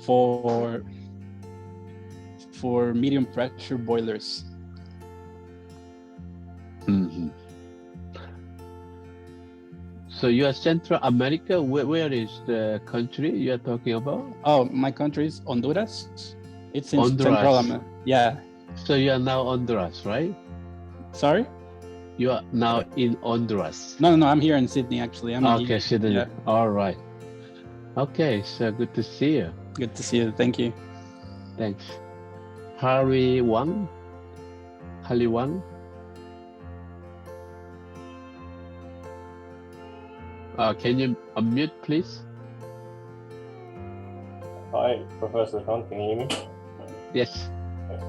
for medium pressure boilers. Mhm. So you are Central America. Where is the country you are talking about? Oh, my country is Honduras. It's in Honduras. Central America. Yeah. So you are now Honduras, right? Sorry? You are now in Honduras. No, I'm here in Sydney, actually. Okay, Sydney. Yeah. All right. Okay, so good to see you. Good to see you. Thank you. Thanks. Harry Wang. Can you unmute, please? Hi, Professor Sean, can you hear me? Yes.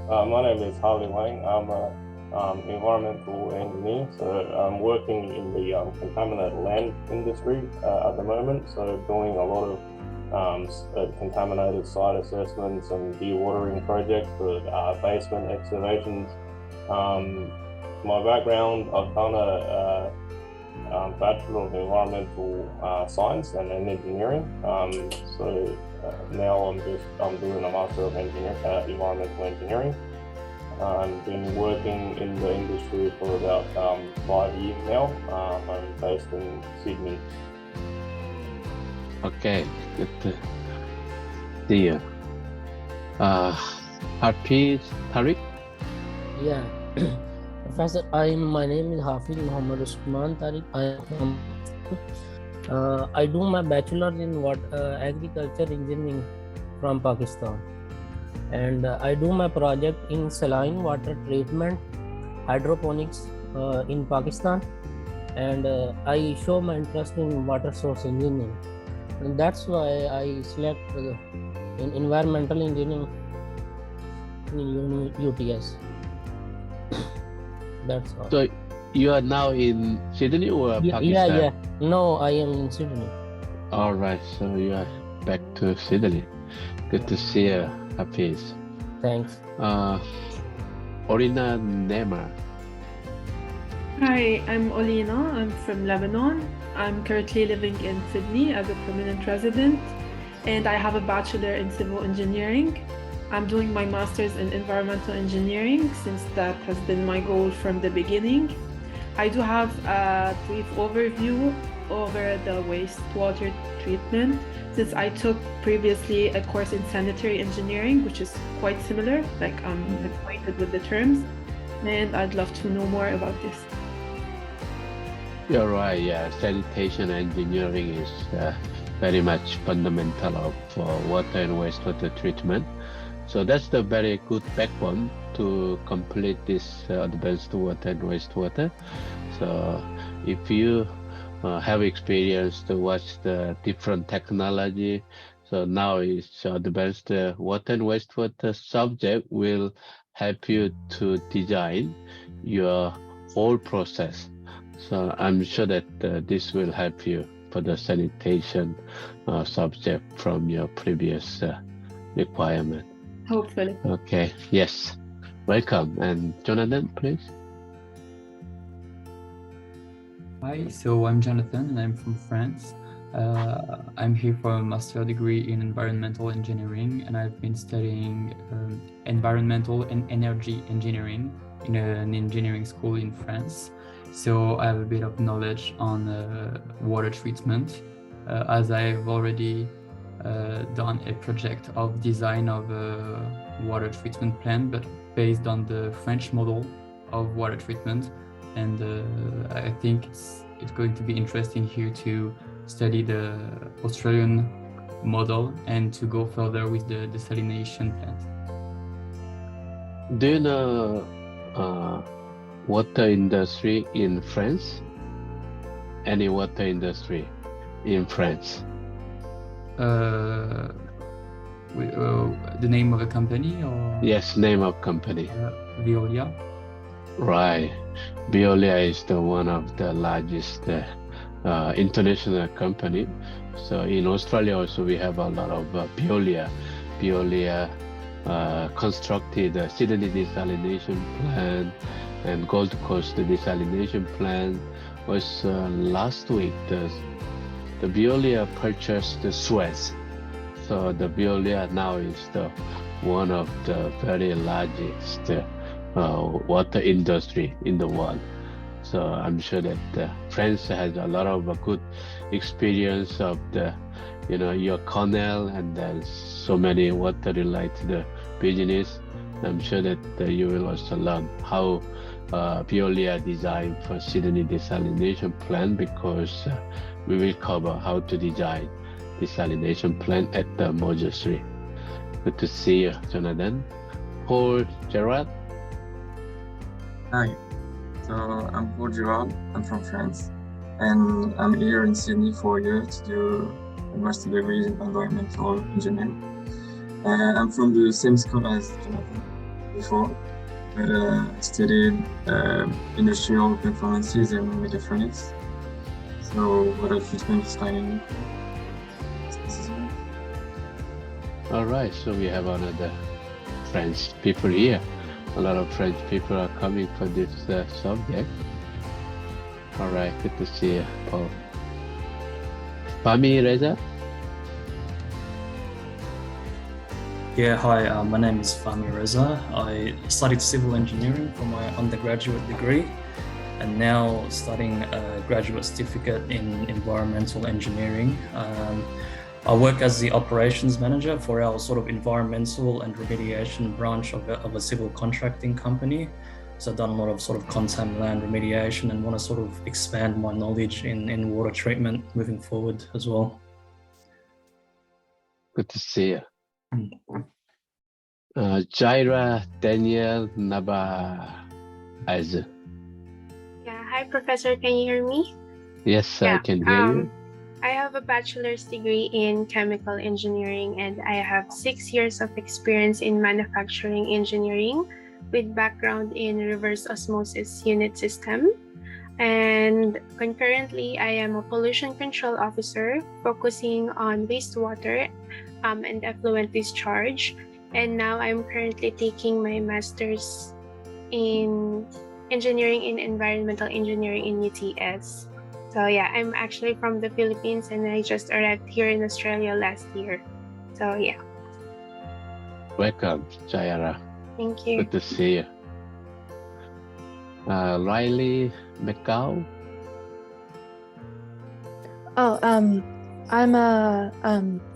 My name is Harley Wang. I'm an environmental engineer, so I'm working in the contaminated land industry at the moment. So doing a lot of contaminated site assessments and dewatering projects for basement excavations. My background, I've done a Bachelor of Environmental Science and Engineering. Now I'm doing a Master of Environmental Engineering. I've been working in the industry for about 5 years now. I'm based in Sydney. Okay, good to see you. Hafiz Tariq? Yeah. Professor, my name is Hafiz Muhammad Usman Tariq. I do my bachelor in agriculture engineering from Pakistan, and I do my project in saline water treatment, hydroponics in Pakistan, and I show my interest in water source engineering, and that's why I select in environmental engineering in UTS. That's all. So you are now in Sydney or Pakistan? Yeah. No, I am in Sydney. All right, so you are back to Sydney. Good to see you, Hafiz. Thanks. Orina Neymar. Hi, I'm Olina. I'm from Lebanon. I'm currently living in Sydney as a permanent resident, and I have a bachelor in civil engineering. I'm doing my master's in environmental engineering since that has been my goal from the beginning. I do have a brief overview over the wastewater treatment since I took previously a course in sanitary engineering, which is quite similar, like I'm acquainted with the terms, and I'd love to know more about this. You're right, yeah. Sanitation engineering is very much fundamental of water and wastewater treatment. So that's the very good backbone to complete this advanced water and wastewater. So if you have experience to watch the different technology, so now it's advanced water and wastewater subject will help you to design your whole process. So I'm sure that this will help you for the sanitation subject from your previous requirement. Hopefully. Okay, yes. Welcome. And Jonathan, please. Hi, so I'm Jonathan and I'm from France. I'm here for a master's degree in environmental engineering, and I've been studying environmental and energy engineering in an engineering school in France. So I have a bit of knowledge on water treatment, as I've already done a project of design of a water treatment plant, but based on the French model of water treatment. And I think it's going to be interesting here to study the Australian model and to go further with the desalination plant. Do you know water industry in France? Any water industry in France? The name of a company, or? Yes, name of company. Veolia. Right. Veolia is the one of the largest international company. So in Australia also we have a lot of Veolia. Veolia constructed a Sydney desalination plant and Gold Coast desalination plant. Was last week the Veolia purchased the Suez So the Veolia now is one of the very largest water industry in the world. So I'm sure that France has a lot of good experience of your canal, and there's so many water related business. I'm sure that you will also learn how Veolia designed for Sydney desalination plant, because we will cover how to design desalination plant at the module 3. Good to see you, Jonathan. Paul Gerard. Hi, so I'm Paul Gerard. I'm from France, and I'm here in Sydney for a year to do a master's degree in environmental engineering. I'm from the same school as Jonathan before, but I studied industrial performances and mechatronics. So water treatment is finding. All right, so we have another French people here. A lot of French people are coming for this subject. All right, good to see you, Paul. Fahmi Reza? Yeah, hi, my name is Fahmi Reza. I studied civil engineering for my undergraduate degree and now studying a graduate certificate in environmental engineering. I work as the operations manager for our sort of environmental and remediation branch of a civil contracting company. So I've done a lot of sort of contaminant land remediation and want to sort of expand my knowledge in water treatment moving forward as well. Good to see you. Jaira Daniel Nabaz. Yeah, hi Professor, can you hear me? Yes, I can hear you. I have a bachelor's degree in chemical engineering, and I have 6 years of experience in manufacturing engineering with background in reverse osmosis unit system. And concurrently, I am a pollution control officer focusing on wastewater and effluent discharge. And now I'm currently taking my master's in engineering in environmental engineering in UTS. So yeah, I'm actually from the Philippines and I just arrived here in Australia last year. So yeah. Welcome, Jaira. Thank you. Good to see you. Riley McCow. I'm a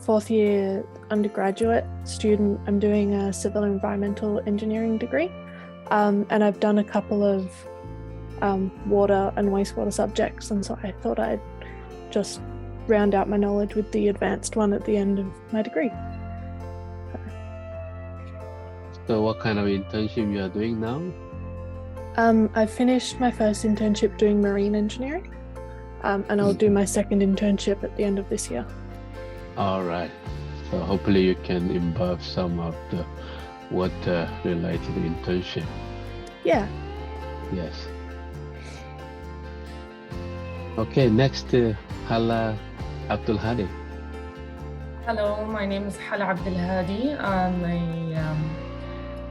fourth year undergraduate student. I'm doing a civil environmental engineering degree, and I've done a couple of water and wastewater subjects, and so I thought I'd just round out my knowledge with the advanced one at the end of my degree. So what kind of internship you are doing now? I finished my first internship doing marine engineering, and I'll do my second internship at the end of this year. All right. So hopefully you can involve some of the water-related internship. Yeah. Yes. Okay, next, Hala Abdul Hadi. Hello, my name is Hala Abdul Hadi. I'm a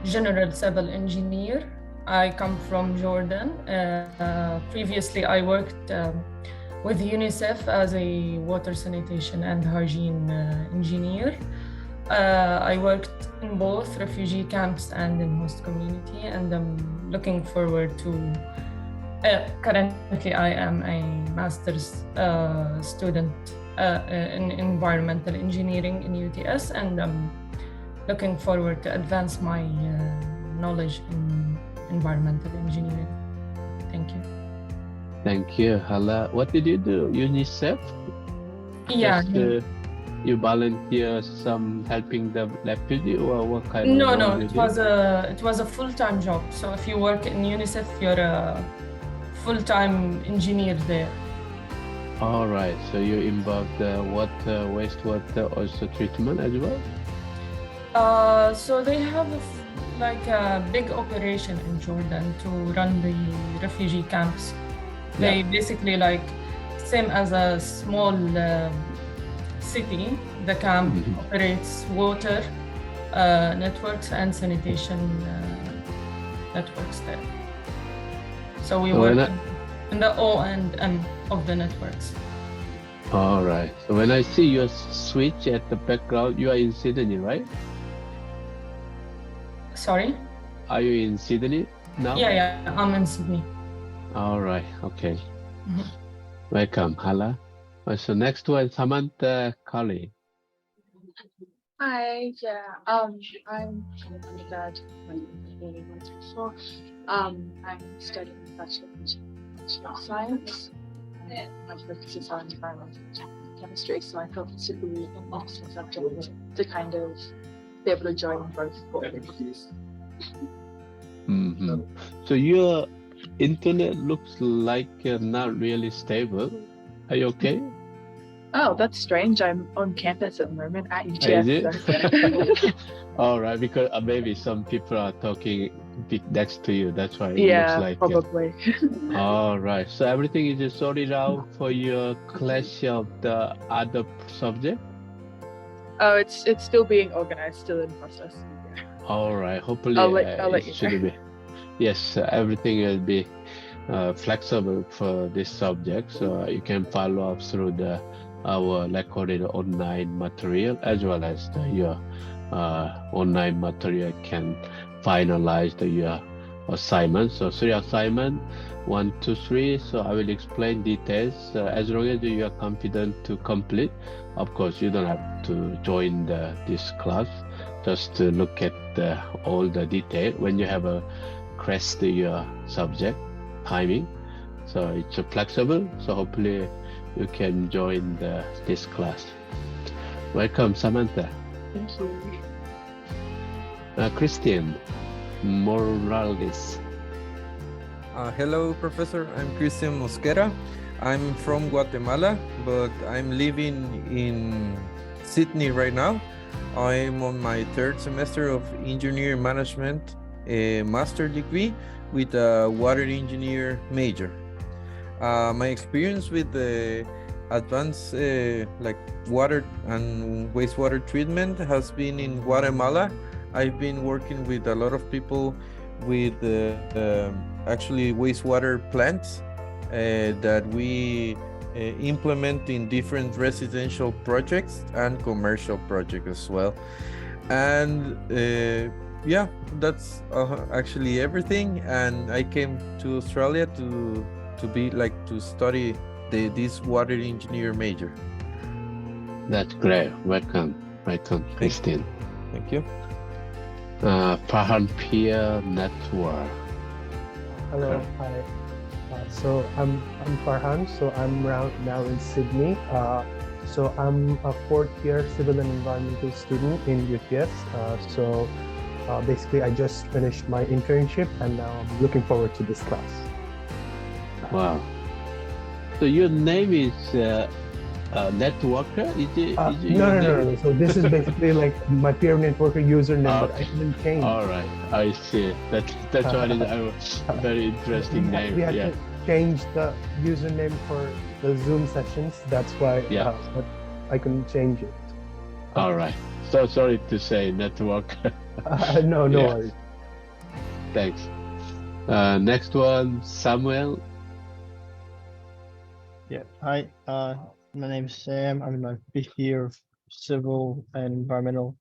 general civil engineer. I come from Jordan. Previously, I worked with UNICEF as a water sanitation and hygiene engineer. I worked in both refugee camps and in host community, and I'm looking forward to currently I am a master's student in environmental engineering in UTS, and I'm looking forward to advance my knowledge in environmental engineering. Thank you. Thank you, Hala. What did you do? UNICEF? Yeah. Just, you volunteer some helping the refugee, or what kind of? No, it was a full-time job. So if you work in UNICEF, you're a full-time engineer there. All right. So you involved the water, wastewater also treatment as well? So they have a big operation in Jordan to run the refugee camps. They basically same as a small city. The camp operates water networks and sanitation networks there. So we work in the O and M of the networks. All right. So when I see your switch at the background, you are in Sydney, right? Sorry? Are you in Sydney now? Yeah, I'm in Sydney. All right. Okay. Mhm. Welcome, Hala. So next one, Samantha Colley. Hi, yeah. I'm from undergrad when before. I'm studying Bachelor of Science. My focus is on environmental chemistry, so I thought this would be an interesting subject to kind of be able to join both courses. Mm-hmm. So your internet looks like not really stable. Are you okay? Oh, that's strange. I'm on campus at the moment at Is it? UTS. All right, because maybe some people are talking next to you. That's why it looks Yeah, like it. probably. All right. So everything is just sorted out for your clash of the other subject? Oh, it's still being organized, still in process. Yeah. All right. Hopefully I'll let it you should know. be. Yes, everything will be flexible for this subject. So you can follow up through our recorded online material as well as your online material can finalize your assignment. So 3 assignment, 1, 2, 3. So I will explain details as long as you are confident to complete. Of course, you don't have to join this class. Just to look at all the detail when you have a crest your subject timing. So it's flexible. So hopefully you can join this class. Welcome, Samantha. Thank you. Christian Morales. Hello, Professor. I'm Christian Mosquera. I'm from Guatemala, but I'm living in Sydney right now. I'm on my 3rd semester of engineering management, a master degree with a water engineer major. My experience with the advanced like water and wastewater treatment has been in Guatemala. I've been working with a lot of people with actually wastewater plants that we implement in different residential projects and commercial projects as well. And yeah, that's actually everything. And I came to Australia to study this water engineer major. That's great. Welcome, Christian. Thank you. Farhan Peer Network. Hello, hi. So I'm Farhan. So I'm now in Sydney. So I'm a 4th year civil and environmental student in UTS. So basically, I just finished my internship, and now I'm looking forward to this class. Wow. So your name is Networker? No. So this is basically like my peer networker username, but I didn't change. All right, I see. That's why it's a very interesting name. We had to change the username for the Zoom sessions. That's why but I couldn't change it. All right. So sorry to say Networker. No worries. Thanks. Next one, Samuel. Yeah. Hi. My name is Sam. I'm in my 5th year of civil and environmental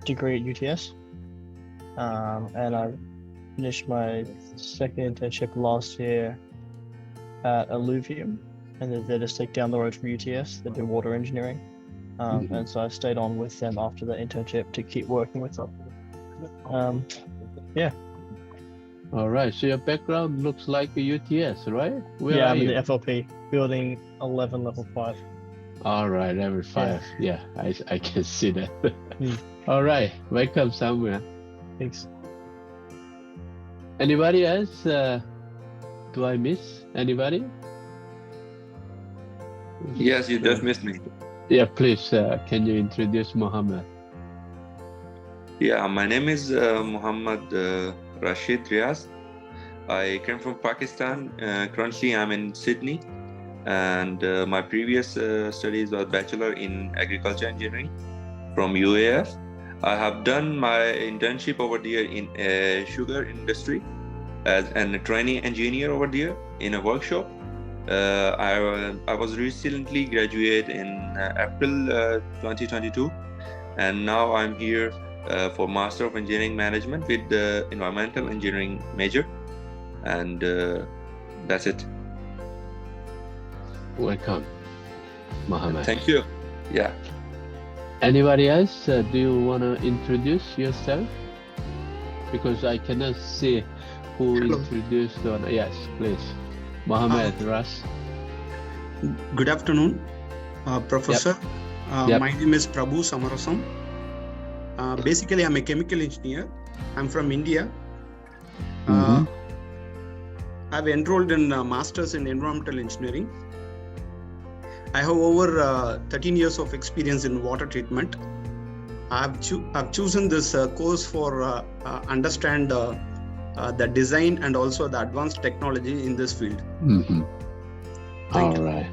degree at UTS. And I finished my 2nd internship last year at Alluvium, and they're just like down the road from UTS. They do water engineering. And so I stayed on with them after the internship to keep working with them. Yeah. All right. So your background looks like a UTS, right? Where I'm in the FLP, building 11, level 5. All right, level 5. Yeah, I can see that. All right. Welcome, Samuel. Thanks. Anybody else? Do I miss anybody? Yes, you just missed me. Yeah, please. Can you introduce Mohammed? Yeah, my name is Muhammad Rashid Riaz. I came from Pakistan. Currently, I'm in Sydney, and my previous studies were Bachelor in Agriculture Engineering from UAF. I have done my internship over there in a sugar industry as a trainee engineer over there in a workshop. I was recently graduated in April 2022, and now I'm here for Master of Engineering Management with the Environmental Engineering major, and that's it. Welcome, Mohammed. Thank you. Yeah. Anybody else? Do you want to introduce yourself? Because I cannot see who introduced one. Yes, please. Mohammed Ras. Good afternoon, Professor. Yep. My name is Prabhu Samarasam. Basically, I'm a chemical engineer. I'm from India. I've enrolled in Masters in Environmental Engineering. I have over 13 years of experience in water treatment. I've chosen this course for understand the design and also the advanced technology in this field. All right.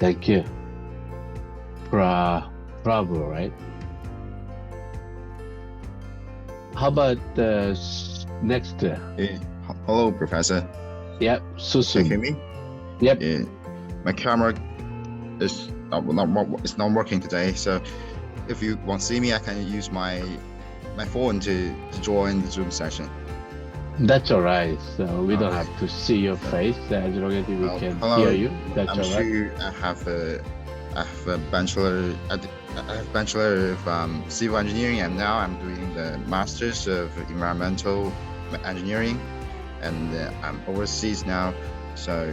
Thank you. Prabhu, right? How about next? Hello, Professor. Yep, Susun. Can you hear me? Yep. Yeah. My camera is not working today, so if you want to see me, I can use my phone to join the Zoom session. That's all right. So we don't have to see your face as long as we can hear you. That's I'm all right. sure I have a bachelor. I have bachelor of civil engineering, and now I'm doing the masters of environmental engineering, and I'm overseas now. So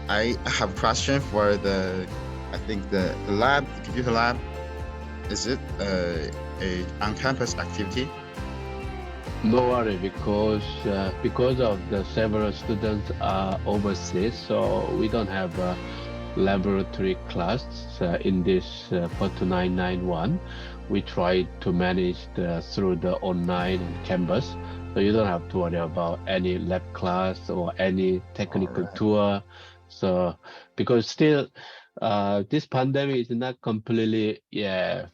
I have a question for I think the lab, the computer lab. Is it a on-campus activity? No worry, because of the several students are overseas, so we don't have a laboratory class in this 42991. We try to manage through the online campus, so you don't have to worry about any lab class or any technical tour. So because still this pandemic is not completely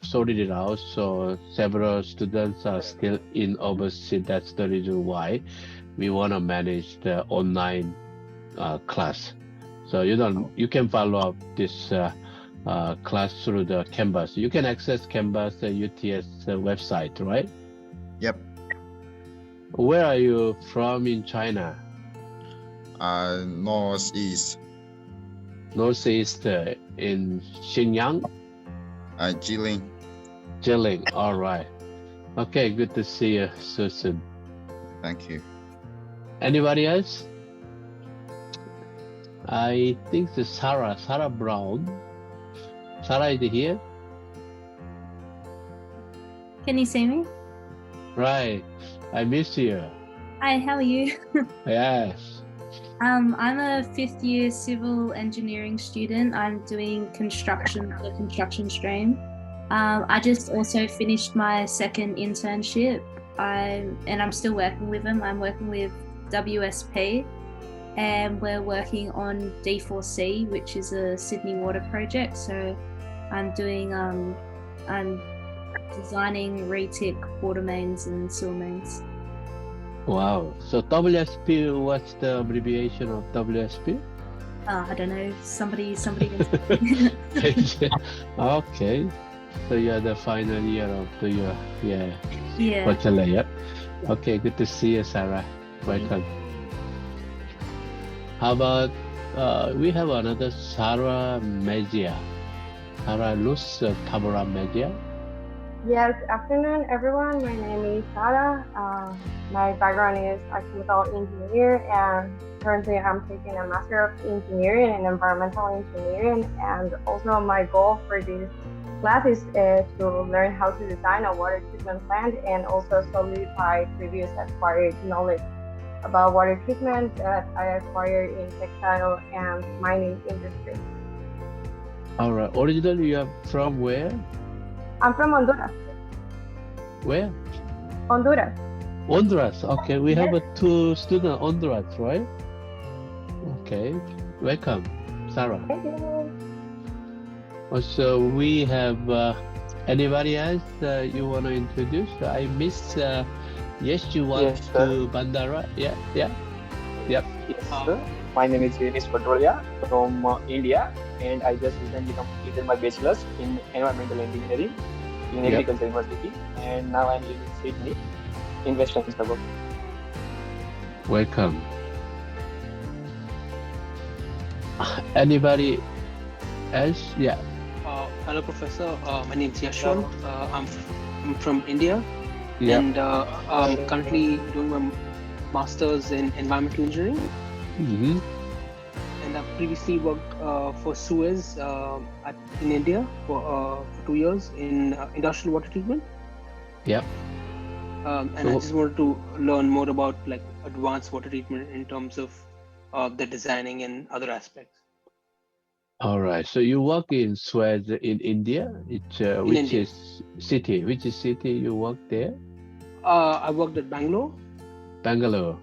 sorted it out, so several students are still in overseas. That's the reason why we want to manage the online class. So you can follow up this class through the Canvas. You can access Canvas UTS website, right? Yep. Where are you from in China? Northeast. Northeast in Xinjiang? Jilin. Jilin, all right. Okay, good to see you, Susan. Thank you. Anybody else? I think it's Sarah Brown. Sarah is here? Can you see me? Right, I miss you. Hi, how are you? Yes. I'm a 5th year civil engineering student. I'm doing the construction stream. I just also finished my 2nd internship. And I'm still working with them. I'm working with WSP, and we're working on D4C, which is a Sydney water project. So I'm doing I'm designing retic water mains and sewer mains. Wow. So WSP, what's the abbreviation of WSP? I don't know. Somebody. Okay. So you're the final year of your Yeah. bachelor, yeah. Okay, good to see you, Sarah. Welcome. How about we have another Sarah Mejia. Sarah Luz Tabora Mejia. Yes, afternoon everyone. My name is Sarah. My background is a chemical engineer, and currently I'm taking a Master of Engineering in Environmental Engineering. And also my goal for this class is to learn how to design a water treatment plant and also solidify previous acquired knowledge about water treatment that I acquired in textile and mining industry. All right. Originally, you are from where? I'm from Honduras. Where? Honduras. Honduras. Okay, we have 2 students Honduras, right? Okay. Welcome, Sarah. Thank you. Also, we have anybody else you want to introduce? I miss Yes, you want to Bandara? Yeah. Yep. Yes, sir. My name is Denish Patrolia from India, and I just recently completed my bachelor's in environmental engineering in Yep. Agriculture University, and now I'm living in Sydney, in Western suburb. Welcome. Anybody else? Yeah. Hello, Professor. My name is Yashwant. I'm from India, Yep. and I'm currently doing my master's in environmental engineering. Mm-hmm. And I've previously worked for Suez in India for 2 years in industrial water treatment. Yep. And I just wanted to learn more about like advanced water treatment in terms of the designing and other aspects. All right. So you work in Suez in India. Which India. is city? Which is city you work there? I worked at Bangalore. Bangalore.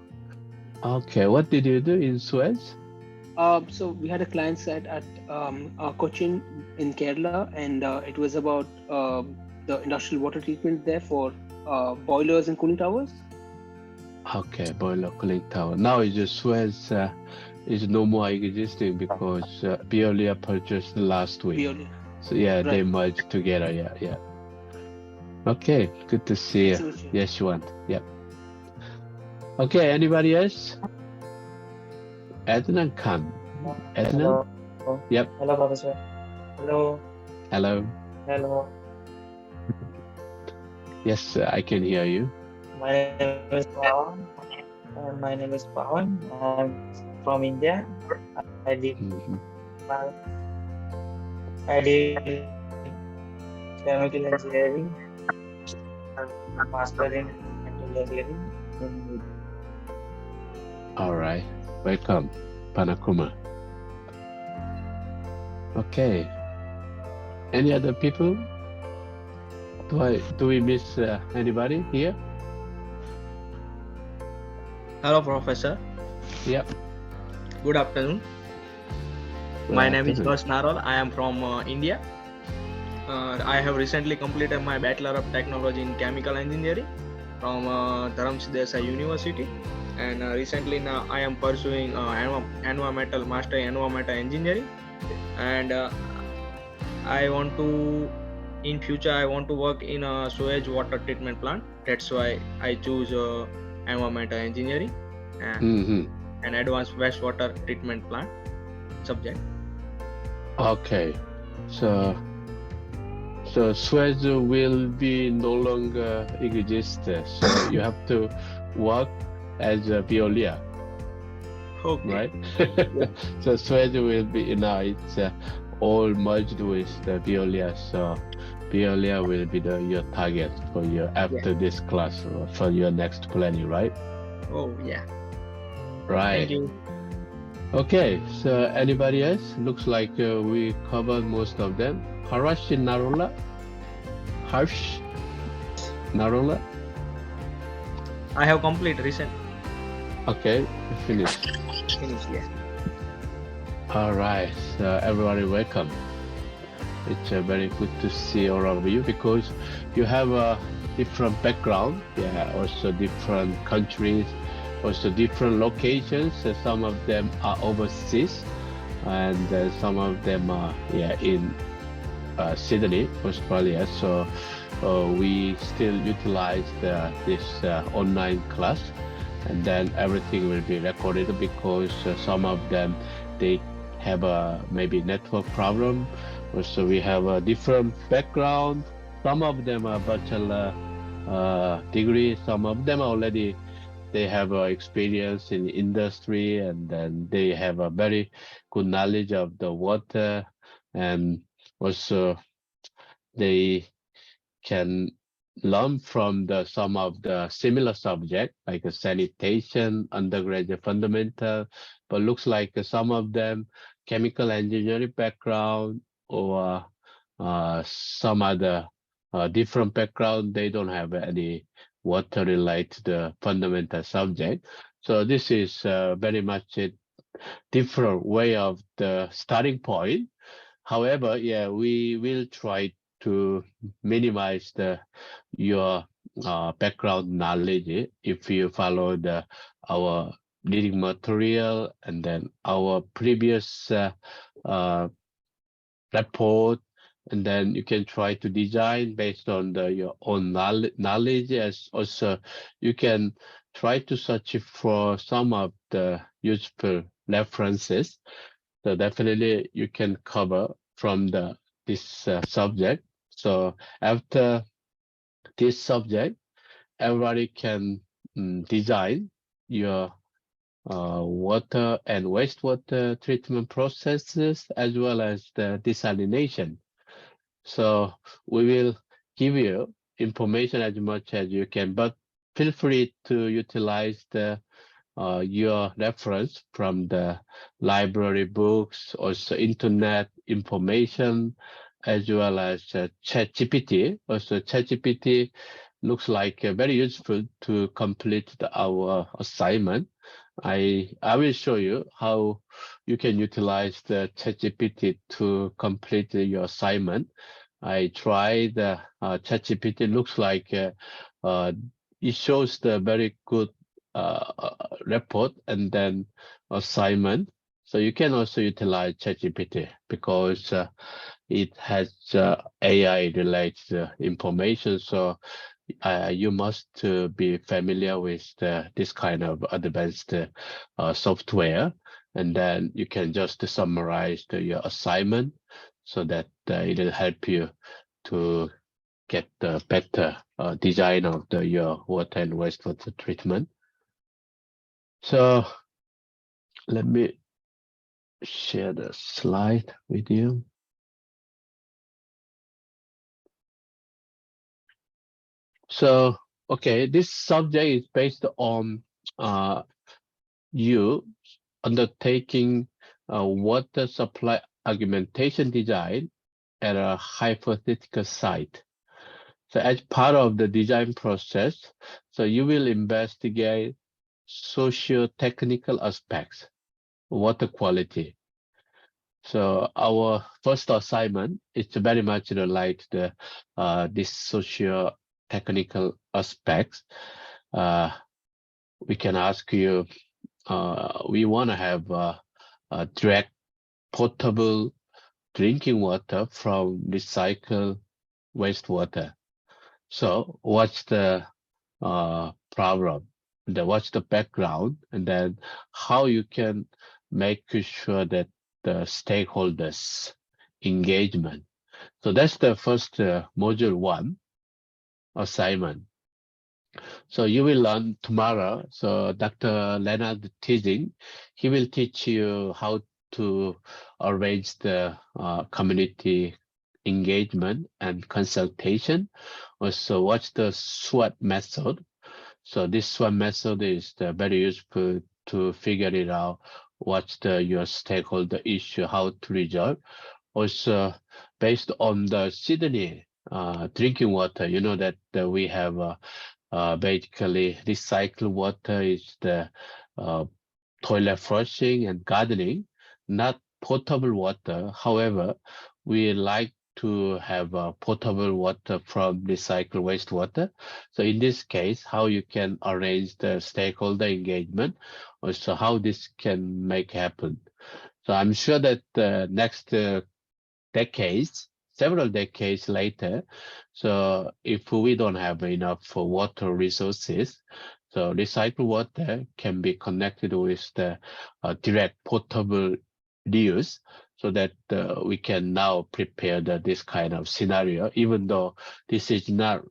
Okay. What did you do in Suez? So we had a client site at Cochin in Kerala, and it was about the industrial water treatment there for boilers and cooling towers. Okay, boiler cooling tower. Now it's just Suez is no more existing because Veolia purchased last week. Veolia. So yeah, Right. they merged together. Yeah, yeah. Okay, good to see you. Excellent. Yes, Yashwant. Yep. Okay, anybody else? Adnan Khan. Adnan? Hello. Yep. Hello, Professor. Hello. Hello. Hello. Yes, I can hear you. My name is Pawan. My name is Pawan. I'm from India. I did I did chemical engineering, master in chemical engineering. All right. Welcome, Panakuma. Okay. Any other people? Do we miss anybody here? Hello, Professor. Yep. Good afternoon. My name is Josh Narol. I am from India. I have recently completed my Bachelor of Technology in Chemical Engineering from Dharamsir Desai University. And recently now I am pursuing environmental master in environmental engineering. And in future I want to work in a sewage water treatment plant. That's why I choose environmental engineering and an advanced wastewater treatment plant subject. Okay, so Suez will be no longer exist. So you have to work as a Veolia. Okay. Right? So Suez will be it's all merged with the Veolia. So Veolia will be your target for your after this class for your next planning, right? Oh yeah. Right. Thank you. Okay, so anybody else? Looks like we covered most of them. Harsh Narola? I have completed recent. Okay, finished. Finished, yeah. All right, so everybody welcome. It's very good to see all of you because you have a different background, also different countries, also different locations. Some of them are overseas, and some of them are in Sydney, Australia. So we still utilize this online class, and then everything will be recorded because some of them they have a maybe network problem. Also, we have a different background. Some of them are bachelor degree. Some of them already they have experience in industry, and then they have a very good knowledge of the water, and also they can learn from some of the similar subject like sanitation, undergraduate fundamental, but looks like some of them chemical engineering background or some other different background. They don't have any water related fundamental subject. So this is very much a different way of the starting point. However, we will try to minimize your background knowledge if you follow our reading material, and then our previous report, and then you can try to design based on your own knowledge. As also, you can try to search for some of the useful references. So definitely you can cover from this subject. So after this subject, everybody can design your water and wastewater treatment processes as well as the desalination. So we will give you information as much as you can, but feel free to utilize your reference from the library books, also internet information, as well as ChatGPT. Also, ChatGPT looks like very useful to complete our assignment. I will show you how you can utilize the ChatGPT to complete your assignment. I tried ChatGPT. Looks like it shows the very good report and then assignment. So you can also utilize ChatGPT because it has AI related information. So you must be familiar with this kind of advanced software, and then you can just summarize your assignment so that it'll help you to get the better design of your water and wastewater treatment. So let me share the slide with you. So, okay, this subject is based on you undertaking water supply augmentation design at a hypothetical site. So as part of the design process, so you will investigate socio-technical aspects, water quality. So our first assignment is very much like this socio-technical aspects. We can ask you, we want to have a direct potable drinking water from recycled wastewater. So what's the problem? What's the background? And then how you can make sure that the stakeholders engagement. So that's the first module 1 assignment. So you will learn tomorrow. So Dr. Leonard teaching, he will teach you how to arrange the community engagement and consultation. Also, what's the SWOT method? So this SWOT method is very useful to figure it out. What's your stakeholder issue, how to resolve. Also, based on the Sydney drinking water, you know that we have basically recycled water is the toilet flushing and gardening, not potable water. However, we like to have potable water from recycled wastewater. So in this case, how you can arrange the stakeholder engagement, also how this can make happen. So I'm sure that the next decades, several decades later, so if we don't have enough water resources, so recycled water can be connected with the direct potable reuse, so that we can now prepare this kind of scenario, even though this is not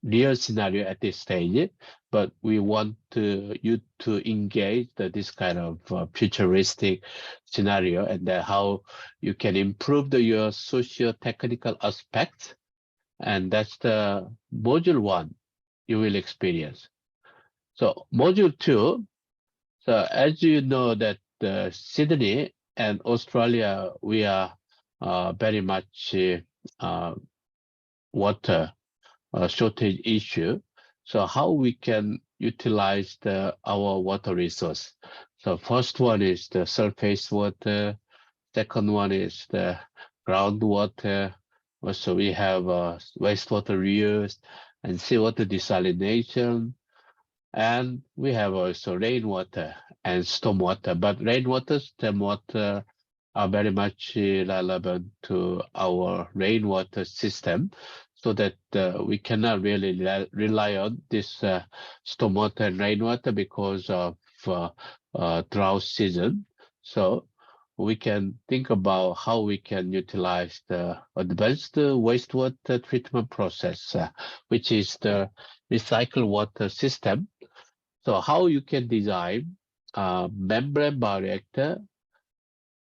real scenario at this stage, but we want you to engage this kind of futuristic scenario, and how you can improve your socio-technical aspects. And that's the module 1 you will experience. So module 2, so as you know that Sydney and Australia, we are very much water shortage issue. So how we can utilize our water resource. So first one is the surface water. Second one is the groundwater. Also we have wastewater reuse and seawater desalination. And we have also rainwater and stormwater, but rainwater, stormwater are very much relevant to our rainwater system, so that we cannot really rely on this stormwater and rainwater because of drought season. So we can think about how we can utilize the advanced wastewater treatment process, which is the recycled water system. So how you can design a membrane bioreactor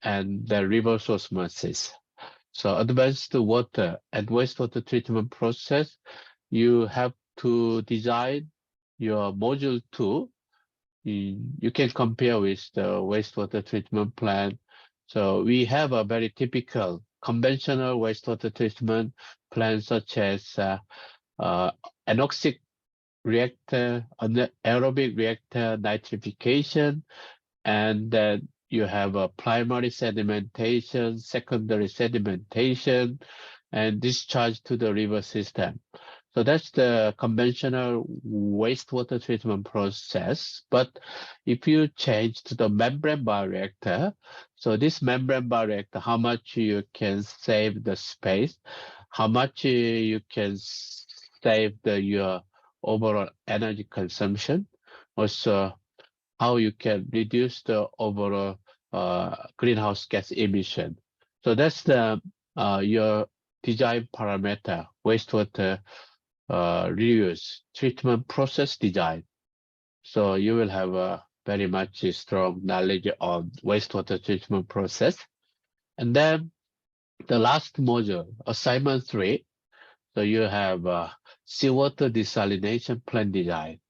and the reverse osmosis. So advanced water and wastewater treatment process, you have to design your module 2. You can compare with the wastewater treatment plant. So we have a very typical conventional wastewater treatment plant, such as anoxic reactor, anaerobic reactor nitrification, and then you have a primary sedimentation, secondary sedimentation, and discharge to the river system. So that's the conventional wastewater treatment process. But if you change to the membrane bioreactor, so this membrane bioreactor, how much you can save the space, how much you can save your overall energy consumption, also how you can reduce the overall greenhouse gas emission. So that's the your design parameter, wastewater reuse treatment process design. So you will have a very much strong knowledge on wastewater treatment process. And then the last module, assignment 3. So you have seawater desalination plant design.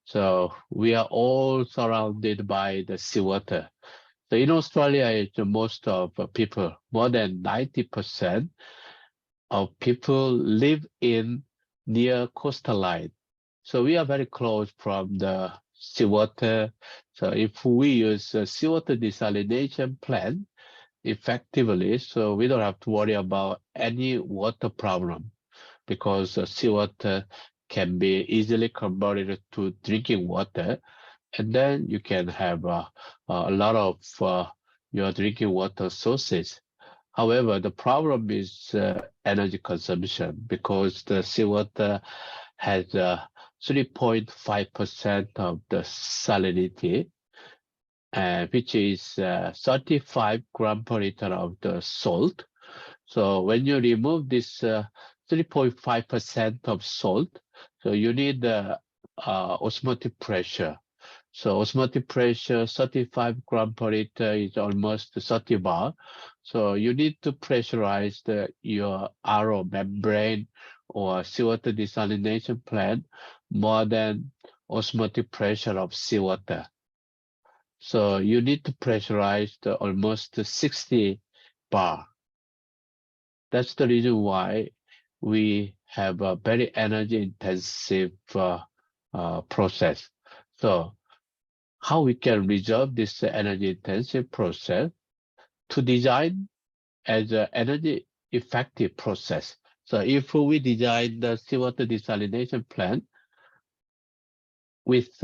So we are all surrounded by the seawater. So in Australia, most of people, more than 90% of people live in near coastal line. So we are very close from the seawater. So if we use a seawater desalination plant effectively, so we don't have to worry about any water problem, because seawater can be easily converted to drinking water, and then you can have a lot of your drinking water sources. However, the problem is energy consumption, because the seawater has 3.5% of the salinity, which is 35 grams per liter of the salt. So when you remove this 3.5% of salt, so you need the osmotic pressure. So osmotic pressure, 35 grams per liter is almost 30 bar. So you need to pressurize your RO membrane or seawater desalination plant more than osmotic pressure of seawater. So you need to pressurize almost 60 bar. That's the reason why we have a very energy intensive process. So how we can resolve this energy intensive process to design as an energy effective process. So if we design the seawater desalination plant with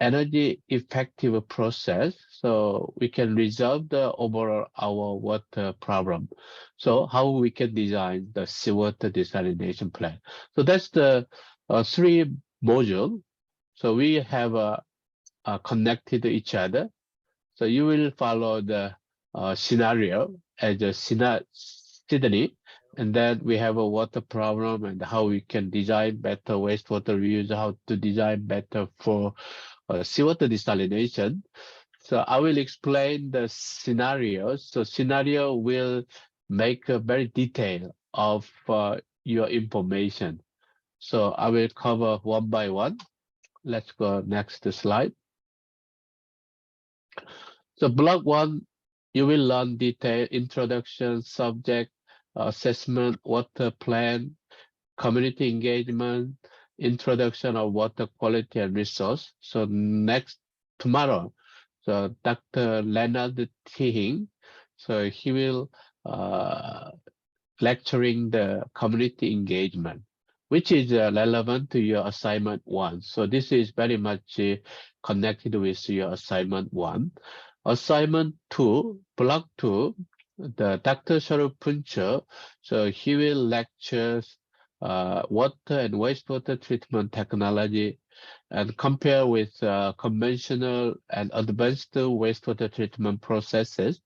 energy effective process, so we can resolve the overall our water problem. So how we can design the seawater desalination plant. So that's the 3 module. So we have connected each other. So you will follow the scenario as a Sydney, and then we have a water problem and how we can design better wastewater reuse, how to design better for seawater desalination. So I will explain the scenarios. So scenario will make a very detail of your information. So I will cover one by one. Let's go next slide. So block 1, you will learn detail, introduction, subject, assessment, water plan, community engagement, introduction of water quality and resource. So tomorrow, so Dr. Leonard Tihing, so he will lecturing the community engagement. which is relevant to your assignment 1. So this is very much connected with your assignment 1. Assignment 2, block 2, the Dr. Sharup Puncha, so he will lecture water and wastewater treatment technology and compare with conventional and advanced wastewater treatment processes.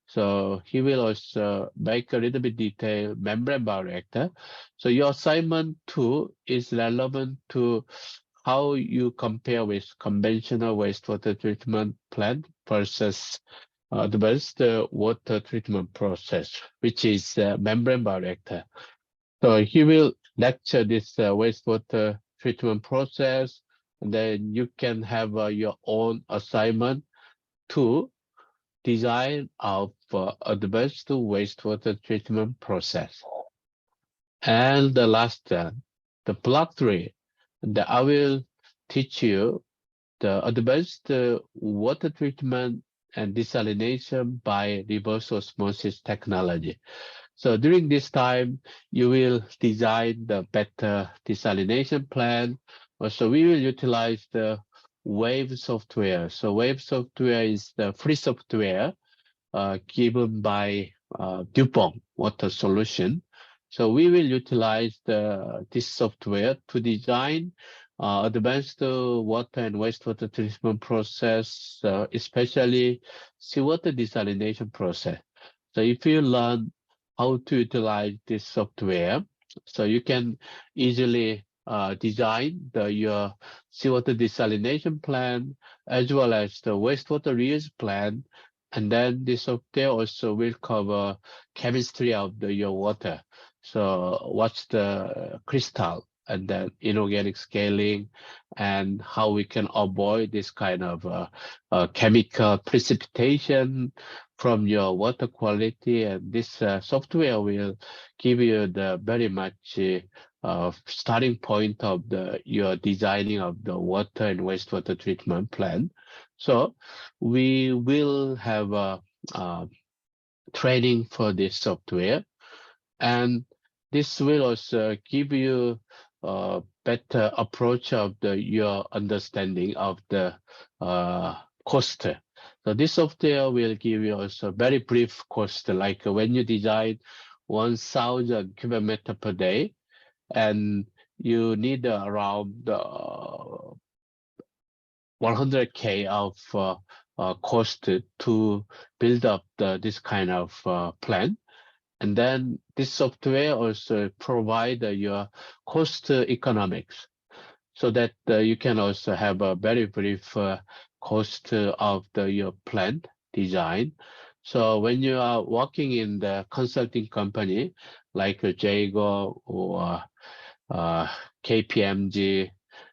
So he will also make a little bit detailed membrane bioreactor. So your assignment 2 is relevant to how you compare with conventional wastewater treatment plant versus advanced water treatment process, which is membrane bioreactor. So he will lecture this wastewater treatment process, and then you can have your own assignment to design of advanced wastewater treatment process. And the last, the block 3, I will teach you the advanced water treatment and desalination by reverse osmosis technology. So during this time, you will design the better desalination plan. Also, we will utilize the Wave software. So Wave software is the free software given by DuPont Water Solution. So we will utilize this software to design advanced water and wastewater treatment process, especially seawater desalination process. So if you learn how to utilize this software, so you can easily design your seawater desalination plan as well as the wastewater reuse plan. And then this software also will cover chemistry of your water. So what's the crystal and then inorganic scaling and how we can avoid this kind of chemical precipitation from your water quality. And this software will give you the very much starting point of your designing of the water and wastewater treatment plan. So we will have a training for this software, and this will also give you a better approach of your understanding of the cost. So this software will give you also very brief cost, like when you design 1,000 cubic meter per day, and you need around 100K of cost to build up this kind of plan. And then this software also provide your cost economics so that you can also have a very brief cost of your plant design. So when you are working in the consulting company like Jago or KPMG,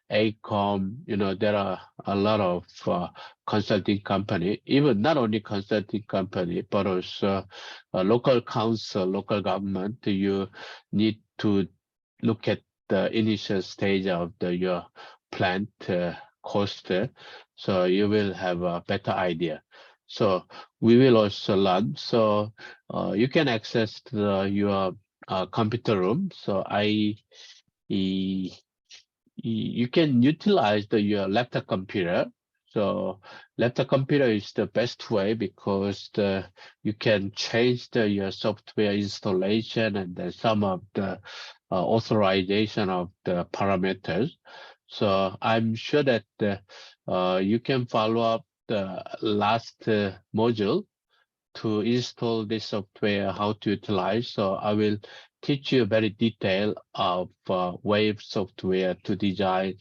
ACOM, there are a lot of consulting company, even not only consulting company, but also local council, local government. You need to look at the initial stage of your plant cost, so you will have a better idea. So we will also learn. So you can access your computer room. So you can utilize your laptop computer. So laptop computer is the best way because you can change your software installation and then some of the authorization of the parameters. So I'm sure that you can follow up the last module to install this software, how to utilize. So I will teach you very detailed of Wave software to design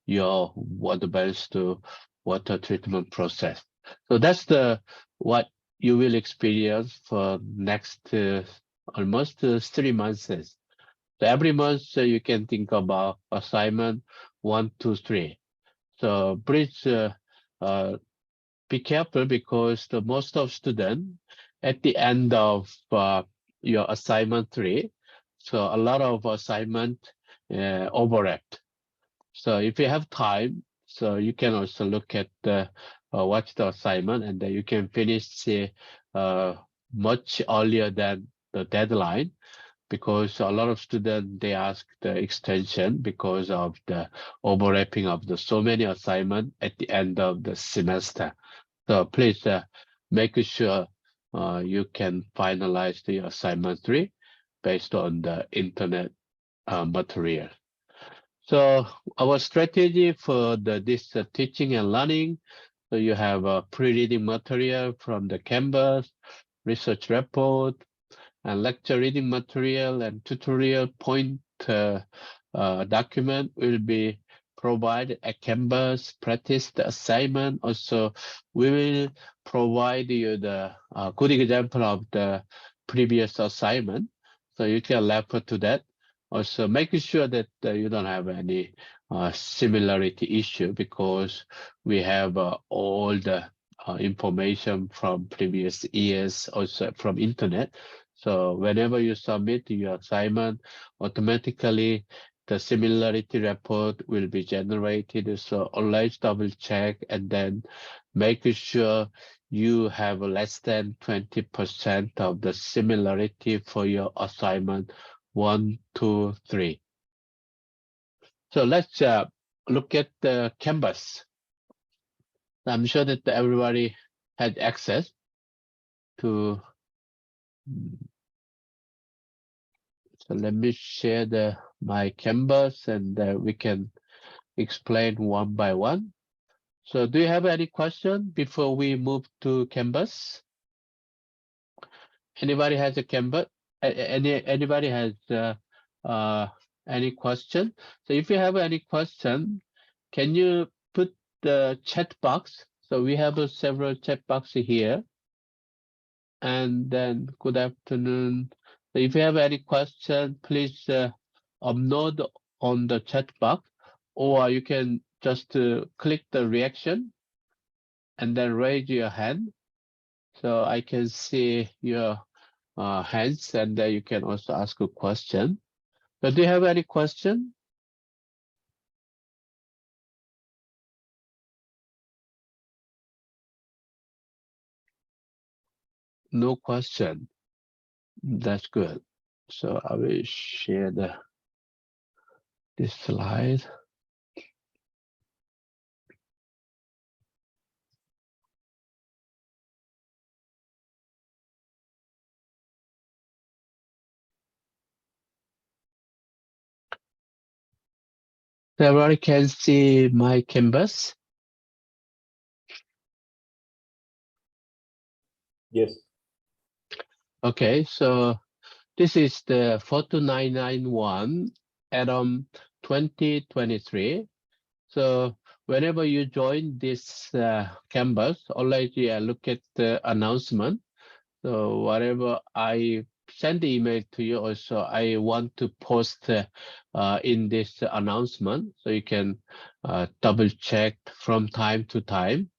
your advanced water treatment process. So that's what you will experience for next almost 3 months. So every month you can think about assignment 1, 2, 3. So please be careful because most of students at the end of your assignment 3, so a lot of assignment overlapped. So if you have time, so you can also look at watch the assignment, and then you can finish much earlier than the deadline. because a lot of students, they ask the extension because of the overlapping of the so many assignments at the end of the semester. So please make sure you can finalize the assignment 3 based on the internet material. So our strategy for this teaching and learning, so you have a pre-reading material from the Canvas, research report, and lecture reading material and tutorial point document will be provided at Canvas, practice the assignment. Also, we will provide you the good example of the previous assignment, so you can refer to that. Also, making sure that you don't have any similarity issue, because we have all the information from previous years, also from internet. So whenever you submit your assignment, automatically the similarity report will be generated. So always double check and then make sure you have less than 20% of the similarity for your assignment 1, 2, 3. So let's look at the Canvas. I'm sure that everybody had access to. So let me share my Canvas and we can explain one by one. So do you have any question before we move to Canvas? Anybody has a Canvas? Anybody has any question? So if you have any question, can you put the chat box? So we have several chat boxes here. And then good afternoon. So if you have any question, please upload on the chat box, or you can just click the reaction and then raise your hand, so I can see your hands, and then you can also ask a question. So do you have any question? No question. That's good. So I will share this slide. Everybody can see my canvas? Yes. Okay, so this is the 42991 Atom 2023. So whenever you join this canvas, always look at the announcement. So whatever I send the email to you, also I want to post in this announcement, so you can double check from time to time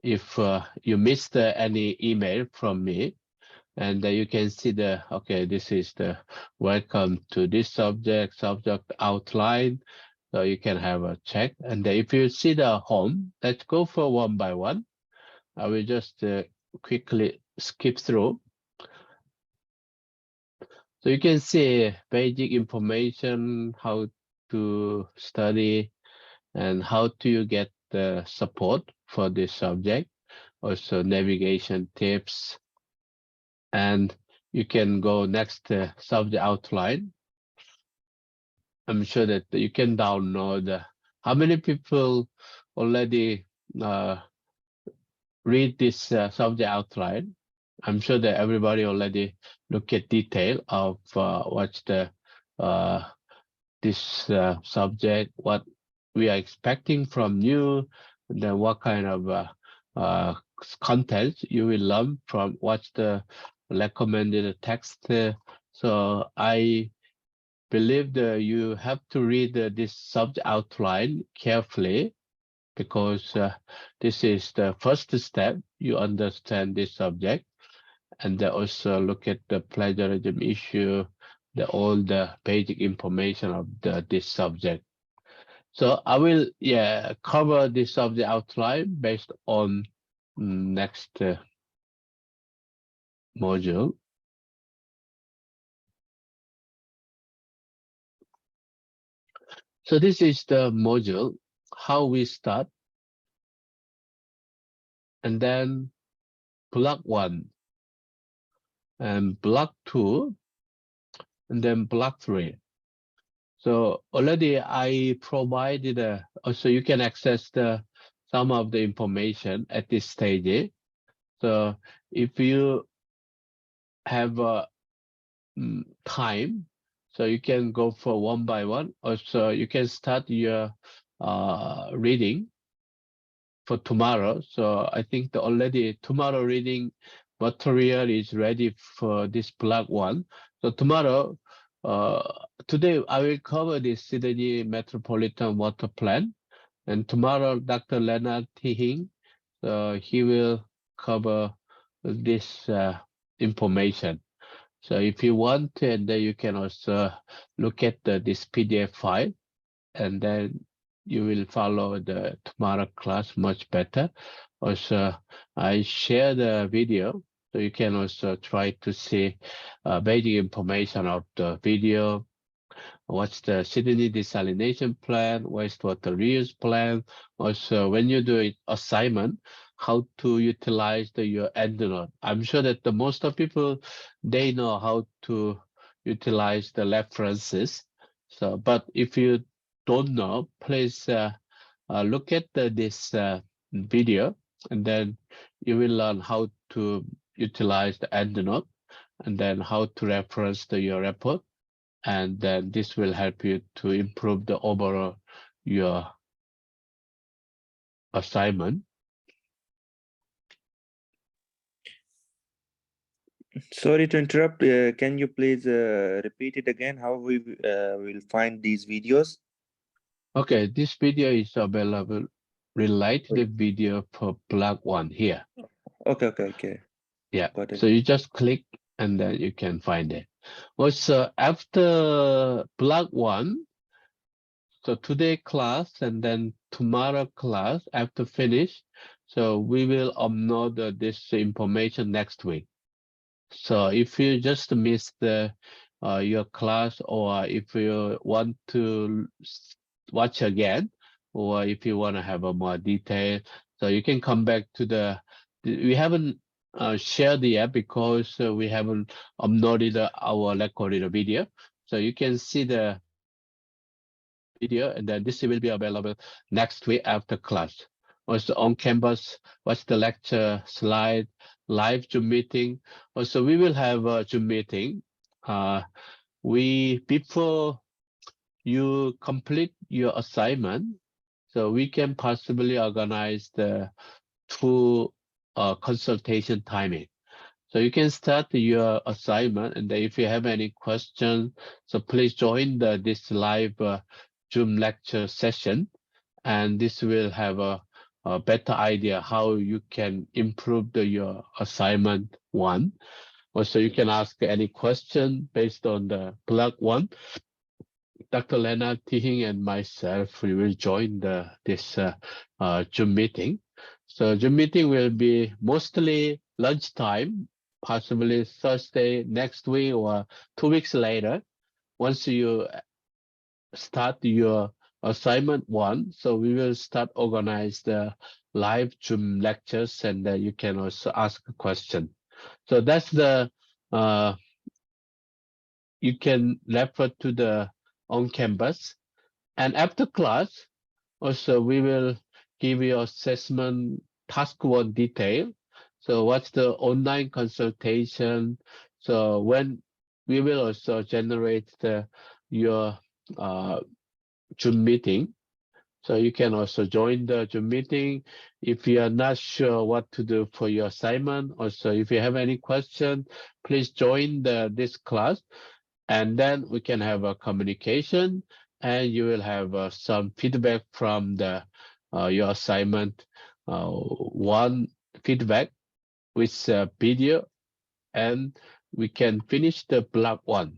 if you missed any email from me. And you can see okay, this is the welcome to this subject outline. So you can have a check. And if you see the home, let's go for one by one. I will just quickly skip through. So you can see basic information, how to study, and how do you get the support for this subject. Also navigation tips. And you can go next subject outline. I'm sure that you can download. How many people already read this subject outline? I'm sure that everybody already look at detail of what's the this subject, what we are expecting from you, and then what kind of content you will learn from what's the recommended text. So I believe that you have to read this subject outline carefully, because this is the first step you understand this subject, and then also look at the plagiarism issue, all the basic information of this subject. So I will cover this subject outline based on next module. So this is the module, how we start. And then block 1 and block 2 and then block 3. So already I provided also you can access some of the information at this stage. So if you have time, so you can go for one by one. Also, you can start your reading for tomorrow. So I think already tomorrow reading material is ready for this block 1. So tomorrow, today I will cover the Sydney Metropolitan Water Plan, and tomorrow Dr. Leonard Tihing, he will cover this information. So if you want, and then you can also look at this PDF file, and then you will follow the tomorrow class much better. Also, I share the video, so you can also try to see basic information of the video. What's the Sydney desalination plan, wastewater reuse plan. Also, when you do assignment, how to utilize your EndNote. I'm sure that the most of people, they know how to utilize the references. So, but if you don't know, please look at this video, and then you will learn how to utilize the EndNote, and then how to reference your report. And then this will help you to improve the overall your assignment. Sorry to interrupt. Can you please repeat it again? How we will find these videos? Okay, this video is available. Relate the video for block 1 here. Okay. Yeah. Got it. So you just click and then you can find it. Also, after block 1, so today class and then tomorrow class after finish, so we will upload this information next week. So if you just missed your class, or if you want to watch again, or if you want to have a more detail, so you can come back to we haven't shared yet because we haven't uploaded our recorded video. So you can see the video, and then this will be available next week after class. Also on campus, watch the lecture slide, live Zoom meeting. Also, we will have a Zoom meeting. Before you complete your assignment, so we can possibly organize the 2 consultation timing. So you can start your assignment, and then if you have any questions, so please join this live Zoom lecture session, and this will have a better idea how you can improve your assignment 1. Also, you can ask any question based on the block 1. Dr. Leonard Tihing and myself, we will join this Zoom meeting. So Zoom meeting will be mostly lunchtime, possibly Thursday next week or 2 weeks later. Once you start your assignment 1, so we will start organize the live Zoom lectures, and then you can also ask a question. So that's you can refer to the on campus. And after class, also we will give you assessment task 1 detail. So what's the online consultation? So when we will also generate your Zoom meeting. So you can also join the Zoom meeting if you are not sure what to do for your assignment. Also, if you have any question, please join this class, and then we can have a communication, and you will have some feedback from your assignment. 1 feedback with video, and we can finish the block 1.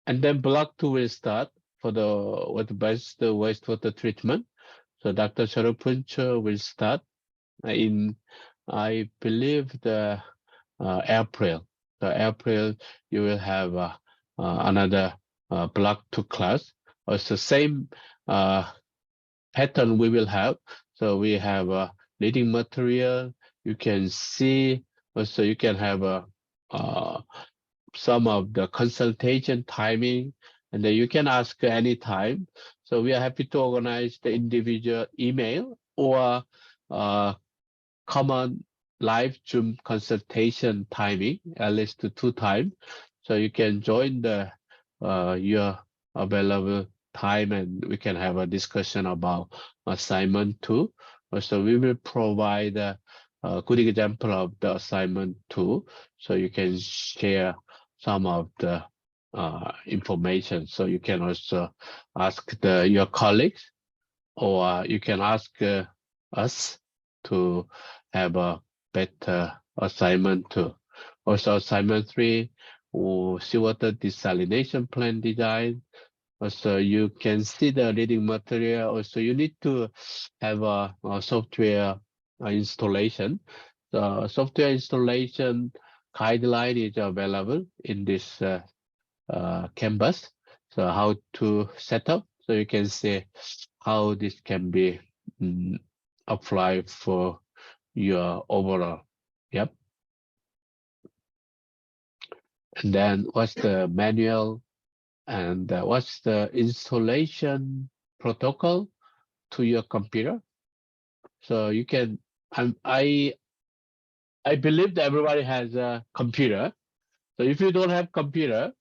And then block 2 will start for the wastewater treatment. So Dr. Charupuncho will start in, I believe, the April. So April, you will have another block 2 class. Also, same pattern we will have. So we have a reading material. You can see. Also, you can have a some of the consultation timing, and then you can ask anytime. So we are happy to organize the individual email or common live Zoom consultation timing, at least 2 times. So you can join the your available time, and we can have a discussion about assignment 2. Also, we will provide a good example of the assignment 2, so you can share some of the information. So you can also ask your colleagues, or you can ask us to have a better assignment 2. Also, assignment 3, seawater desalination plant design. Also, you can see the reading material. Also, you need to have a software installation. The software installation guideline is available in this canvas. So how to set up, so you can see how this can be applied for your overall. Yep. And then what's the manual, and what's the installation protocol to your computer? So you can, I believe that everybody has a computer. So if you don't have computer,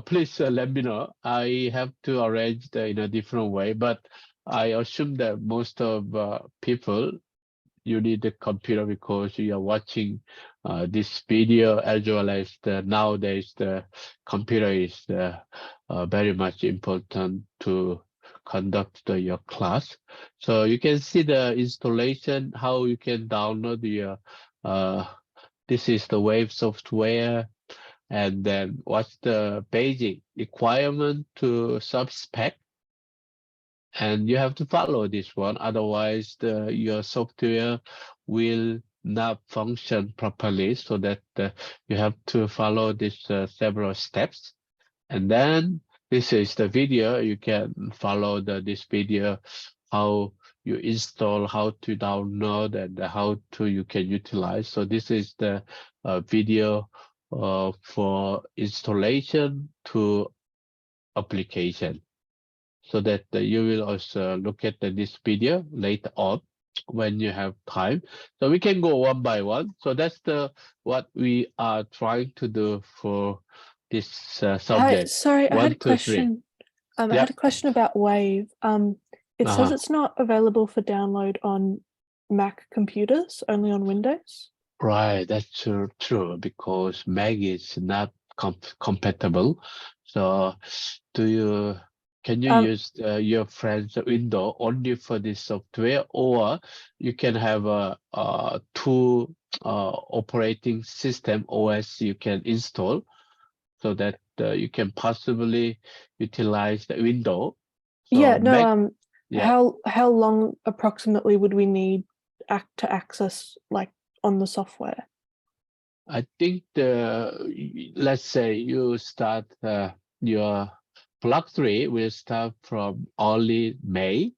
please let me know. I have to arrange in a different way, but I assume that most of people, you need a computer because you are watching this video, as well as nowadays the computer is very much important to conduct your class. So you can see the installation, how you can download your this is the Wave software, and then what's the basic requirement to sub-spec. And you have to follow this one, otherwise your software will not function properly. So that you have to follow this several steps. And then this is the video. You can follow this video, how you install, how to download, and how to you can utilize. So this is the video for installation to application, so that you will also look at this video later on when you have time. So we can go one by one. So that's what we are trying to do for this Hi, subject. sorry, I had 1, a 2, 3. question. I Yep. had a question about Wave. It says it's not available for download on Mac computers, only on Windows. Right, that's true, because Mac is not compatible. So can you use your friend's window only for this software, or you can have a 2 operating system OS you can install, so that you can possibly utilize the window. So Yeah, no, Mac, yeah. how long approximately would we need to access, like, on the software? I think let's say you start your block 3 will start from early May.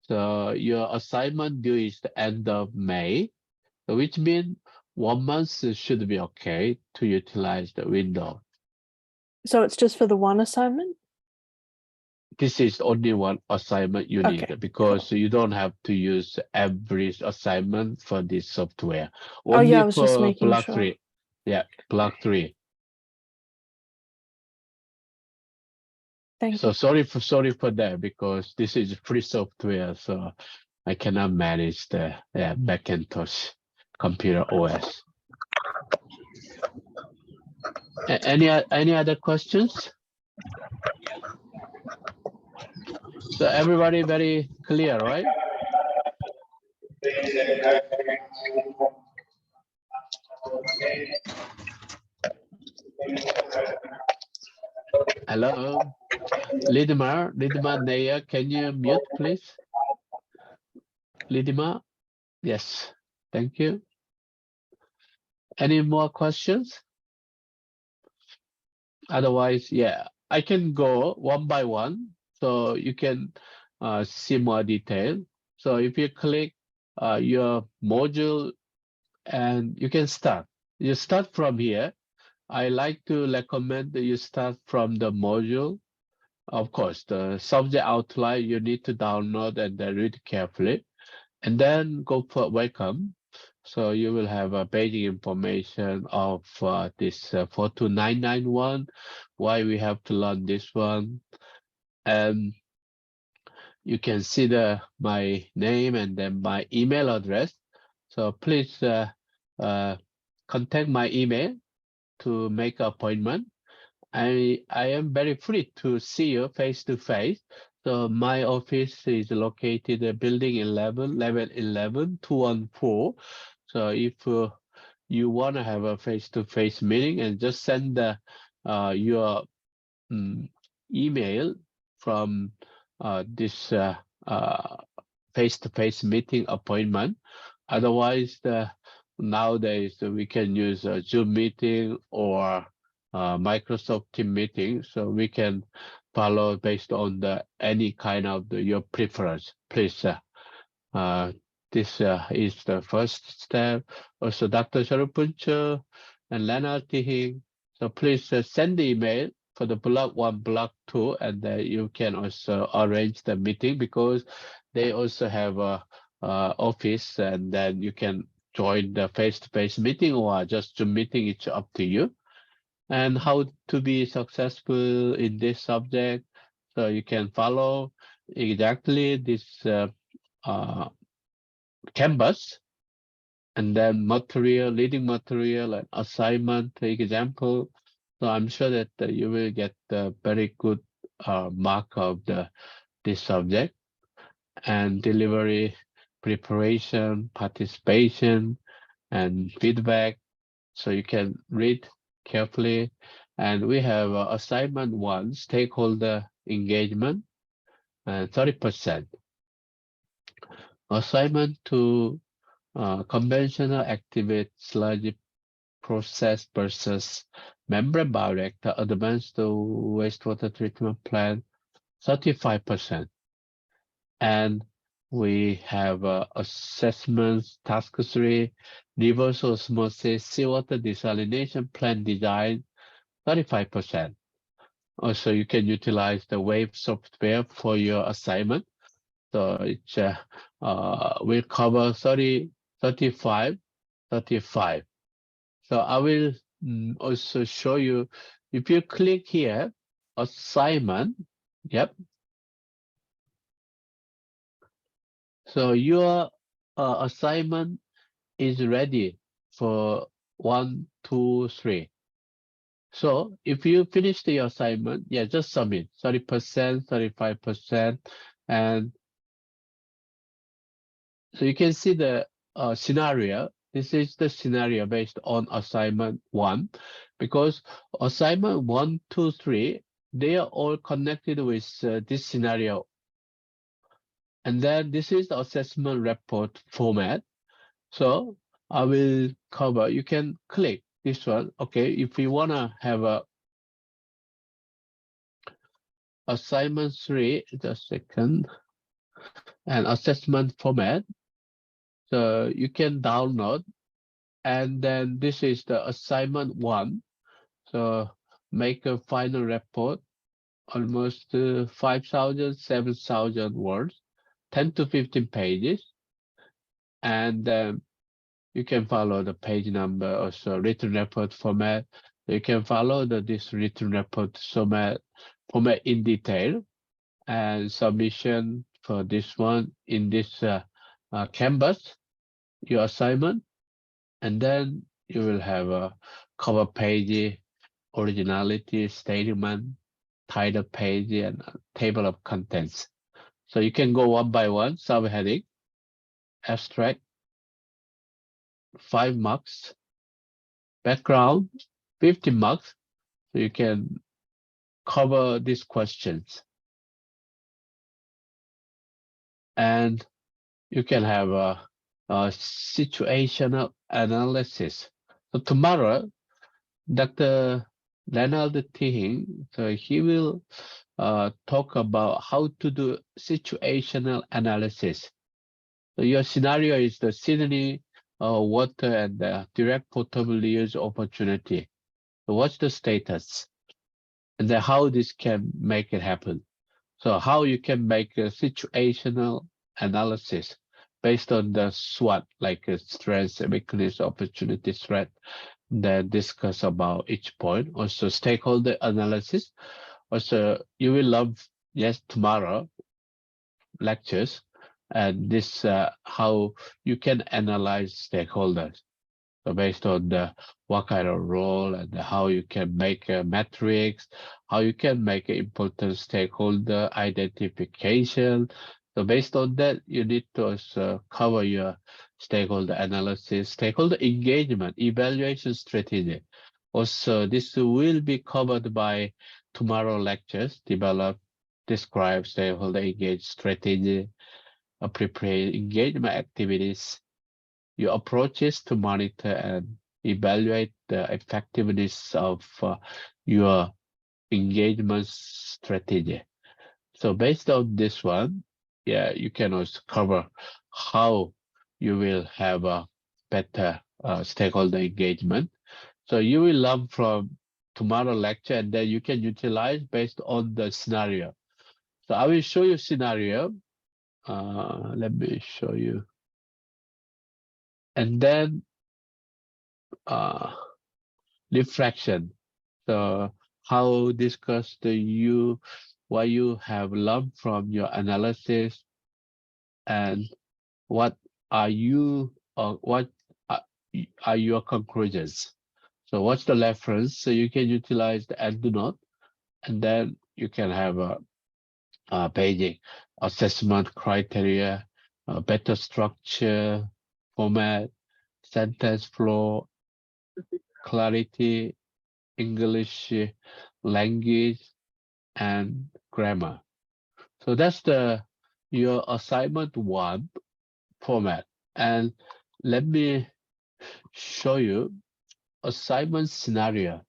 So your assignment due is the end of May, which means 1 month should be okay to utilize the window. So it's just for the one assignment? This is only one assignment you need, because you don't have to use every assignment for this software. Oh yeah, Only I was just for making block sure. 3. Yeah, block 3. Thank So you. sorry for that, because this is free software, so I cannot manage the Macintosh computer OS. Any other questions? So everybody very clear, right? Hello, Lidmar Naya, can you mute, please? Lidmar, yes, thank you. Any more questions? Otherwise, yeah, I can go one by one, so you can see more detail. So if you click your module, and you can start. You start from here. I like to recommend that you start from the module. Of course, the subject outline you need to download and then read carefully, and then go for welcome. So you will have a basic information of this 42991, why we have to learn this one, and you can see my name and then my email address. So please contact my email to make an appointment. I am very free to see you face to face. So my office is located at building 11, level 11, 214. So if you want to have a face-to-face meeting, and just send your email from this face-to-face meeting appointment. Otherwise, nowadays we can use a Zoom meeting or Microsoft Team meeting, so we can follow based on any kind of your preference. Please, this is the first step. Also, Dr. Sharupuncha and Leonard Tihing. So please send the email for the block 1, block 2, and you can also arrange the meeting, because they also have a office, and then you can join the face-to-face meeting or just Zoom meeting. It's up to you. And how to be successful in this subject. So you can follow exactly this canvas, and then material, reading material, and assignment example. So I'm sure that you will get a very good mark of this subject, and delivery, preparation, participation, and feedback. So you can read carefully. And we have assignment 1, stakeholder engagement, 30%. Assignment 2, conventional activate sludge process versus membrane bioreactor advanced wastewater treatment plant, 35%. And we have assessments, task 3, reverse osmosis seawater desalination plant design, 35%. Also, you can utilize the WAVE software for your assignment. So it will cover 30, 35, 35. So I will also show you, if you click here, assignment, yep. So your assignment is ready for 1, 2, 3. So if you finish the assignment, yeah, just submit 30%, 35%, and so you can see the scenario. This is the scenario based on assignment 1, because assignment 1, 2, 3, they are all connected with this scenario. And then this is the assessment report format. So I will cover, you can click this one. Okay, if you want to have a assignment 3, just a second, and assessment format. So you can download, and then this is the assignment 1. So make a final report, almost 5,000, 7,000 words, 10 to 15 pages. And you can follow the page number, also written report format. You can follow this written report format in detail, and submission for this one in this canvas, your assignment. And then you will have a cover page, originality statement, title page, and a table of contents. So you can go one by one. Subheading, abstract, 5 marks. Background, 50 marks. So you can cover these questions. And you can have a situational analysis. So tomorrow, Dr. Leonard Ting, so he will talk about how to do situational analysis. So your scenario is the Sydney water and direct potable use opportunity. So what's the status? And then how this can make it happen. So how you can make a situational analysis based on the SWOT, like strength, weakness, opportunity, threat, then discuss about each point. Also stakeholder analysis. Also you will learn tomorrow lectures, and this how you can analyze stakeholders. So based on the what kind of role and how you can make a metrics, how you can make important stakeholder identification. So based on that, you need to also cover your stakeholder analysis, stakeholder engagement, evaluation strategy. Also, this will be covered by tomorrow lectures, develop, describe stakeholder engagement strategy, prepare engagement activities, your approaches to monitor and evaluate the effectiveness of your engagement strategy. So based on this one, you can also cover how you will have a better stakeholder engagement. So you will learn from tomorrow lecture, and then you can utilize based on the scenario. So I will show you scenario. Let me show you. And then reflection. So how discuss what you have learned from your analysis, and what are your conclusions. So what's the reference? So you can utilize the end note, and then you can have a paging, assessment criteria, better structure, format, sentence flow, clarity, English language, and grammar. So that's your assignment 1 format. And let me show you assignment scenario.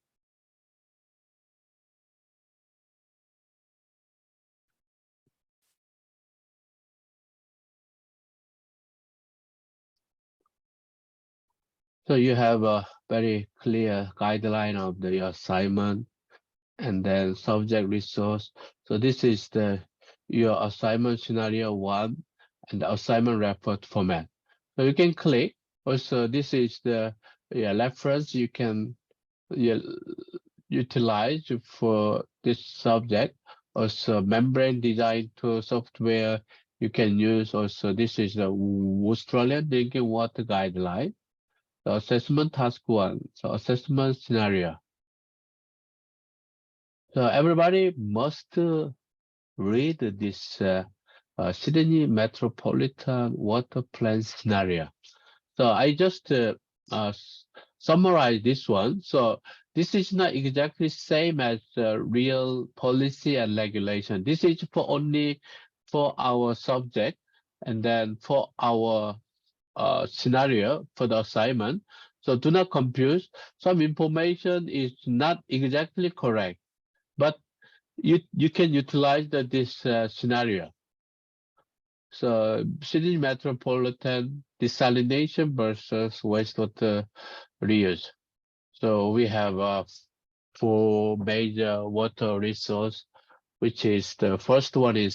So you have a very clear guideline of the assignment, and then subject resource. So this is your assignment scenario 1 and the assignment report format. So you can click. Also, this is the reference you can utilize for this subject. Also, membrane design tool software you can use. Also, this is the Australian drinking water guideline. The assessment task 1. So assessment scenario. So everybody must read this Sydney Metropolitan Water Plan scenario. So I just summarize this one. So this is not exactly same as real policy and regulation. This is only for our subject, and then for our scenario for the assignment. So do not confuse. Some information is not exactly correct, but you can utilize this scenario. So Sydney Metropolitan desalination versus wastewater reuse. So we have 4 major water resource, which is the first one is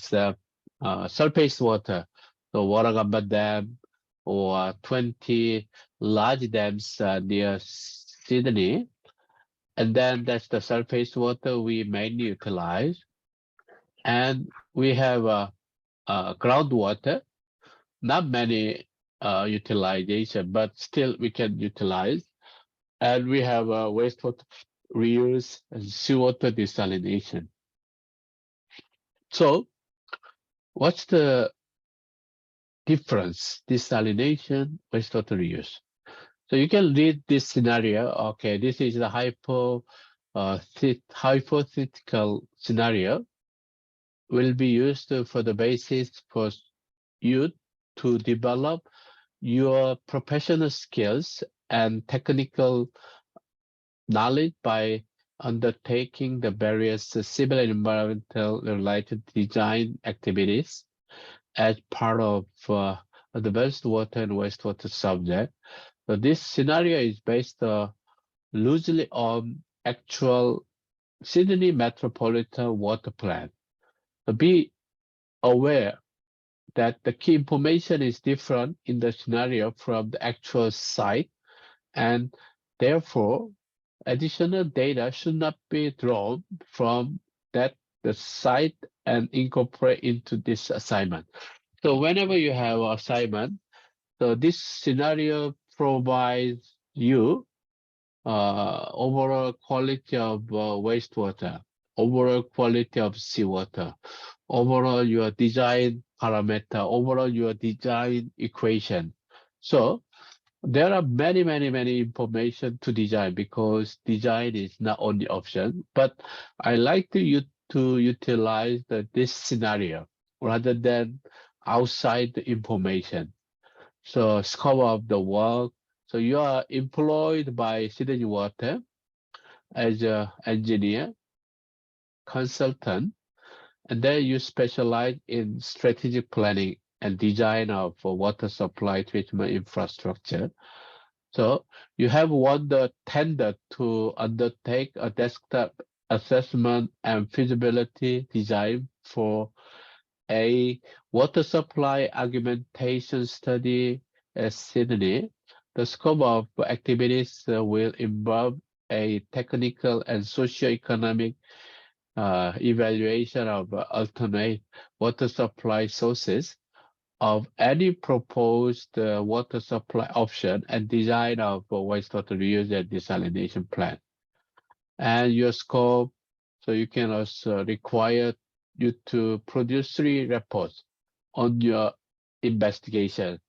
surface water. So Warragamba Dam or 20 large dams near Sydney. And then that's the surface water we mainly utilize. And we have groundwater, not many utilization, but still we can utilize. And we have wastewater reuse and seawater desalination. So what's the difference? Desalination, wastewater reuse. So you can read this scenario. Okay, this is the hypothetical scenario will be used for the basis for you to develop your professional skills and technical knowledge by undertaking the various civil and environmental related design activities as part of advanced water and wastewater subject. So this scenario is based loosely on actual Sydney Metropolitan Water Plan. So be aware that the key information is different in the scenario from the actual site, and therefore additional data should not be drawn from that the site and incorporate into this assignment. So whenever you have assignment, so this scenario provides you overall quality of wastewater, overall quality of seawater, overall your design parameter, overall your design equation. So there are many information to design, because design is not only option, but I like to utilize this scenario rather than outside the information. So scope of the work. So you are employed by Sydney Water as an engineer, consultant, and then you specialize in strategic planning and design of water supply treatment infrastructure. So you have won the tender to undertake a desktop assessment and feasibility design for a water supply augmentation study at Sydney. The scope of activities will involve a technical and socio-economic evaluation of alternate water supply sources of any proposed water supply option and design of a wastewater reuse and desalination plant. And your scope, so you can also require you to produce 3 reports on your investigation.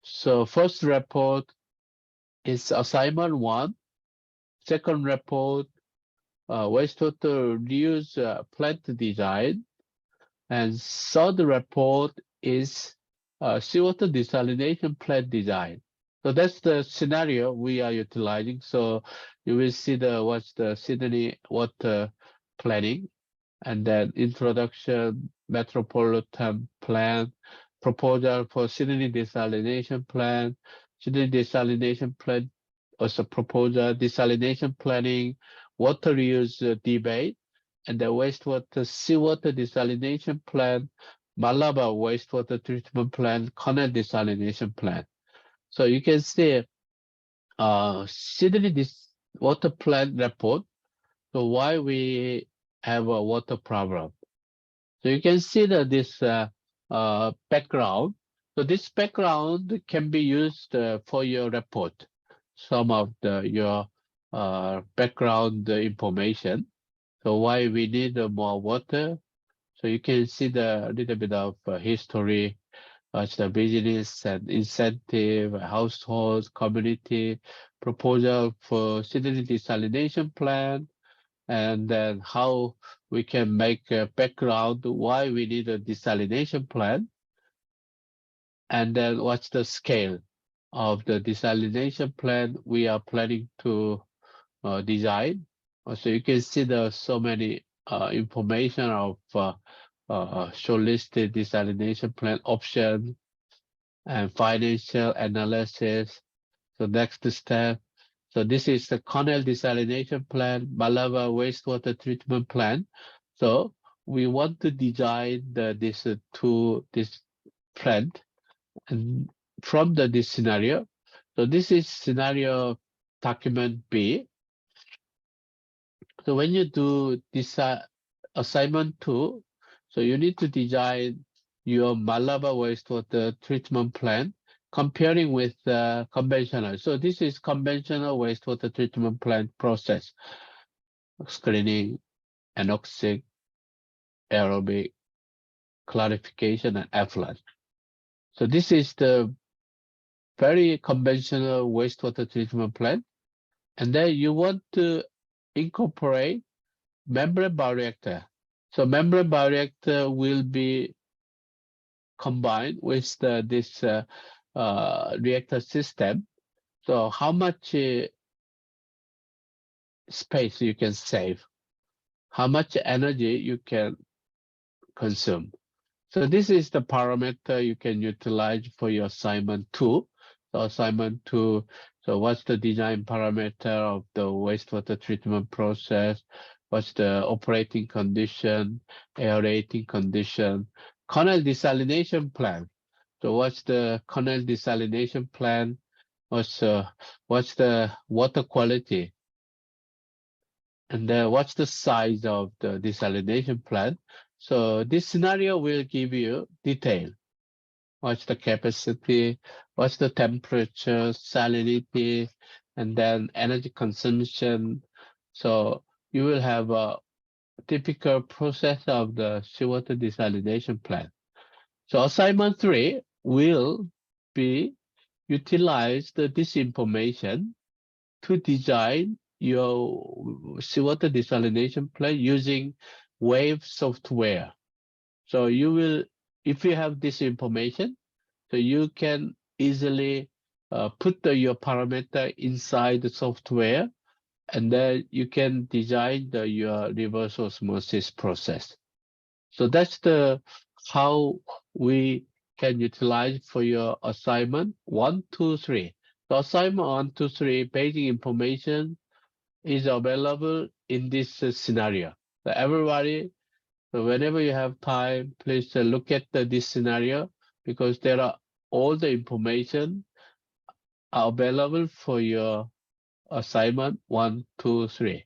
So first report is assignment 1. Second report, wastewater reuse plant design. And third report is seawater desalination plant design. So that's the scenario we are utilizing. So you will see what's the Sydney water planning, and then introduction, metropolitan plan, proposal for Sydney desalination plan, Sydney desalination plan, also proposal, desalination planning, water reuse debate, and the wastewater seawater desalination plan, Malaba wastewater treatment plan, Connell desalination plan. So you can see Sydney water plant report. So why we have a water problem. So you can see that this background. So this background can be used for your report. Some of your background information. So why we need more water. So you can see the little bit of history, the business and incentive, households, community, proposal for Sydney desalination plan, and then how we can make a background why we need a desalination plan, and then what's the scale of the desalination plan we are planning to design. So you can see there's so many information of shortlisted desalination plan option and financial analysis. So next step. So this is the Connell desalination plant, Malava wastewater treatment plant. So we want to design this plant and from this scenario. So this is scenario document B. So when you do this assignment 2, so you need to design your Malava wastewater treatment plant comparing with conventional. So this is conventional wastewater treatment plant process: screening, anoxic, aerobic, clarification, and effluent. So this is the very conventional wastewater treatment plant. And then you want to incorporate membrane bioreactor. So membrane bioreactor will be combined with this reactor system. So how much space you can save, how much energy you can consume. So this is the parameter you can utilize for your assignment 2. So assignment 2, so what's the design parameter of the wastewater treatment process? What's the operating condition, aerating condition, canal desalination plan? So what's the canal desalination plan? What's the water quality? And what's the size of the desalination plant? So this scenario will give you detail. What's the capacity? What's the temperature, salinity, and then energy consumption? So you will have a typical process of the seawater desalination plant. So assignment 3 will be utilize this information to design your seawater desalination plant using Wave software. So you will, if you have this information, so you can easily put your parameter inside the software, and then you can design your reverse osmosis process. So that's the how we can utilize for your assignment 1, 2, 3. So assignment 1, 2, 3 basic information is available in this scenario. So everybody, so whenever you have time, please look at this scenario, because there are all the information are available for your assignment 1, 2, 3.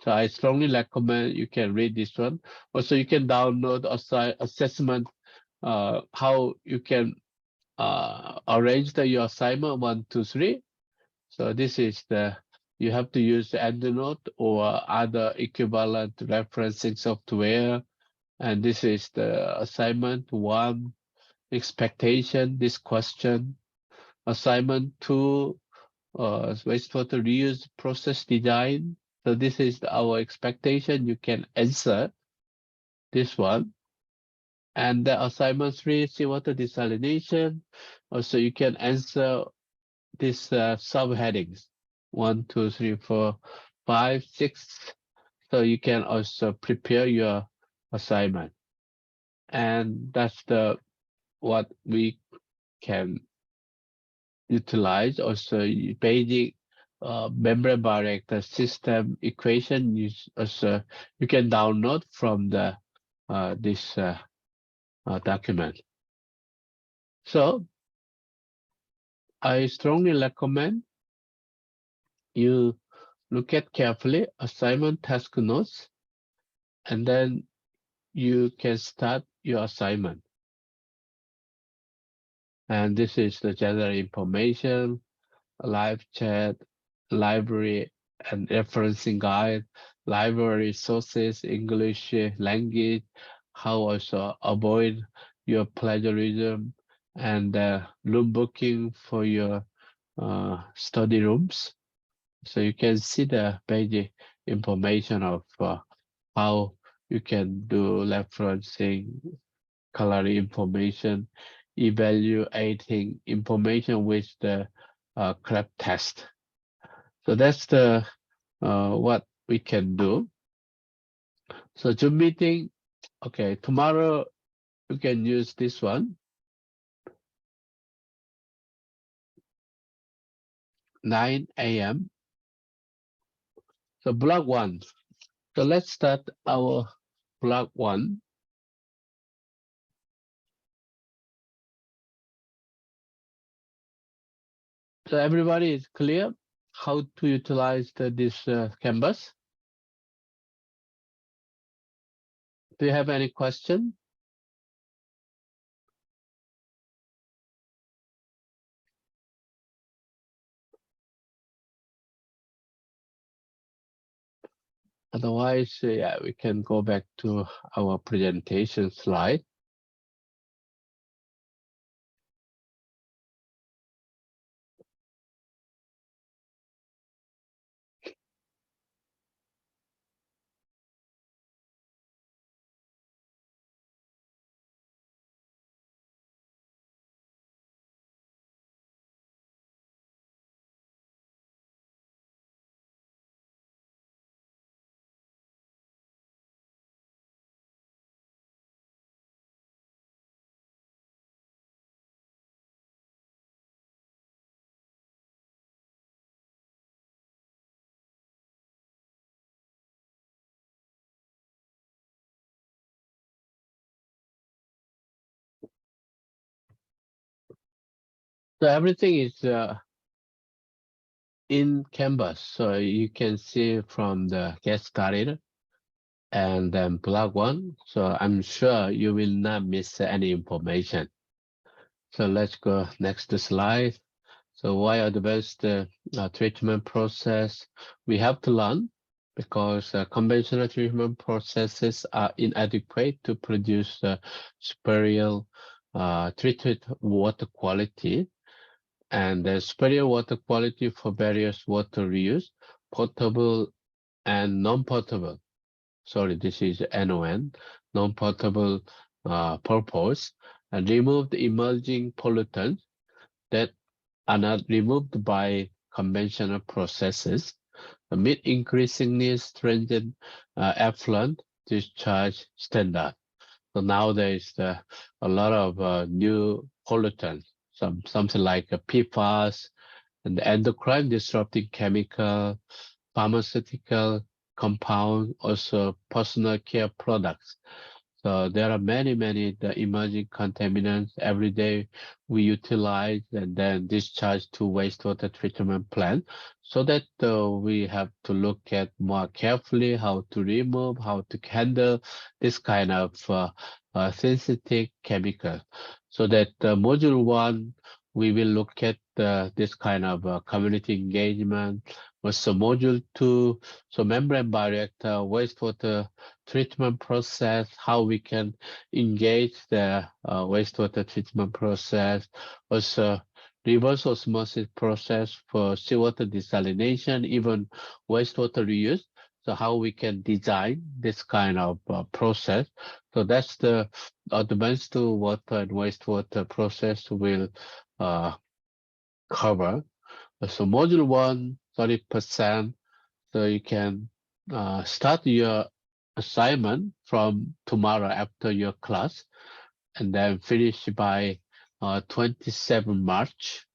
So I strongly recommend you can read this one. Also, you can download assessment, how you can arrange your assignment 1, 2, 3. So this is you have to use the EndNote or other equivalent referencing software. And this is the assignment 1, expectation, this question. Assignment 2, wastewater reuse process design. So this is our expectation. You can answer this one. And the assignment 3, seawater desalination. Also, you can answer these subheadings 1, 2, 3, 4, 5, 6. So you can also prepare your assignment. And that's what we can utilize. Also, basic membrane bioreactor system equation you can download from this document. So I strongly recommend you look at carefully assignment task notes, and then you can start your assignment. And this is the general information, live chat, library and referencing guide, library sources, English language, how also avoid your plagiarism, and room booking for your study rooms. So you can see the basic information of how you can do referencing, color information, evaluating information with the CREP test. So that's the what we can do. So Zoom meeting, okay, tomorrow you can use this one. 9 a.m. So block 1. So let's start our block 1. So everybody is clear how to utilize this canvas? Do you have any question? Otherwise, yeah, we can go back to our presentation slide. So everything is in Canvas. So you can see from the get started and then plug one. So I'm sure you will not miss any information. So let's go next slide. So why advanced treatment process? We have to learn because conventional treatment processes are inadequate to produce superior treated water quality, and the superior water quality for various water reuse, potable and non-potable. Sorry, this is NON, non-potable purpose, and remove the emerging pollutants that are not removed by conventional processes, meet increasingly stringent effluent discharge standard. So now there is a lot of new pollutants, something like PFAS and endocrine disrupting chemical, pharmaceutical compound, also personal care products. So there are many the emerging contaminants every day we utilize and then discharge to wastewater treatment plant. So that we have to look at more carefully how to remove, how to handle this kind of sensitive chemical. So that module 1, we will look at this kind of community engagement. Also module 2, so membrane bioreactor, wastewater treatment process, how we can engage the wastewater treatment process, also reverse osmosis process for seawater desalination, even wastewater reuse. So how we can design this kind of process. So that's the advanced water and wastewater process will cover. So module 1, 30%. So you can start your assignment from tomorrow after your class and then finish by 27 March.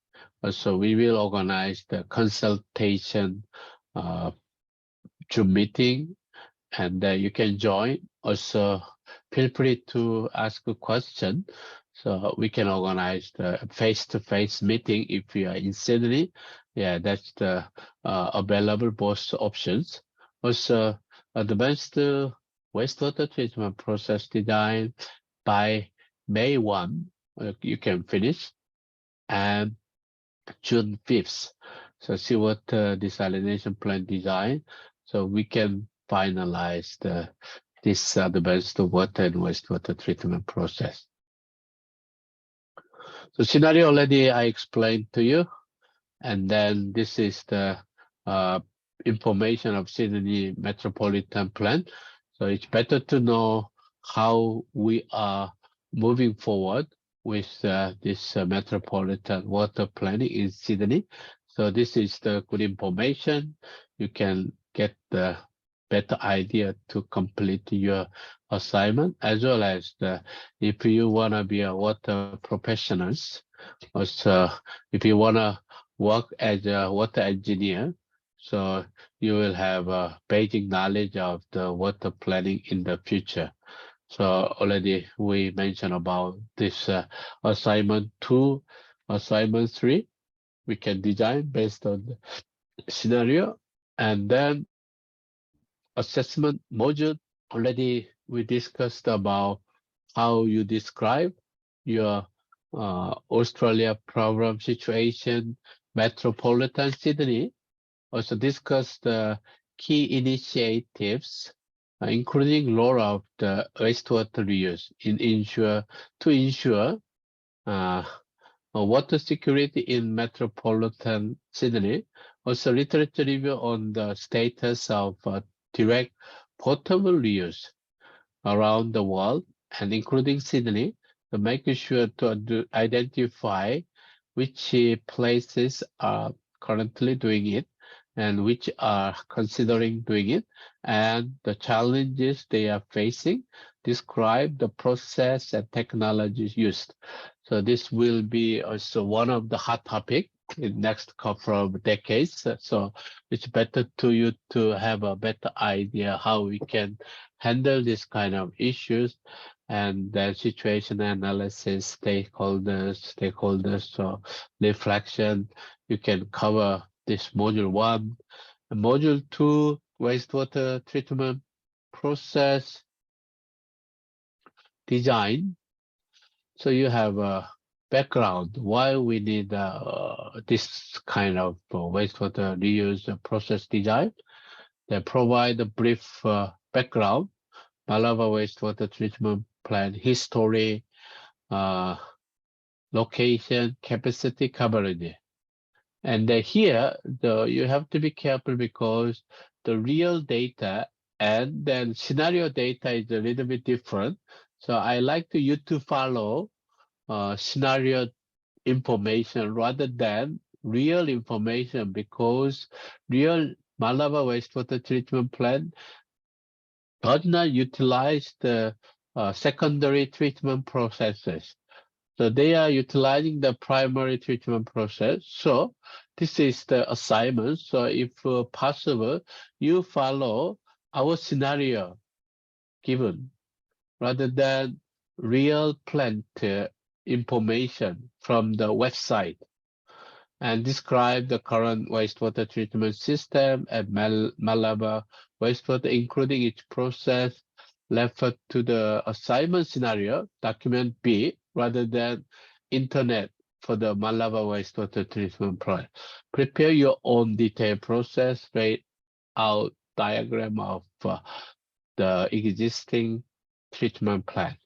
So we will organize the consultation Zoom meeting and you can join. Also, feel free to ask a question. So we can organize the face-to-face meeting if you are in Sydney. Yeah, that's the available both options. Also, advanced wastewater treatment process design by May 1, you can finish, and June 5th. So seawater desalination plant design. So we can finalize this advanced water and wastewater treatment process. So scenario already I explained to you, and then this is the information of Sydney Metropolitan Plan. So it's better to know how we are moving forward with this metropolitan water planning in Sydney. So this is the good information. You can get the better idea to complete your assignment, as well as if you want to be a water professionals, also if you want to work as a water engineer, so you will have a basic knowledge of the water planning in the future. So already we mentioned about this assignment 2, assignment 3. We can design based on the scenario, and then assessment module. Already we discussed about how you describe your Australia problem situation, metropolitan Sydney. Also discuss the key initiatives, including role of the wastewater reuse to ensure water security in metropolitan Sydney. Also literature review on the status of direct potable reuse around the world and including Sydney, to making sure to identify which places are currently doing it and which are considering doing it, and the challenges they are facing, describe the process and technologies used. So this will be also one of the hot topic in next couple of decades. So it's better to you to have a better idea how we can handle this kind of issues. and then situation analysis, stakeholders, so reflection. You can cover this module 1. And module 2, wastewater treatment process design. So you have a background why we need this kind of wastewater reuse process design. They provide a brief background, Malava wastewater treatment plant history, location, capacity, coverage. And here, you have to be careful because the real data and then scenario data is a little bit different. So I like you to follow scenario information rather than real information, because real Malava wastewater treatment plant does not utilize the secondary treatment processes. So they are utilizing the primary treatment process. So this is the assignment. So if possible, you follow our scenario given rather than real plant information from the website, and describe the current wastewater treatment system at Malaba wastewater, including its process. Refer to the assignment scenario, document B, rather than internet for the Malaba wastewater treatment plant. Prepare your own detailed process, write out diagram of the existing treatment plant.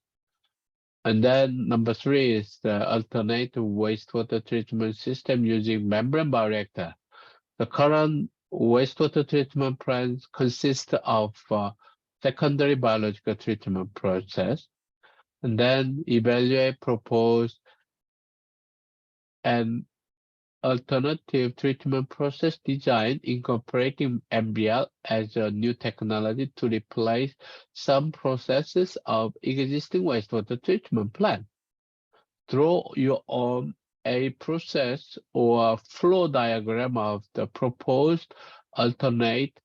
And then number 3 is the alternative wastewater treatment system using membrane bioreactor. The current wastewater treatment plants consist of secondary biological treatment process, and then evaluate, propose, an alternative treatment process design incorporating MBL as a new technology to replace some processes of existing wastewater treatment plant. Draw your own a process or flow diagram of the proposed alternate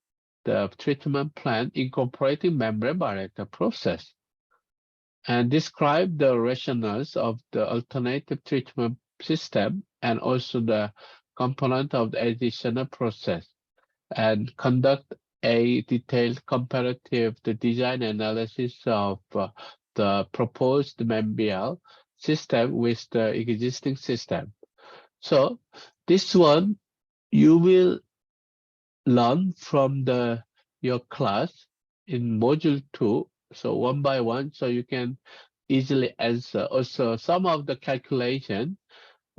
the treatment plant incorporating membrane bioreactor process, and describe the rationales of the alternative treatment system and also the component of the additional process, and conduct a detailed comparative design analysis of the proposed MBL system with the existing system. So this one you will learn from your class in module 2. So one by one, so you can easily answer. Also, some of the calculation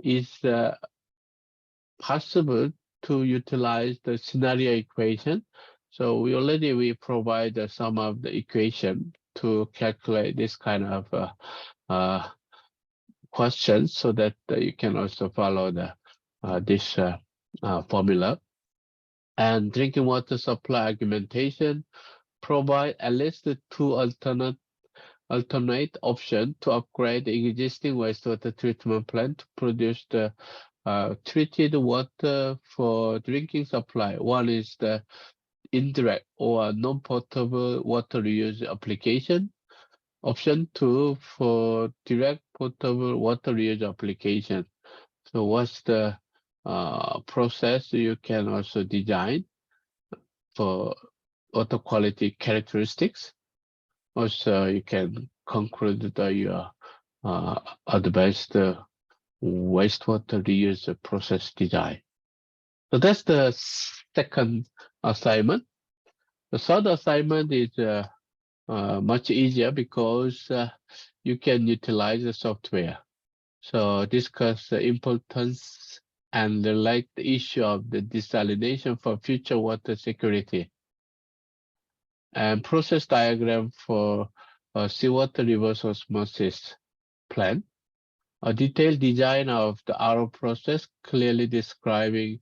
is possible to utilize the scenario equation. So we provide some of the equation to calculate this kind of questions, so that you can also follow this formula. And drinking water supply argumentation, provide at least 2 alternate option to upgrade the existing wastewater treatment plant to produce the treated water for drinking supply. One is the indirect or non-potable water reuse application. Option 2 for direct potable water reuse application. So what's the process you can also design for water quality characteristics? Also, you can conclude your advanced wastewater reuse process design. So that's the second assignment. The third assignment is much easier because you can utilize the software. So discuss the importance and relate the issue of the desalination for future water security. And process diagram for seawater reverse osmosis plant. A detailed design of the RO process, clearly describing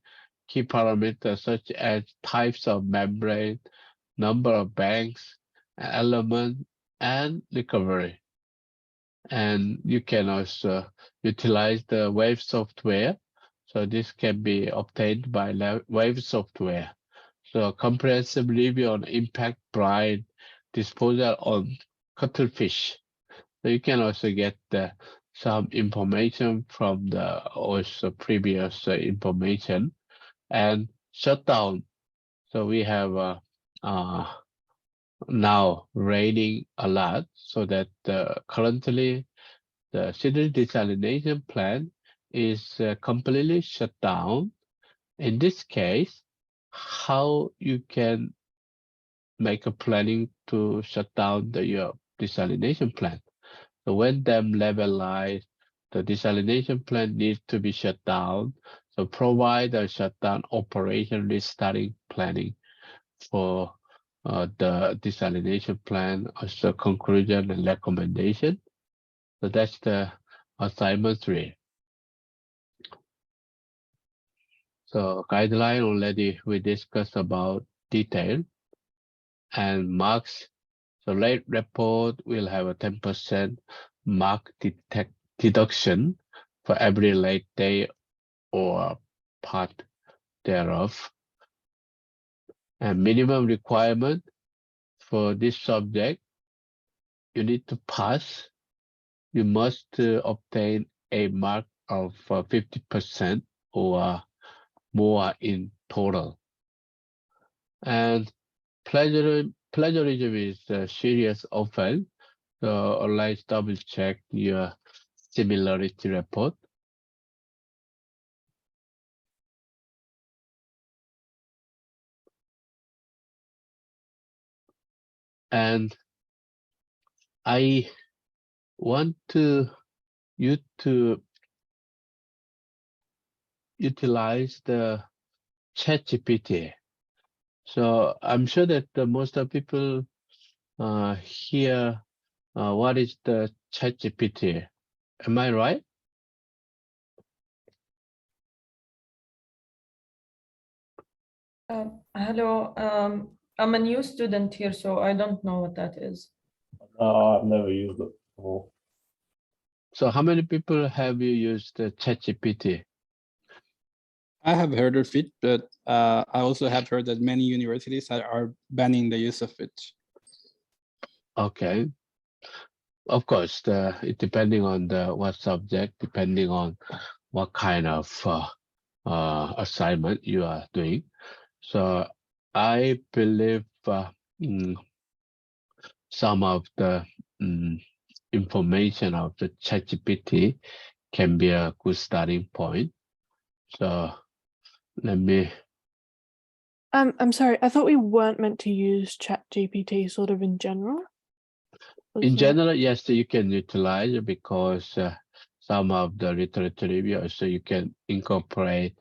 key parameters such as types of membrane, number of banks, element, and recovery. And you can also utilize the Wave software. So this can be obtained by Wave software. So comprehensive review on impact brine disposal on cuttlefish. So you can also get some information from the also previous information and shut down. So we have now raining a lot, so that currently the city desalination plant is completely shut down. In this case, how you can make a planning to shut down your desalination plant? So when dam levelized, the desalination plant needs to be shut down. So provide a shutdown operation restarting planning for the desalination plant as a conclusion and recommendation. So that's the assignment 3. So guideline already we discussed about detail and marks. So late report will have a 10% mark deduction for every late day or part thereof. And minimum requirement for this subject, you need to pass. You must obtain a mark of 50% or more in total. And plagiarism is a serious offense. So always double check your similarity report. And I want you to utilize the ChatGPT. So I'm sure that most of people hear what is the ChatGPT. Am I right? Hello, I'm a new student here, so I don't know what that is. I've never used it before. So how many people have you used ChatGPT? I have heard of it, but I also have heard that many universities are banning the use of it. Okay. Of course, it depending on what subject, depending on what kind of assignment you are doing. So I believe some of the information of the ChatGPT can be a good starting point. So let me. I'm sorry. I thought we weren't meant to use ChatGPT sort of in general. In general, yes, you can utilize it because some of the literature review, so you can incorporate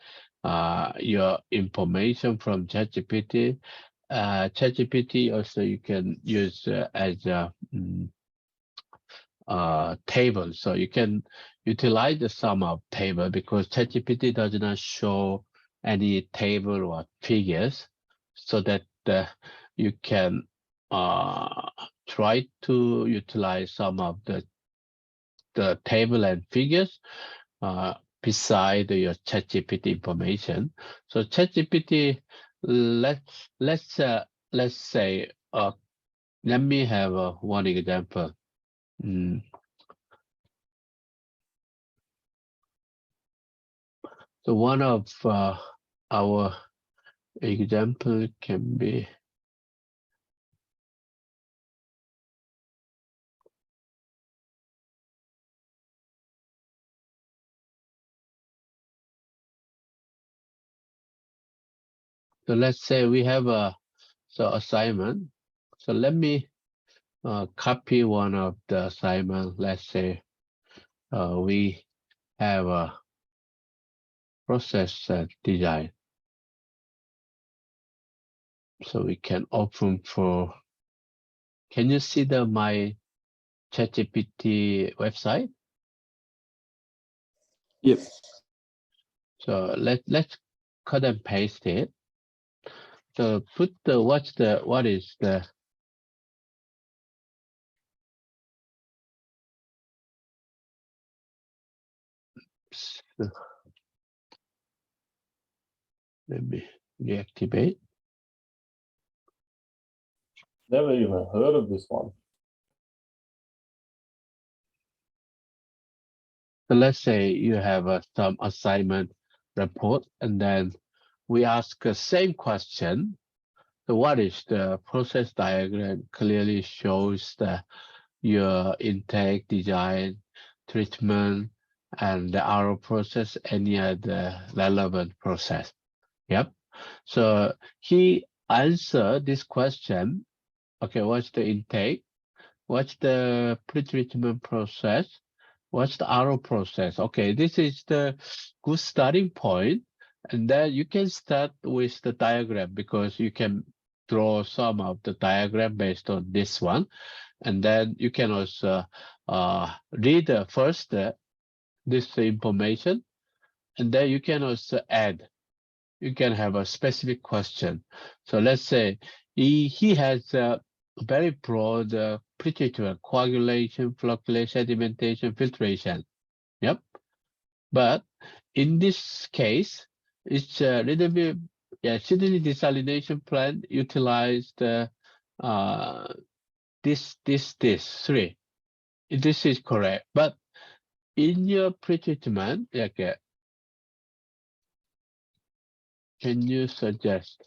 your information from ChatGPT. ChatGPT also you can use as a table, so you can utilize the sum of table because ChatGPT does not show any table or figures, so that you can try to utilize some of the table and figures beside your ChatGPT information. So ChatGPT, let's say let me have one example. So one of our example can be so let's say we have a assignment. So let me copy one of the assignment. Let's say we have a process design. So we can open for, can you see my ChatGPT website? Yep. So let's cut and paste it. So put what is the let me reactivate. Never even heard of this one. So let's say you have some assignment report, and then we ask the same question. So what is the process diagram clearly shows your intake, design, treatment, and the RO process, any other relevant process. Yep. So he answered this question. Okay, what's the intake? What's the pre-treatment process? What's the RO process? Okay, this is the good starting point. And then you can start with the diagram because you can draw some of the diagram based on this one. And then you can also read first this information. And then you can also add. You can have a specific question. So let's say he has a very broad pretreatment, coagulation, flocculation, sedimentation, filtration. Yep. But in this case, it's a little bit, yeah, Sydney desalination plant utilized this three. This is correct. But in your pretreatment, okay, can you suggest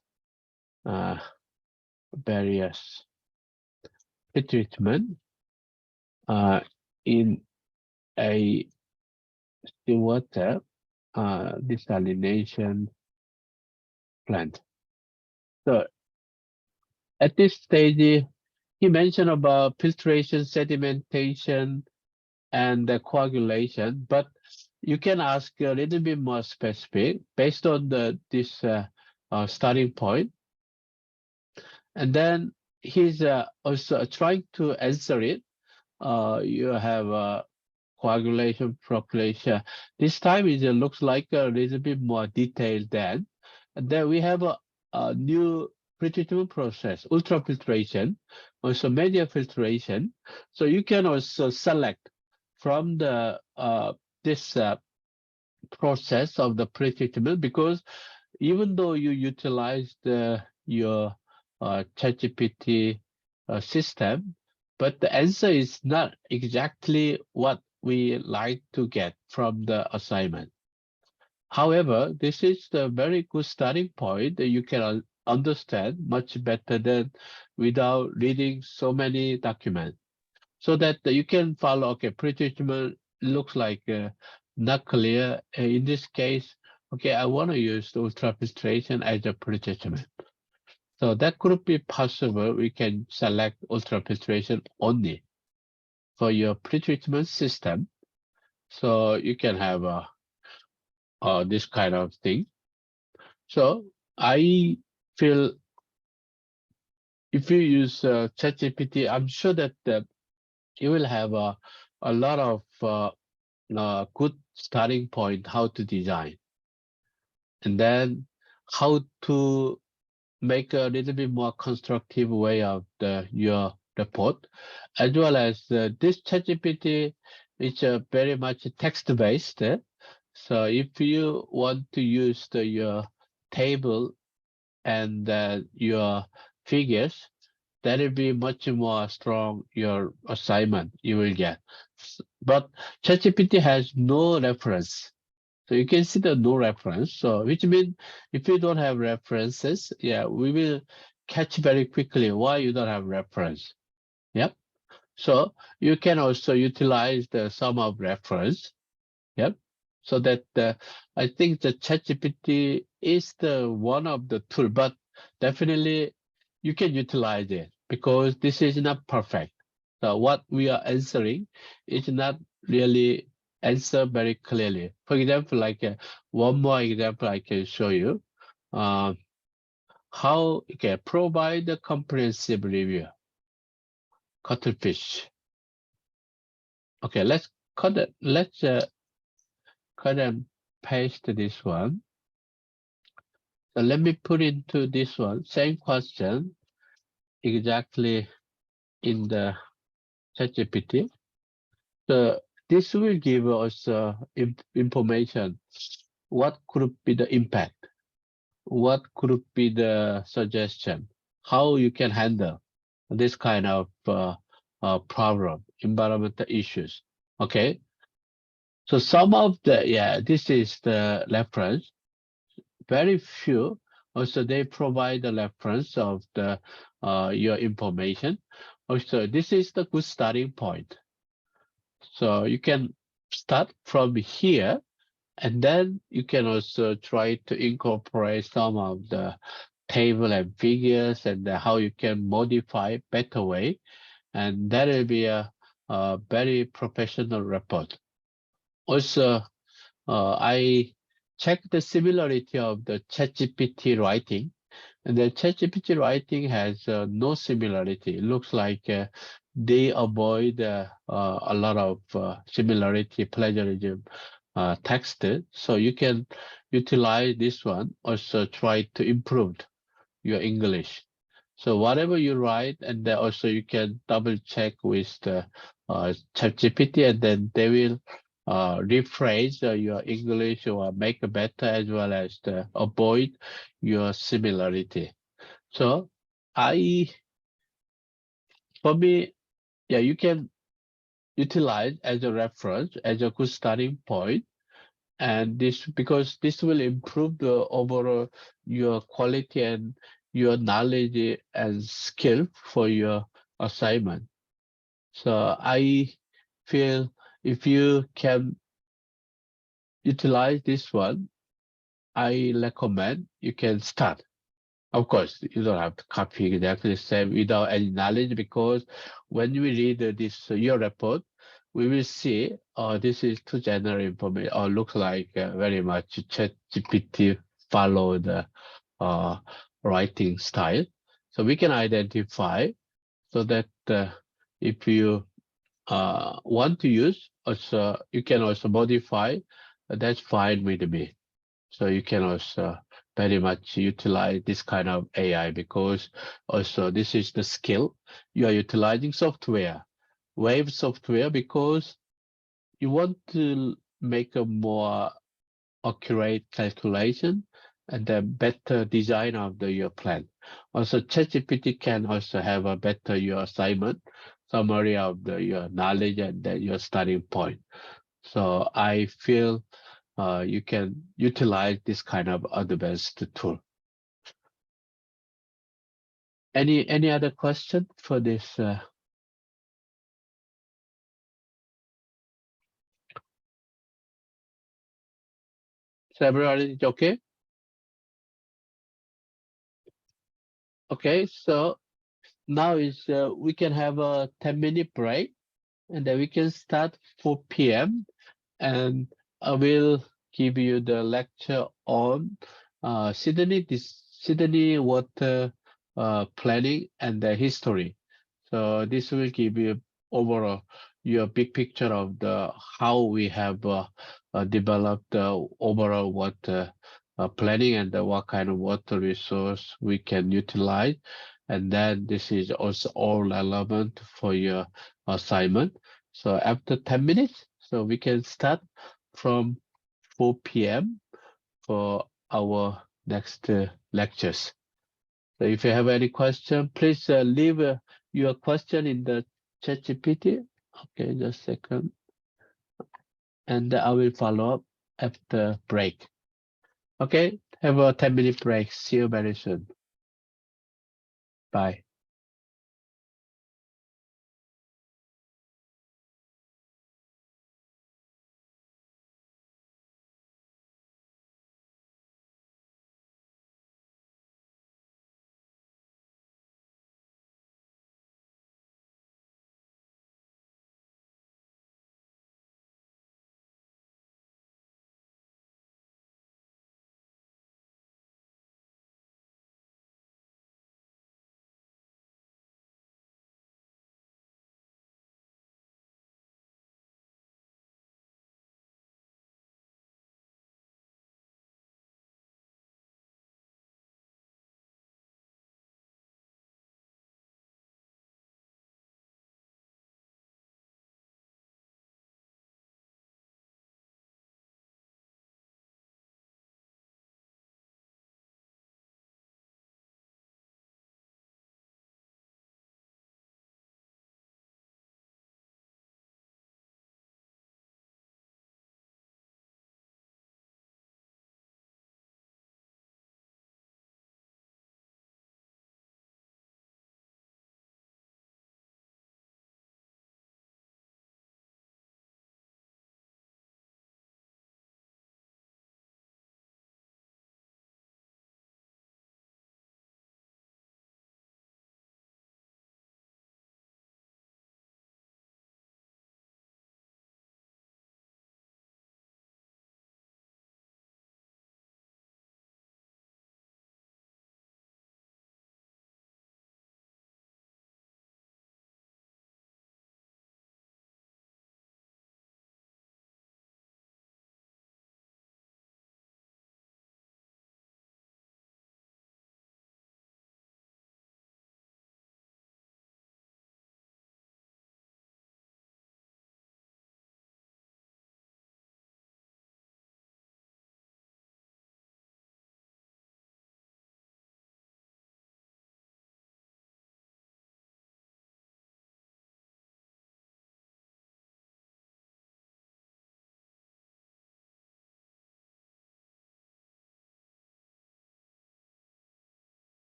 various pretreatment in a seawater desalination plant? So at this stage, he mentioned about filtration, sedimentation, and the coagulation, but you can ask a little bit more specific based on this starting point. And then he's also trying to answer it. You have coagulation, flocculation. This time it looks like a little bit more detailed than. And then we have a new pretreatment process, ultrafiltration, also media filtration. So you can also select from the this process of the pretreatment, because even though you utilize your ChatGPT system, but the answer is not exactly what we like to get from the assignment. However, this is the very good starting point that you can understand much better than without reading so many documents. So that you can follow, okay, pretreatment looks like not clear. In this case, okay, I want to use the ultrafiltration as a pretreatment. So that could be possible. We can select ultrafiltration only for your pretreatment system. So you can have this kind of thing. So I feel if you use ChatGPT, I'm sure that you will have a lot of good starting point how to design, and then how to make a little bit more constructive way of your report, as well as this ChatGPT is very much text-based. So if you want to use your table and your figures, that will be much more strong your assignment you will get. But ChatGPT has no reference. So you can see the no reference. So which means if you don't have references, yeah, we will catch very quickly why you don't have reference. Yep. So you can also utilize the sum of reference. Yep. So that I think the ChatGPT is the one of the tool, but definitely you can utilize it because this is not perfect. So what we are answering is not really answered very clearly. For example, like one more example I can show you. How you can provide a comprehensive review. Cuttlefish. Okay, let's cut it. Let's cut and paste this one. So let me put into this one, same question, exactly in the ChatGPT. So this will give us information. What could be the impact? What could be the suggestion? How you can handle this kind of problem, environmental issues. Okay. So some of the, this is the reference. Very few. Also, they provide the reference of the your information. Also, this is the good starting point. So you can start from here, and then you can also try to incorporate some of the table and figures and how you can modify better way. And that will be a very professional report. Also, I checked the similarity of the ChatGPT writing, and the ChatGPT writing has no similarity. It looks like they avoid a lot of similarity, plagiarism text. So you can utilize this one, also try to improve your English. So whatever you write, and then also you can double check with the ChatGPT, and then they will rephrase your English or make it better, as well as avoid your similarity. So for me, you can utilize as a reference, as a good starting point, and because this will improve the overall your quality and your knowledge and skill for your assignment. So I feel if you can utilize this one, I recommend you can start. Of course, you don't have to copy exactly the same without any knowledge, because when we read this your report, we will see this is too general information, or looks like very much ChatGPT follow the writing style. So we can identify, so that if you want to use, also you can also modify. That's fine with me. So you can also very much utilize this kind of AI, because also this is the skill. You are utilizing software, wave software, because you want to make a more accurate calculation and the better design of your plan. Also, ChatGPT can also have a better your assignment, summary of your knowledge and your starting point. So I feel you can utilize this kind of advanced tool. Any other question for this? Everybody is okay? Okay, so now is we can have a 10-minute break, and then we can start 4 p.m. and I will give you the lecture on Sydney water planning and the history. So this will give you overall your big picture of the how we have developed the overall water planning, and what kind of water resource we can utilize. And then this is also all relevant for your assignment. So after 10 minutes, so we can start from 4 p.m. for our next lectures. So if you have any question, please leave your question in the ChatGPT. Okay, just a second. And I will follow up after break. Okay, have a 10-minute break. See you very soon. Bye.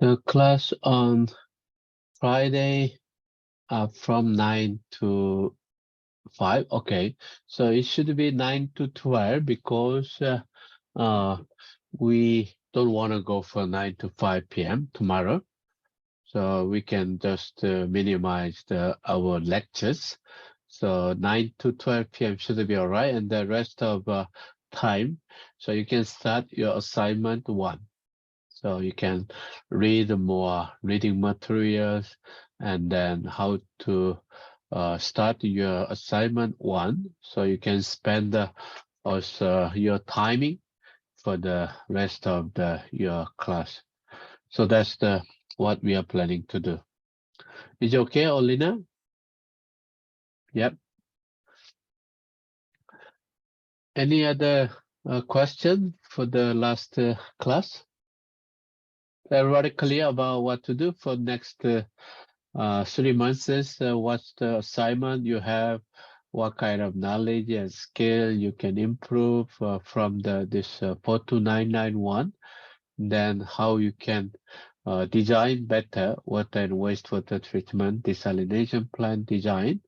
The class on Friday from 9 to 5. Okay, so it should be 9 to 12 because we don't want to go for 9 to 5 p.m. tomorrow. So we can just minimize our lectures. So 9 to 12 p.m. should be all right. And the rest of time, so you can start your assignment 1. So you can read more reading materials and then how to start your assignment 1. So you can spend also your timing for the rest of your class. So that's what we are planning to do. Is it okay, Olina? Yep. Any other question for the last class? Everybody clear about what to do for next 3 months? What's the assignment you have? What kind of knowledge and skill you can improve from this 42991? Then how you can design better water and wastewater treatment desalination plant design.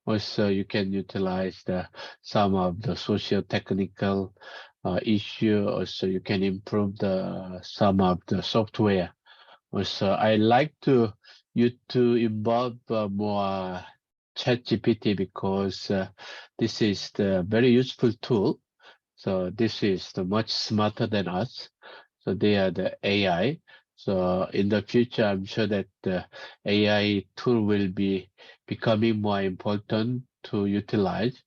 Also, you can utilize some of the socio-technical issue. Also, you can improve some of the software. Also, I like you to involve more ChatGPT because this is the very useful tool. So this is much smarter than us. So they are the AI. So in the future, I'm sure that the AI tool will be becoming more important to utilize.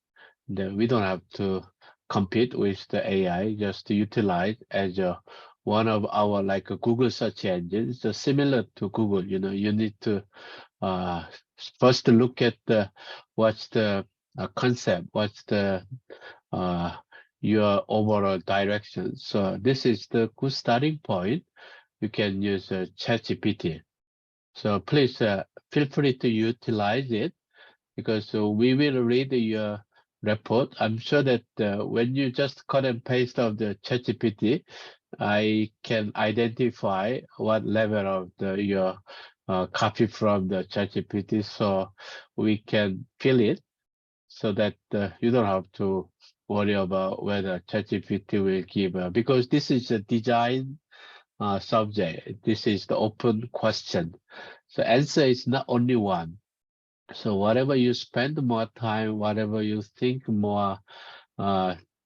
We don't have to compete with the AI, just to utilize as one of our like a Google search engine. So similar to Google, you need to first look at what's the concept, what's the your overall direction. So this is the good starting point. You can use ChatGPT. So please feel free to utilize it because we will read your report. I'm sure that when you just cut and paste of the ChatGPT, I can identify what level of your copy from the ChatGPT, so we can fill it so that you don't have to worry about whether ChatGPT will give, because this is a design subject. This is the open question. So answer is not only one. So whatever you spend more time, whatever you think more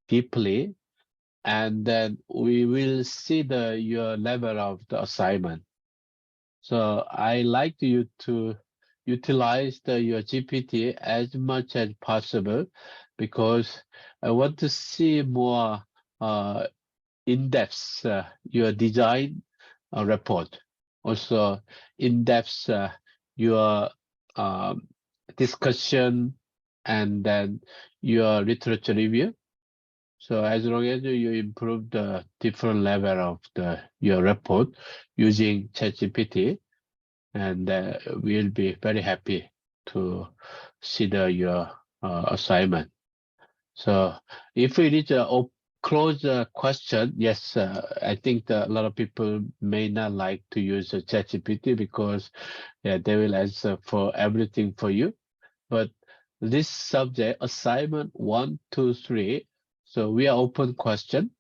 deeply, and then we will see your level of the assignment. So I like you to utilize your GPT as much as possible because I want to see more in-depth your design report. Also in-depth your discussion and then your literature review. So as long as you improve the different level of your report using ChatGPT, and we'll be very happy to see your assignment. So if it is a close question, yes, I think that a lot of people may not like to use ChatGPT because they will answer for everything for you. But this subject, assignment 1, 2, 3, so we are open question.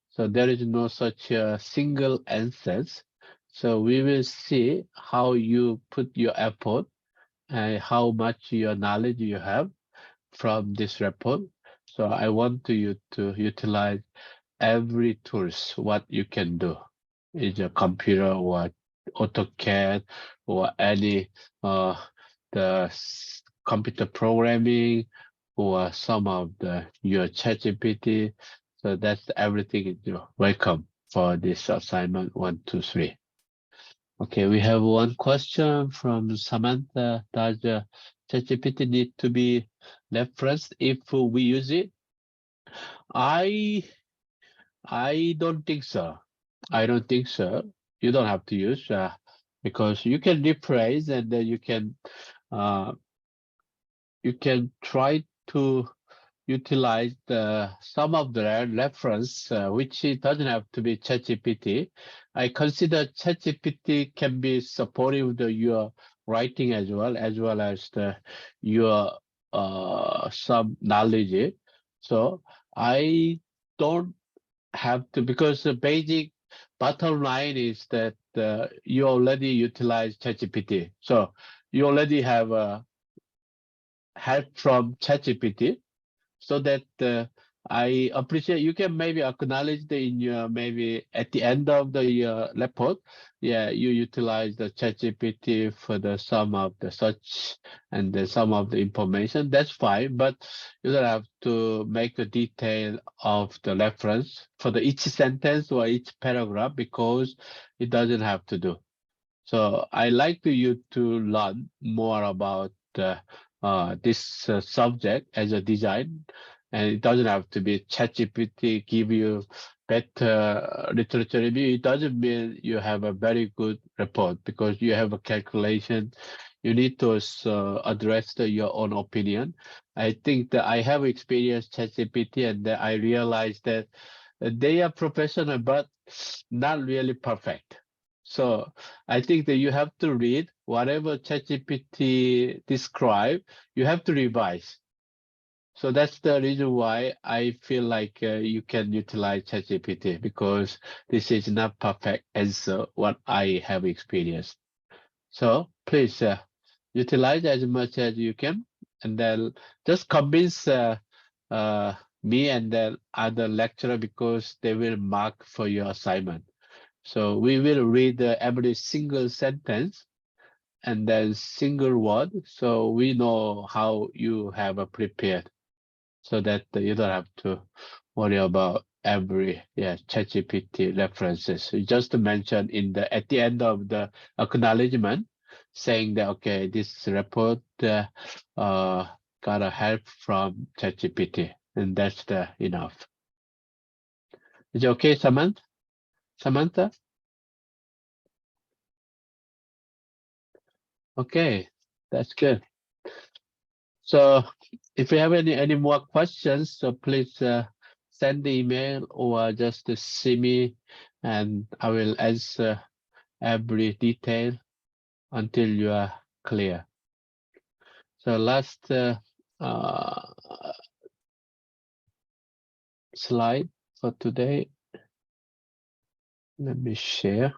So there is no such single answers. So we will see how you put your effort and how much your knowledge you have from this report. So I want you to utilize every tools what you can do. Is a computer or AutoCAD or any computer programming or some of your ChatGPT. So that's everything. Welcome for this assignment 1, 2, 3. Okay, we have one question from Samantha. Does ChatGPT need to be referenced if we use it? I don't think so. I don't think so. You don't have to use because you can rephrase and then you can try to utilize some of the reference, which it doesn't have to be ChatGPT. I consider ChatGPT can be supportive of your writing as well as your some knowledge. So I don't have to, because the basic bottom line is that you already utilize ChatGPT. So you already have help from ChatGPT, so that I appreciate you can maybe acknowledge in your maybe at the end of the report, yeah, you utilize the ChatGPT for the some of the search and the some of the information. That's fine, but you don't have to make a detail of the reference for the each sentence or each paragraph, because it doesn't have to do. So I like you to learn more about this subject as a design, and it doesn't have to be ChatGPT give you better literature review. It doesn't mean you have a very good report, because you have a calculation. You need to address your own opinion. I think that I have experienced ChatGPT, and that I realized that they are professional, but not really perfect. So I think that you have to read whatever ChatGPT describe, you have to revise. So that's the reason why I feel like you can utilize ChatGPT, because this is not perfect as what I have experienced. So please utilize as much as you can, and then just convince me and the other lecturer, because they will mark for your assignment. So we will read every single sentence and then single word, so we know how you have prepared, so that you don't have to worry about every ChatGPT references. You just mention at the end of the acknowledgement, saying that okay, this report got a help from ChatGPT, and that's enough. Is it okay, Samantha? Samantha? Okay, that's good. So if you have any more questions, so please send the email or just see me, and I will answer every detail until you are clear. So last slide for today. Let me share.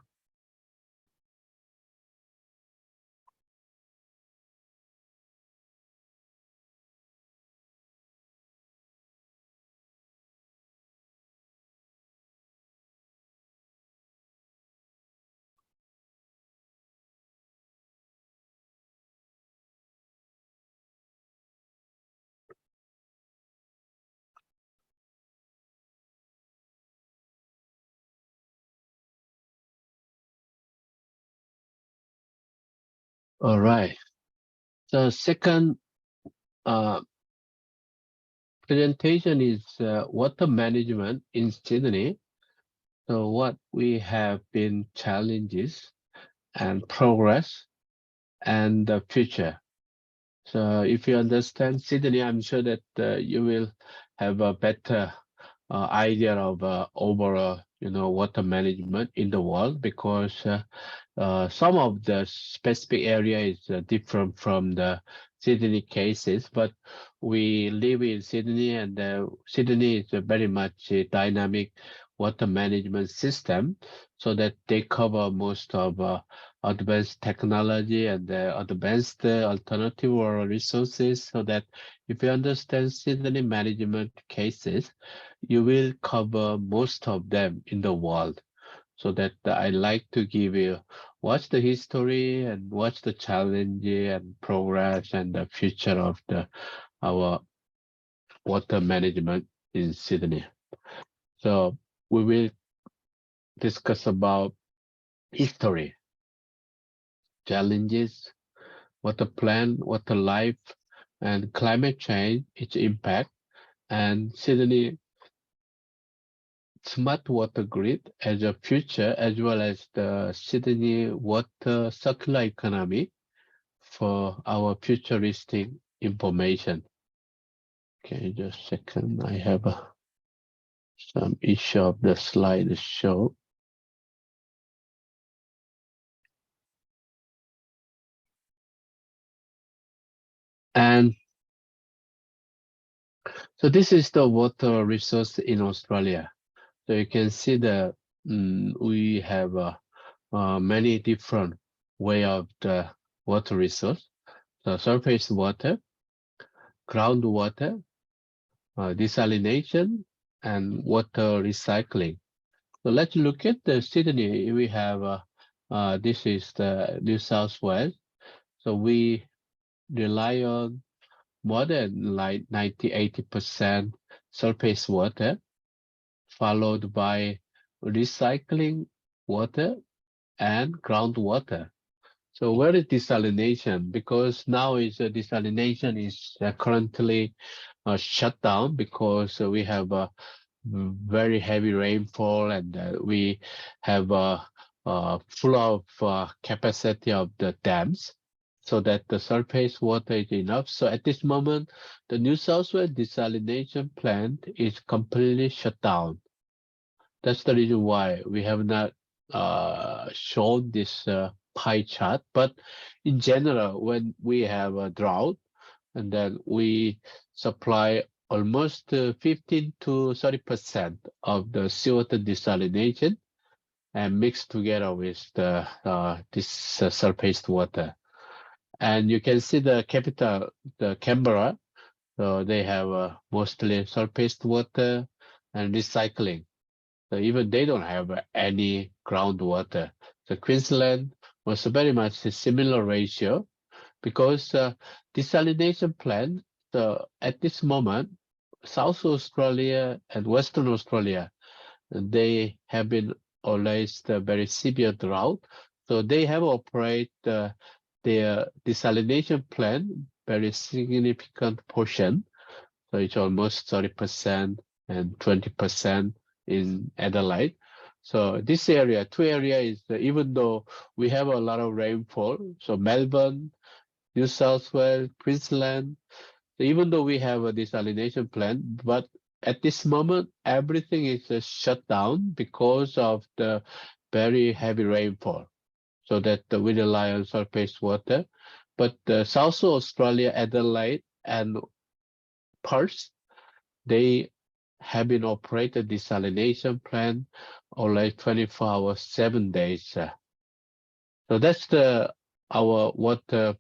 All right. So second presentation is water management in Sydney. So what we have been challenges and progress and the future. So if you understand Sydney, I'm sure that you will have a better idea of overall, water management in the world, because some of the specific area is different from the Sydney cases, but we live in Sydney, and Sydney is a very much a dynamic water management system, so that they cover most of advanced technology and advanced alternative or resources, so that if you understand Sydney management cases, you will cover most of them in the world. So that I like to give you what's the history and what's the challenge and progress and the future of our water management in Sydney. So we will discuss about history, challenges, water plan, water life, and climate change, its impact, and Sydney smart water grid as a future, as well as the Sydney water circular economy for our futuristic information. Okay, just a second. I have some issue of the slide show. And so this is the water resource in Australia. So you can see that we have many different way of the water resource. So surface water, groundwater, desalination, and water recycling. So let's look at the Sydney. We have this is the New South Wales. So we rely on more than like 90–80% surface water, followed by recycling water and groundwater. So where is desalination? Because now desalination is currently shut down because we have a very heavy rainfall and we have full of capacity of the dams so that the surface water is enough. So at this moment, the New South Wales desalination plant is completely shut down. That's the reason why we have not shown this pie chart. But in general, when we have a drought, and then we supply almost 15–30% of the seawater desalination and mixed together with the this surface water. And you can see the capital, the Canberra, so they have mostly surface water and recycling. So even they don't have any groundwater. So Queensland was very much a similar ratio because desalination plant at this moment, South Australia and Western Australia, they have been always the very severe drought. So they have operate their desalination plant very significant portion. So it's almost 30% and 20% in Adelaide. So this area, two areas, even though we have a lot of rainfall, so Melbourne, New South Wales, Queensland, so even though we have a desalination plant, but at this moment, everything is shut down because of the very heavy rainfall. So that we rely on surface water. But South Australia, Adelaide, and Perth, they have been operated desalination plant only 24 hours, 7 days. So that's our water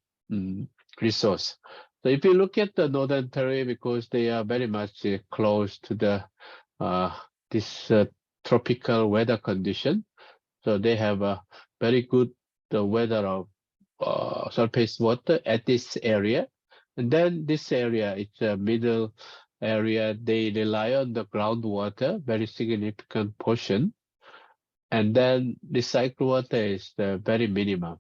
resource. So if you look at the Northern Territory, because they are very much close to the this tropical weather condition, so they have a very good weather of surface water at this area. And then this area, it's a middle area, they rely on the groundwater, very significant portion. And then recycled water is very minimum.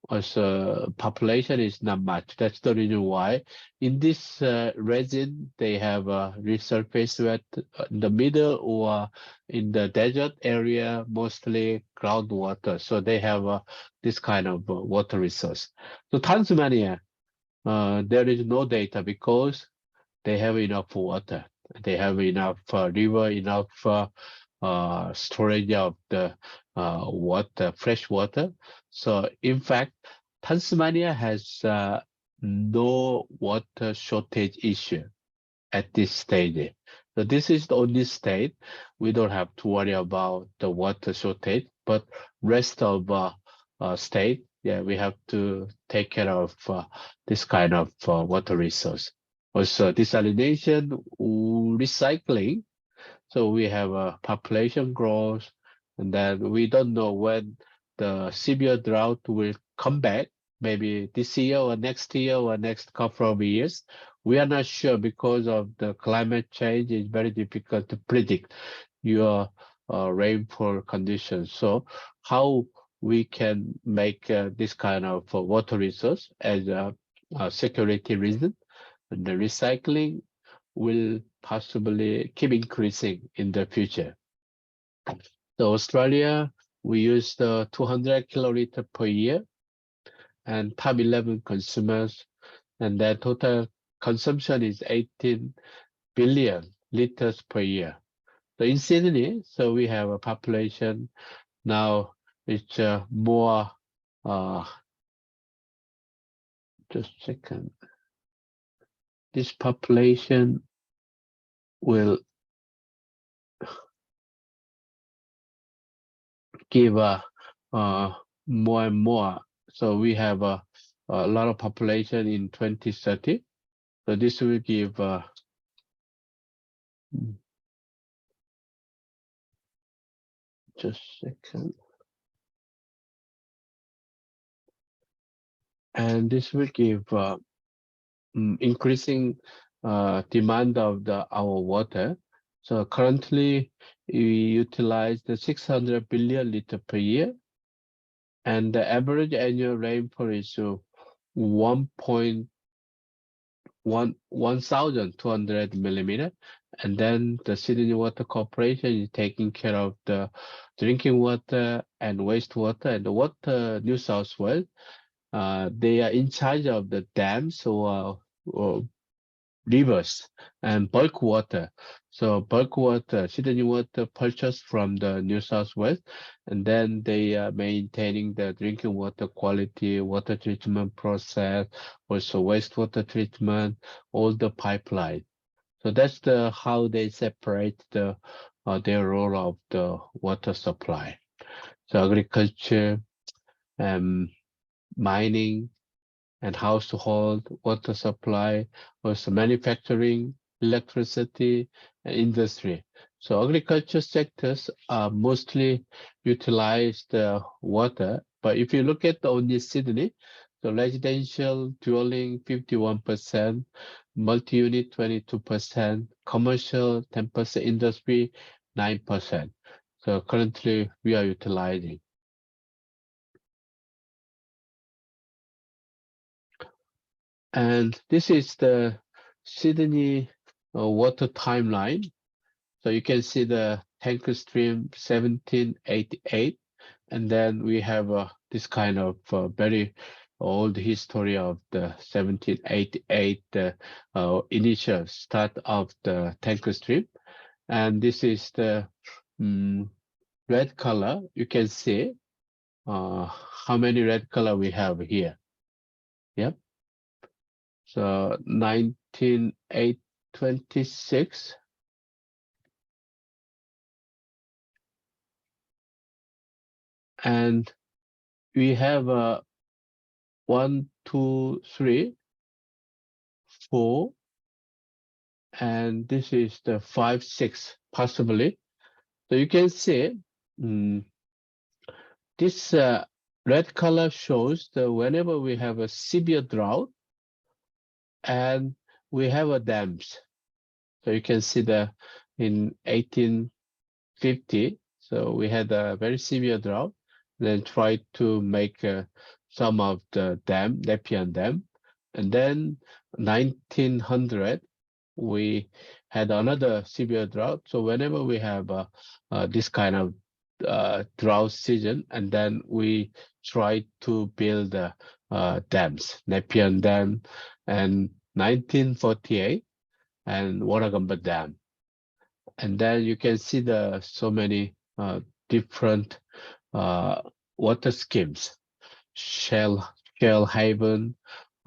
Also, population is not much. That's the reason why in this region, they have resurface water in the middle or in the desert area, mostly groundwater. So they have this kind of water resource. So Tasmania, there is no data because they have enough water. They have enough river, enough storage of the water, fresh water. So in fact, Tasmania has no water shortage issue at this stage. So this is the only state we don't have to worry about the water shortage, but rest of state, yeah, we have to take care of this kind of water resource. Also, desalination, recycling. So we have a population growth, and then we don't know when the severe drought will come back, maybe this year or next couple of years. We are not sure because of the climate change. It's very difficult to predict your rainfall conditions. So how we can make this kind of water resource as a security reason, and the recycling will possibly keep increasing in the future. So Australia, we use the 200 kiloliter per year, and top 11 consumers, and that total consumption is 18 billion liters per year. So in Sydney, so we have a population now. It's more. Just a second. This population will give more and more. So we have a lot of population in 2030. So this will give just a second. And this will give increasing demand of our water. So currently we utilize the 600 billion liter per year, and the average annual rainfall is 1,200 millimeter. And then the Sydney Water Corporation is taking care of the drinking water and wastewater, and the water New South Wales. They are in charge of the dams or rivers and bulk water. So bulk water, Sydney Water purchased from the New South Wales, and then they are maintaining the drinking water quality, water treatment process, also wastewater treatment, all the pipeline. So that's how they separate their role of the water supply. So agriculture, mining, and household water supply, also manufacturing, electricity, and industry. So agriculture sectors are mostly utilize the water. But if you look at only Sydney, so residential dwelling 51%, multi-unit 22%, commercial 10%, industry 9%. So currently we are utilizing. And this is the Sydney water timeline. So you can see the tank stream 1788, and then we have this kind of very old history of the 1788 initial start of the tank stream. And this is the red color. You can see how many red color we have here. Yep. So 19826. And we have 1, 2, 3, 4, and this is the 5, 6 possibly. So you can see this red color shows that whenever we have a severe drought and we have a dams. So you can see that in 1850, so we had a very severe drought, then tried to make some of the dam, Nepean Dam. And then 1900, we had another severe drought. So whenever we have this kind of drought season, and then we try to build dams, Nepean Dam, and 1948, and Warragamba Dam. And then you can see so many different water schemes. Shell Haven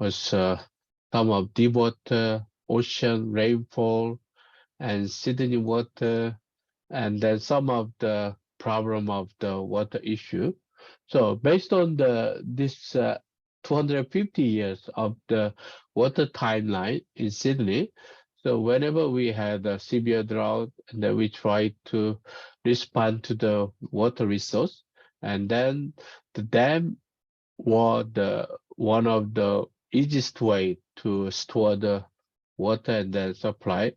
was some of deep water, ocean rainfall, and Sydney water, and then some of the problem of the water issue. So based on this 250 years of the water timeline in Sydney, so whenever we had a severe drought, and then we tried to respond to the water resource, and then the dam was one of the easiest way to store the water and then supply.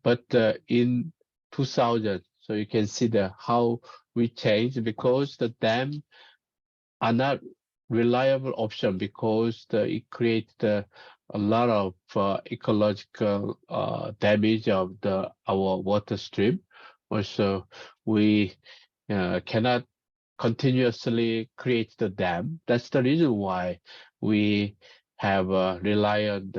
But in 2000, so you can see how we changed, because the dam are not reliable option, because it creates a lot of ecological damage of our water stream. Also, we cannot continuously create the dam. That's the reason why we have rely on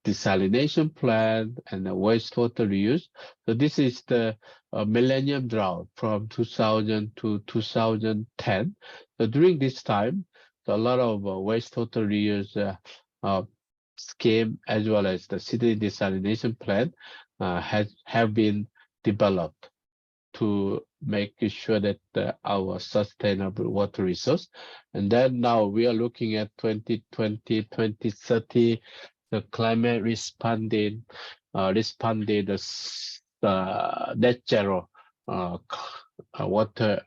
desalination plant and the wastewater reuse. So this is the millennium drought from 2000 to 2010. So during this time, a lot of wastewater reuse scheme as well as the city desalination plant have been developed to make sure that our sustainable water resource. And then now we are looking at 2020, 2030, the climate responded net zero water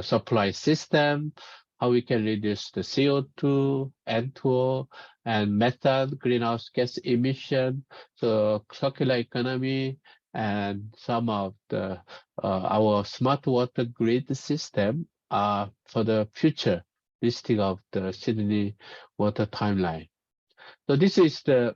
supply system, how we can reduce the CO2, N2O, and methane greenhouse gas emission, so circular economy, and some of the our smart water grid system for the future listing of the Sydney water timeline. So this is the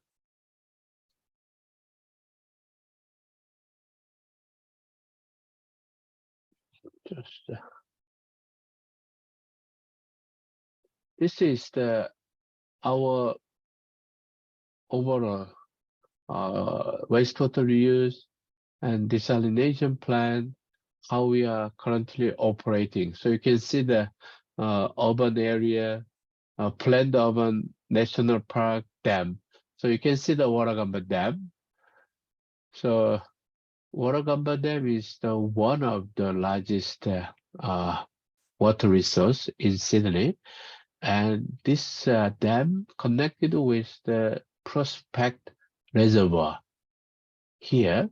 this is the our overall wastewater reuse and desalination plan, how we are currently operating. So you can see the urban area, planned urban national park dam. So you can see the Warragamba Dam. So Warragamba Dam is the one of the largest water resource in Sydney. And this dam connected with the Prospect Reservoir here.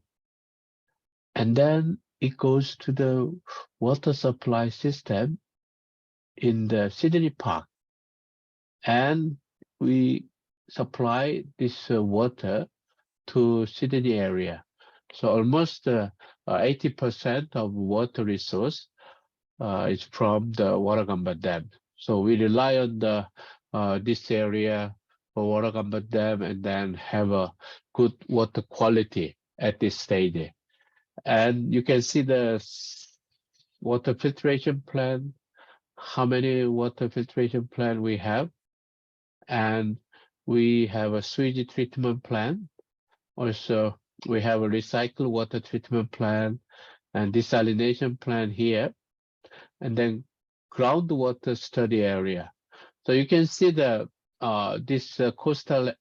And then it goes to the water supply system in the Sydney Park. And we supply this water to Sydney area. So almost 80% of water resource is from the Warragamba Dam. So we rely on the this area for Warragamba Dam and then have a good water quality at this stage. And you can see the water filtration plant, how many water filtration plant we have. And we have a sewage treatment plant. Also, we have a recycled water treatment plant and desalination plant here. And then groundwater study area. So you can see the this coastal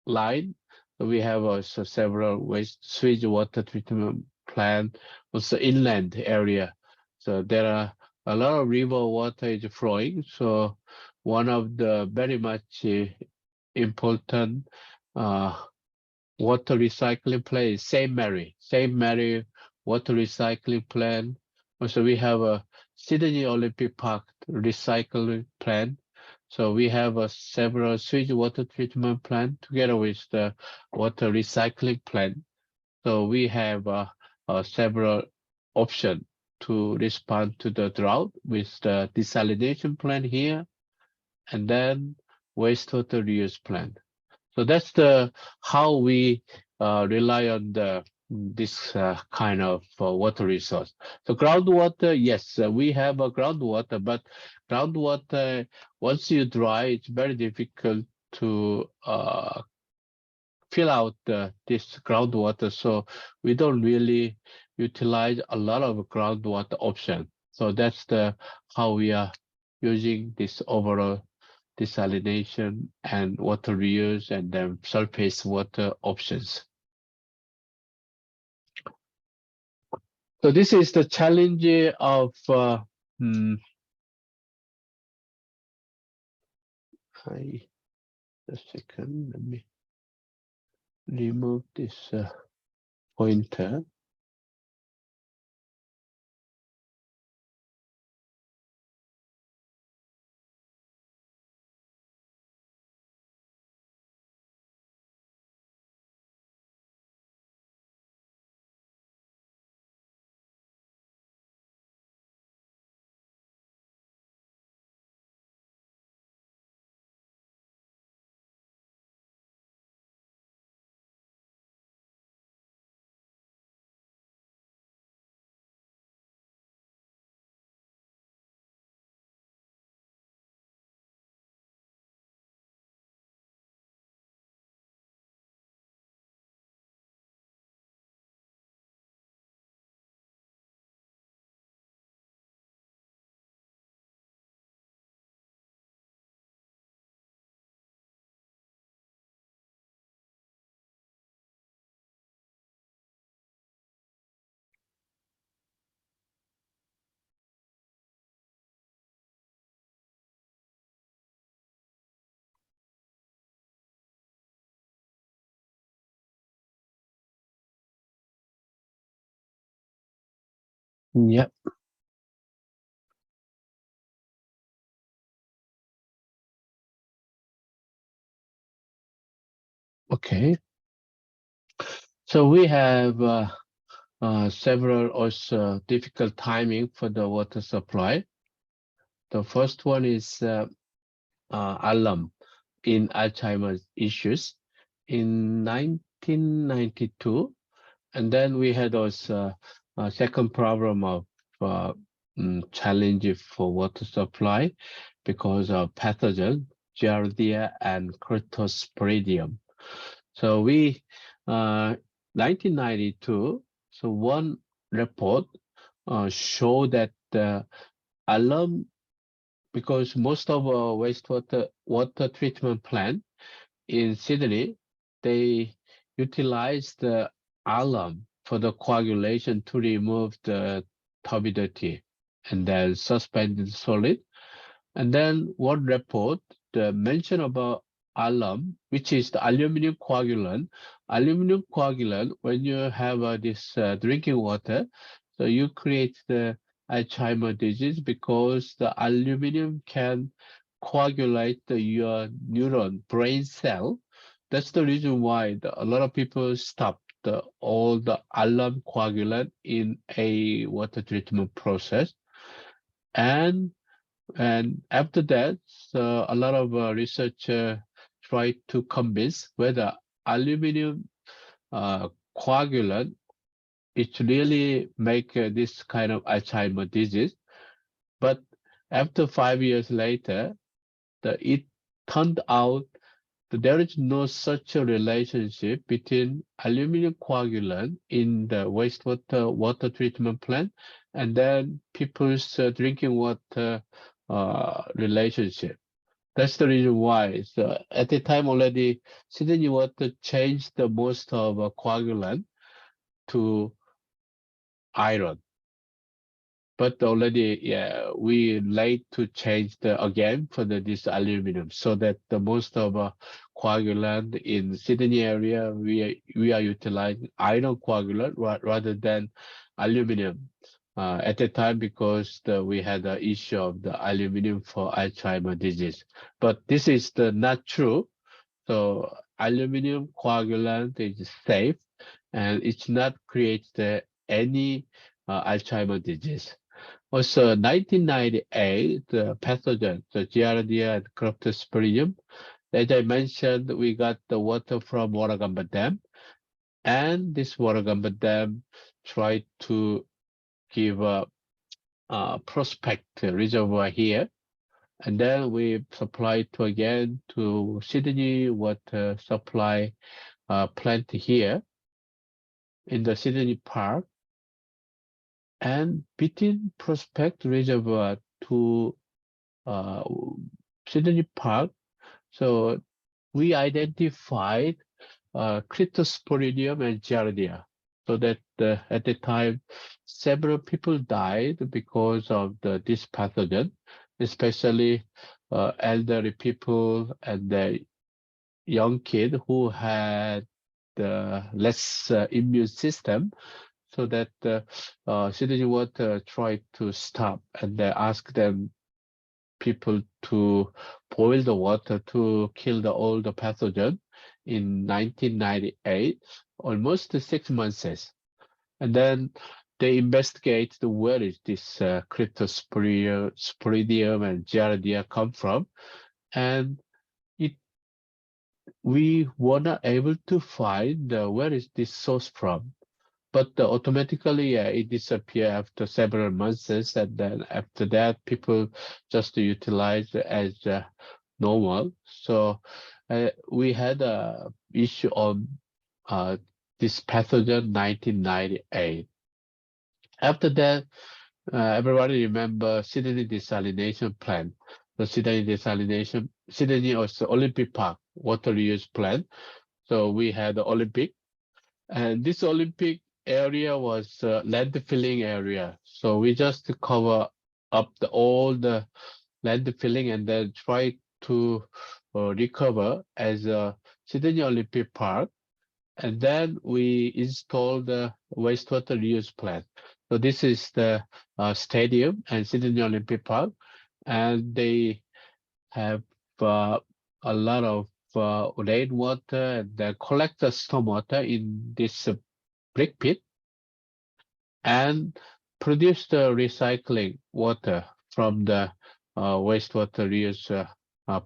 line. We have also several sewage water treatment plant, also inland area. So there are a lot of river water is flowing. So one of the very much important water recycling plant is St. Mary water recycling plant. Also, we have a Sydney Olympic Park recycling plant. So we have several sewage water treatment plant together with the water recycling plant. So we have several options to respond to the drought with the desalination plant here, and then wastewater reuse plant. So that's the how we rely on this kind of water resource. So groundwater, yes, we have a groundwater, but groundwater, once you dry, it's very difficult to fill out this groundwater. So we don't really utilize a lot of groundwater option. So that's the how we are using this overall desalination and water reuse and then surface water options. So this is the challenge of just a second, let me remove this pointer. Yep. Okay. So we have several also difficult timing for the water supply. The first one is alarm in Alzheimer's issues in 1992. And then we had also a second problem of challenge for water supply because of pathogen, Giardia and Cryptosporidium. So we, 1992, so one report showed that the alarm, because most of our water treatment plant in Sydney, they utilize the alum for the coagulation to remove the turbidity and then suspended solid. And then one report mention about alum, which is the aluminum coagulant. Aluminum coagulant, when you have this drinking water, so you create the Alzheimer's disease because the aluminum can coagulate your neuron brain cell. That's the reason why a lot of people stop all the alum coagulant in a water treatment process. And after that, so a lot of researchers try to convince whether aluminum coagulant it really make this kind of Alzheimer's disease. But after 5 years later, it turned out that there is no such a relationship between aluminum coagulant in the water treatment plant and then people's drinking water relationship. That's the reason why. So at the time already, Sydney Water changed the most of coagulant to iron. But already, yeah, we late to change again for this aluminum, so that the most of coagulant in Sydney area we are utilizing iron coagulant rather than aluminum at the time because we had the issue of the aluminum for Alzheimer's disease. But this is not true. So aluminum coagulant is safe and it's not create any Alzheimer's disease. Also, 1998, the pathogen, the Giardia and Cryptosporidium, as I mentioned, we got the water from Warragamba Dam, and this Warragamba Dam tried to give a prospect reservoir here, and then we supplied to Sydney water supply plant here in the Sydney Park. And between Prospect Reservoir to Sydney Park, so we identified Cryptosporidium and Giardia. So that at the time, several people died because of this pathogen, especially elderly people and the young kid who had less immune system. So that Sydney Water tried to stop and they asked them people to boil the water to kill all the pathogen in 1998, almost 6 months. And then they investigate where is this Cryptosporidium and Giardia come from, and we were not able to find where is this source from. But automatically, it disappeared after several months, and then after that, people just utilize it as normal. So we had a issue on this pathogen 1998. After that, everybody remember Sydney desalination plant. The Sydney also Olympic Park water reuse plant. So we had the Olympic. And this Olympic area was landfilling area. So we just cover up all the landfilling and then try to recover as a Sydney Olympic Park. And then we installed the wastewater reuse plant. So this is the stadium and Sydney Olympic Park, and they have a lot of rainwater, and they collect the stormwater in this brick pit and produce the recycling water from the wastewater reuse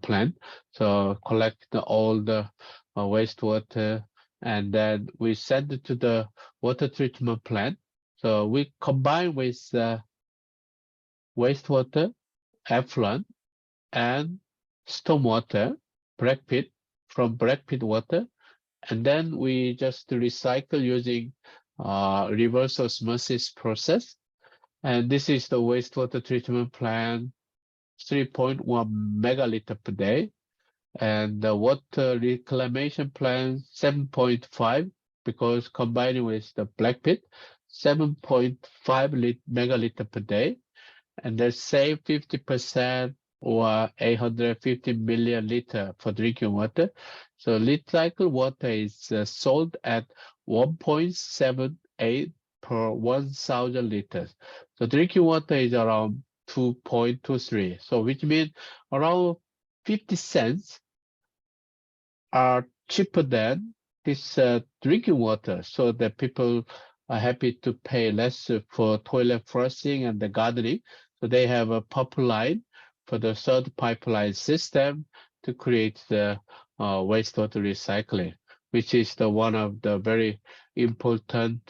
plant. So collect all the wastewater, and then we send it to the water treatment plant. So we combine with wastewater, effluent, and stormwater, black pit, from black pit water, and then we just recycle using reverse osmosis process. And this is the wastewater treatment plant, 3.1 megaliter per day, and the water reclamation plant 7.5, because combining with the black pit, 7.5 megaliter per day, and they save 50% or 850 million liter for drinking water. So recycled water is sold at 1.78 per 1,000 liters. So drinking water is around 2.23. So which means around 50 cents are cheaper than this drinking water, so that people are happy to pay less for toilet flushing and the gardening. So they have a pipeline for the third pipeline system to create the wastewater recycling, which is the one of the very important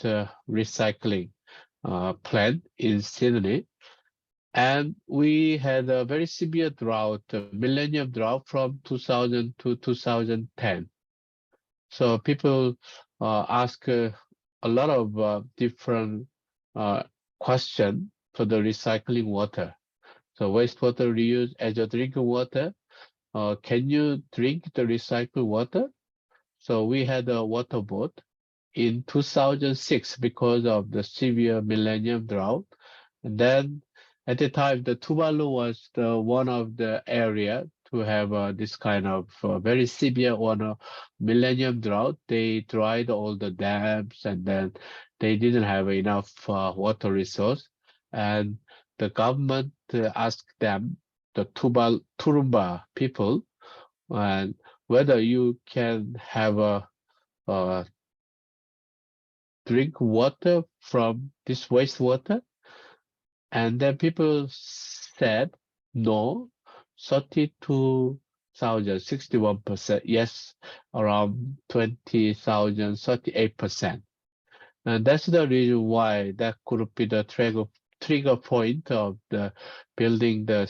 recycling plant in Sydney. And we had a very severe drought, a millennium drought from 2000 to 2010. So people ask a lot of different questions for the recycling water. So wastewater reuse as a drinking water. Can you drink the recycled water? So we had a water boat in 2006 because of the severe millennium drought. And then at the time, the Tuvalu was the one of the area to have this kind of very severe one millennium drought. They dried all the dams, and then they didn't have enough water resource. And the government asked them, the Turumba people, and whether you can have a drink water from this wastewater. And then people said no, 32,000, 61%, yes, around 20,000, 38%. And that's the reason why that could be the trigger point of the building the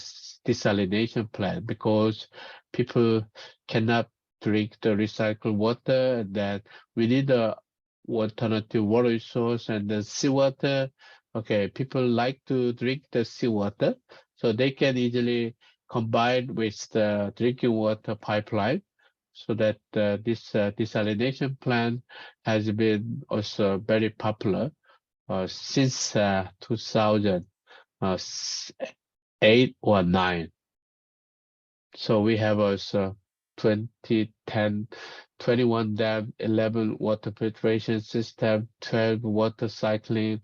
desalination plant, because people cannot drink the recycled water, that we need a alternative water source, and the seawater. Okay, people like to drink the seawater, so they can easily combine with the drinking water pipeline, so that this desalination plant has been also very popular since 2008 or 9. So we have also 2010, 21 dam, 11 water filtration system, 12 water cycling,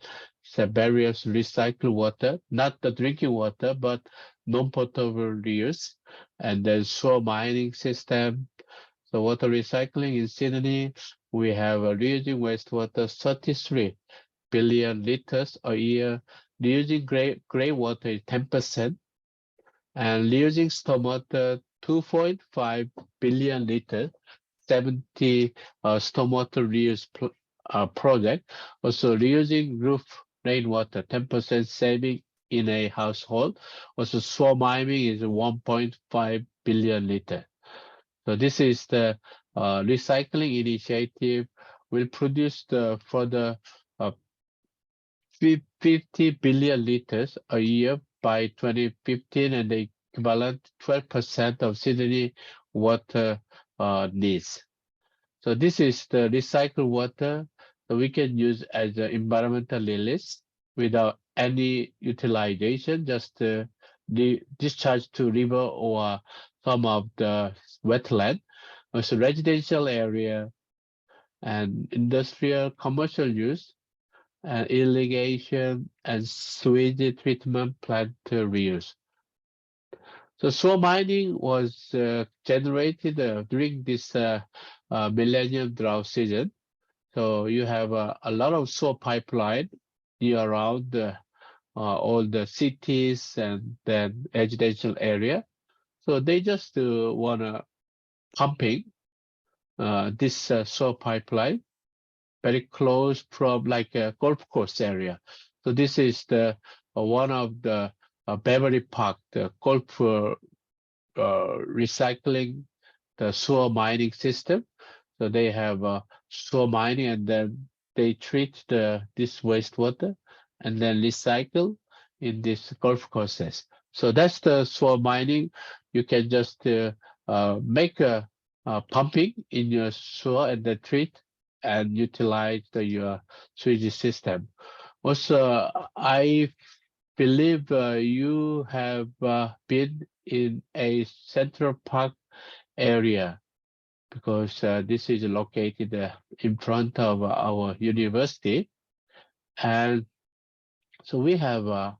various recycled water, not the drinking water, but non-potable reuse, and then soil mining system. So water recycling in Sydney, we have a reusing wastewater 33 billion liters a year. Reusing gray water is 10%, and reusing stormwater 2.5 billion liters, 70 stormwater reuse project. Also reusing roof rainwater, 10% saving in a household. Also soil mining is 1.5 billion liters. So this is the recycling initiative will produce the further 50 billion liters a year by 2015, and the equivalent 12% of Sydney water needs. So this is the recycled water that we can use as an environmental release without any utilization, just discharge to river or some of the wetland. Also residential area and industrial commercial use. irrigation, and sewage treatment plant reuse. So soil mining was generated during this millennium drought season. So you have a lot of soil pipeline near around all the cities and then residential area. So they just wanna pumping this soil pipeline very close from like a golf course area. So this is the one of the Beverly Park, the golf recycling, the soil mining system. So they have soil mining, and then they treat this wastewater and then recycle in this golf courses. So that's the soil mining. You can just make a pumping in your soil and then treat and utilize your sewage system. Also, I believe you have been in a Central Park area because this is located in front of our university. And so we have a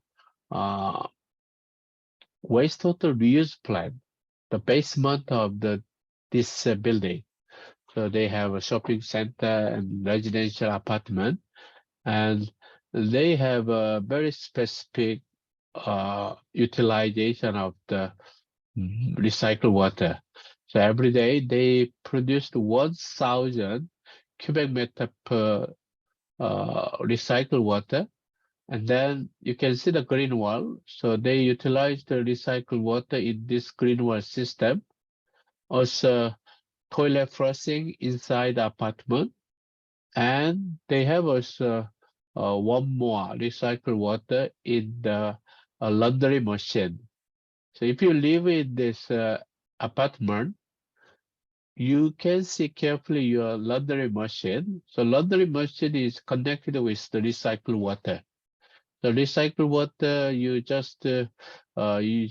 wastewater reuse plant, the basement of this building. So they have a shopping center and residential apartment, and they have a very specific utilization of the recycled water. So every day they produced 1,000 cubic meter per recycled water. And then you can see the green wall. So they utilize the recycled water in this green wall system. Also, toilet flushing inside the apartment. And they have also one more recycled water in the laundry machine. So if you live in this apartment, you can see carefully your laundry machine. So laundry machine is connected with the recycled water. The recycled water, you just you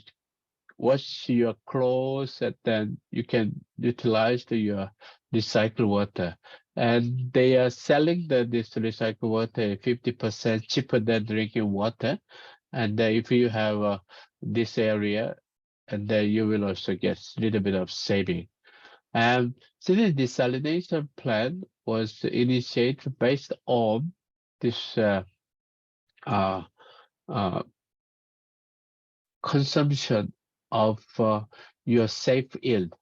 wash your clothes, and then you can utilize your recycled water. And they are selling this recycled water 50% cheaper than drinking water. And if you have this area, and then you will also get a little bit of saving. And so the desalination plant was initiated based on this consumption of your safe yield.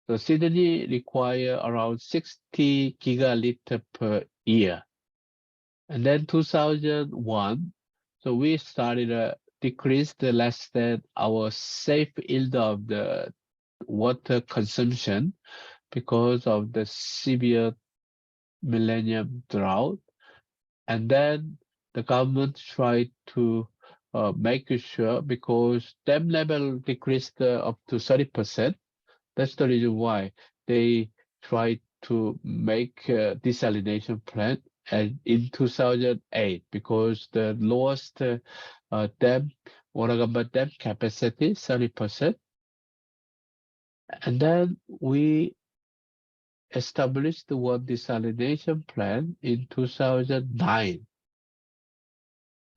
So Sydney require around 60 gigaliter per year. And then 2001, so we started decrease the less than our safe yield of the water consumption because of the severe millennium drought. And then the government tried to make sure, because dam level decreased up to 30%. That's the reason why they tried to make a desalination plant and in 2008, because the lowest dam, Warragamba dam capacity, 30%. And then we established the one desalination plant in 2009.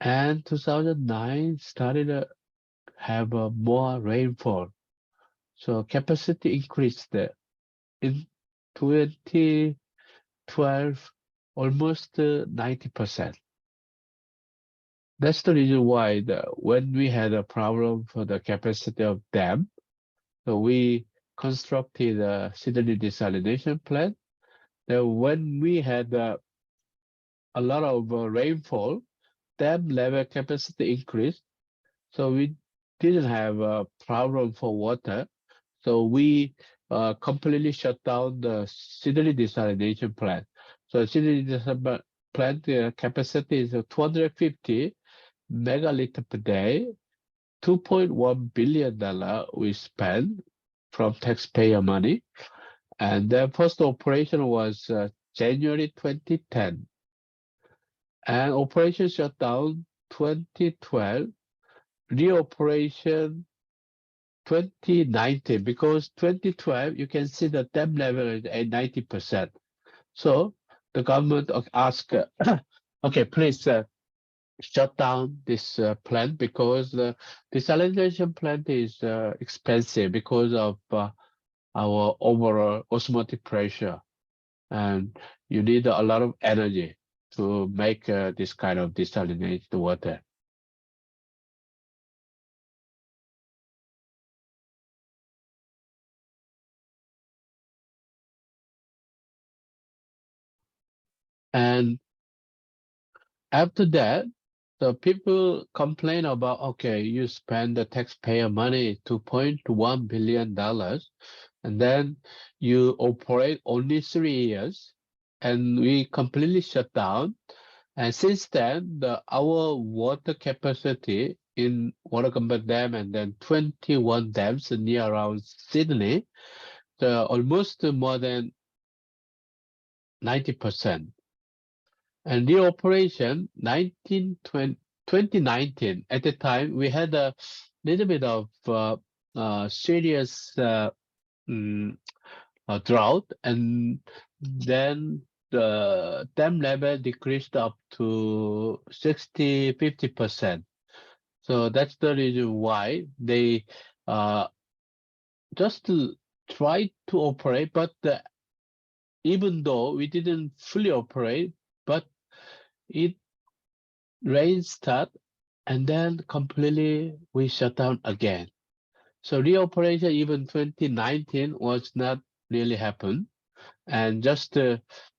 And 2009 started to have more rainfall. So capacity increased in 2012, almost 90%. That's the reason why when we had a problem for the capacity of dam, so we constructed a Sydney desalination plant. Then when we had a lot of rainfall, dam level capacity increased. So we didn't have a problem for water. So we completely shut down the Sydney desalination plant. So Sydney desalination plant capacity is 250 megaliter per day. $2.1 billion we spent from taxpayer money. And the first operation was January 2010. And operation shut down 2012, reoperation 2019, because 2012, you can see the dam level is at 90%. So the government asked Okay, please shut down this plant because the desalination plant is expensive because of our overall osmotic pressure, and you need a lot of energy to make this kind of desalinated water. And after that, the people complain about, okay, you spend the taxpayer money, $2.1 billion, and then you operate only 3 years, and we completely shut down. And since then, our water capacity in Warragamba Dam and then 21 dams near around Sydney, almost more than 90%. And the operation 2019, at the time, we had a little bit of serious drought, and then the dam level decreased up to 50%. So that's the reason why they just tried to operate, but even though we didn't fully operate, but it rain start and then completely we shut down again. So reoperation even 2019 was not really happen, and just